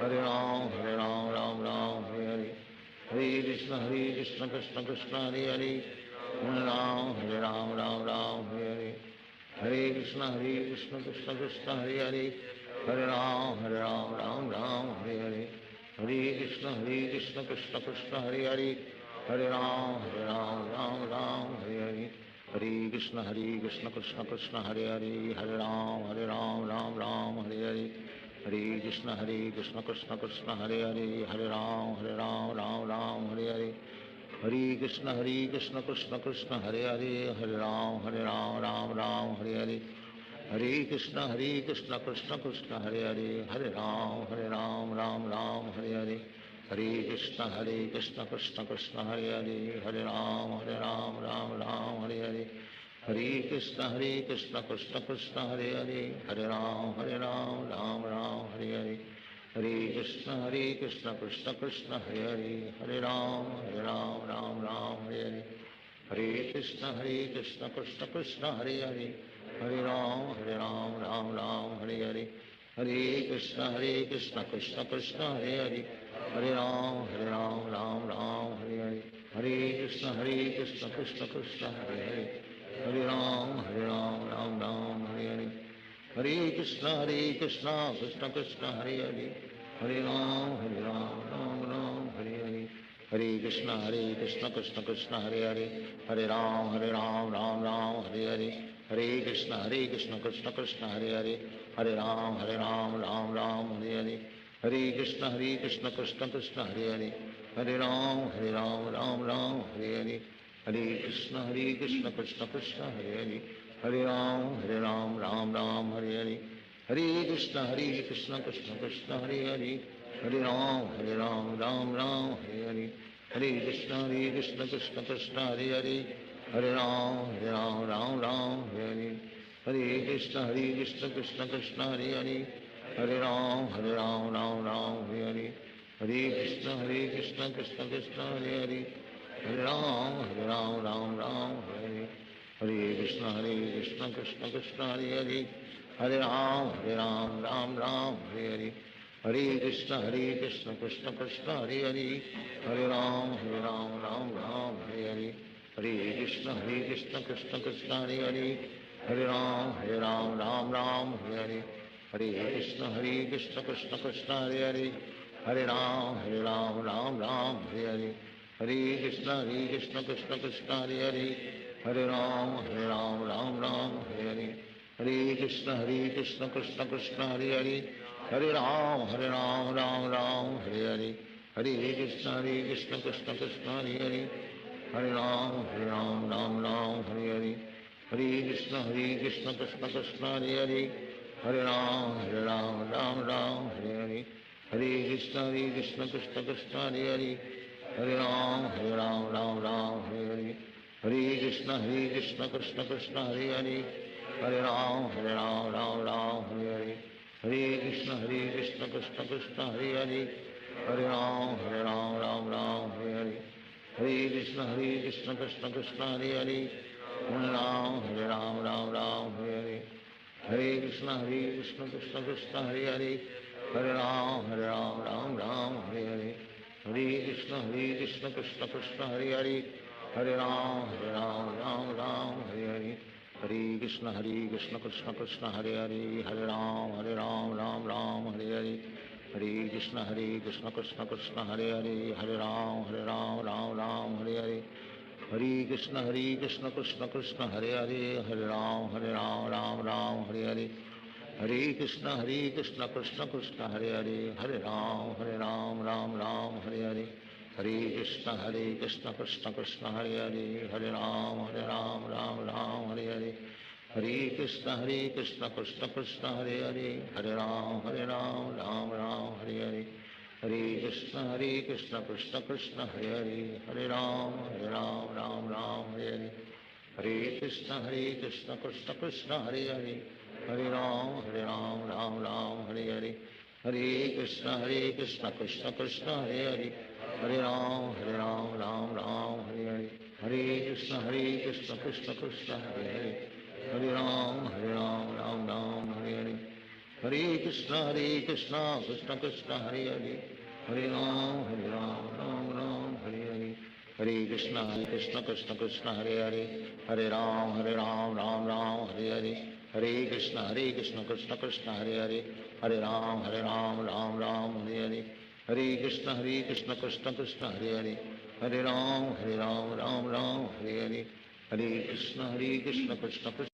Hare Ram Ram Hare Hare, Hare Krishna Krishna Krishna Hare Hare, Hare Ram Ram Hare Hare, Hare Krishna Krishna Krishna Hare Hare, Hare Ram Ram Hare Hare, Hare Krishna Krishna Krishna Hare Hare, Hare Ram Ram Hare Hare, Hare Krishna Krishna Krishna Hare Hare, Hare Ram Ram Hare Hare, Hare Krishna Krishna Krishna Hare Hare, Hare Ram Ram Hare Hare, Hare Krishna Krishna Krishna Hare Hare, Hare Ram Ram Hare Hare, Hare Krishna Krishna Krishna Hare Hare, Hare Ram Ram Hare Hare, Hare Krishna Krishna Krishna Hare Hare, Hare Ram Ram Hare Hare, Hare Krishna Krishna Krishna Hare Hare, Hare Ram Ram Hare Hare, Hare Krishna Krishna Krishna Hare Hare, Hare Ram Ram Hare Hare, Hare Krishna Krishna Krishna Hare Hare, Hare Ram Ram Hare Hare, Hare Krishna Krishna Krishna Hare Hare, Hare Ram Ram Hare Hare, Hare Krishna Krishna Krishna Hare Hare, Hare Ram Ram Hare Hare, Hare Krishna Krishna Krishna Hare Hare, Hare Ram Ram Hare Hare, Hare Krishna Krishna Krishna Hare Hare, Hare Ram Ram Hare Hare, Hare Krishna Krishna Krishna Hare Hare, Hare Ram Ram Hare Hare, Hare Krishna Krishna Krishna Hare Hare, Hare Ram Ram Hare Hare, Hare Krishna Krishna Krishna Hare Hare, Hare Ram Ram Hare Hare, Hare Krishna Krishna Krishna Hare Hare, Hare Ram Ram Hare Hare, Hare Krishna Krishna Krishna Hare Hare, Hare Ram Ram Hare Hare, Hare Krishna Krishna Krishna Hare Hare, Hare Ram Ram Hare Hare, Hare Krishna Krishna Krishna Hare Hare, Hare Ram Ram Hare Hare, Hare Krishna Krishna Krishna Hare Hare, Hare Ram Hare Hare, Hare Krishna Krishna Krishna Hare Hare, Hare Ram Ram Hare Hare, Hare Krishna Krishna Krishna Hare Hare, Hare Ram Ram Hare Hare, Hare Krishna Krishna Krishna Hare Hare, Hare Ram Ram Hare Hare, Hare Krishna Krishna Krishna Hare Hare, Hare Ram Ram Hare Hare, Hare Krishna Krishna Krishna Hare Hare, Hare Ram Ram Hare Hare, Hare Krishna Krishna Krishna Hare Hare, Hare Ram Ram Hare Hare, Hare Krishna Krishna Krishna Hare Hare, Hare Ram Ram Hare Hare, Hare Krishna Krishna Krishna Hare Hare, Hare Ram Ram Hare Hare, Hare Krishna Krishna Krishna Hare Hare, Hare Ram Hare Hare, Hare Krishna Krishna Krishna Hare Hare, Hare Ram Ram Hare Hare, Hare Krishna Krishna Krishna Hare Hare, Hare Ram Hare Hare, Hare Krishna Krishna Krishna Hare Hare, Hare Ram Ram Hare Hare, Hare Krishna Krishna Krishna Hare Hare, Hare Ram Ram Hare Hare, Hare Krishna Krishna Krishna Hare Hare, Hare Ram Ram Hare Hare, Hare Krishna Krishna Krishna Hare Hare, Hare Ram Ram Hare Hare, Hare Krishna Krishna Krishna Hare Hare, Hare Ram Ram Hare Hare, Hare Krishna Krishna Krishna Hare Hare, Hare Ram Ram Ram Hare Hare, Hare Krishna Krishna Krishna Hare Hare, Hare Ram Ram Ram Hare Hare, Hare Krishna Krishna Krishna Hare Hare, Hare Ram Ram Ram Hare Hare, Hare Krishna Krishna Krishna Hare Hare, Hare Ram Ram Ram Hare Hare, Hare Krishna Krishna Krishna Hare Hare, Hare Ram Ram Hare Hare, Hare Krishna Krishna Krishna Hare Hare, Hare Ram Ram Hare Hare, Hare Krishna Krishna Krishna Hare Hare, Hare Ram Ram Hare Hare, Hare Krishna Krishna Krishna Hare Hare, Hare Ram Ram Hare Hare, Hare Krishna Krishna Krishna Hare Hare, Hare Ram Ram Ram Hare Hare, Hare Krishna Krishna Krishna Hare Hare, Hare Ram Ram Ram Hare Hare, Hare Krishna Krishna Krishna Hare Hare, Hare Ram Ram Ram Hare Hare, Hare Krishna Krishna Krishna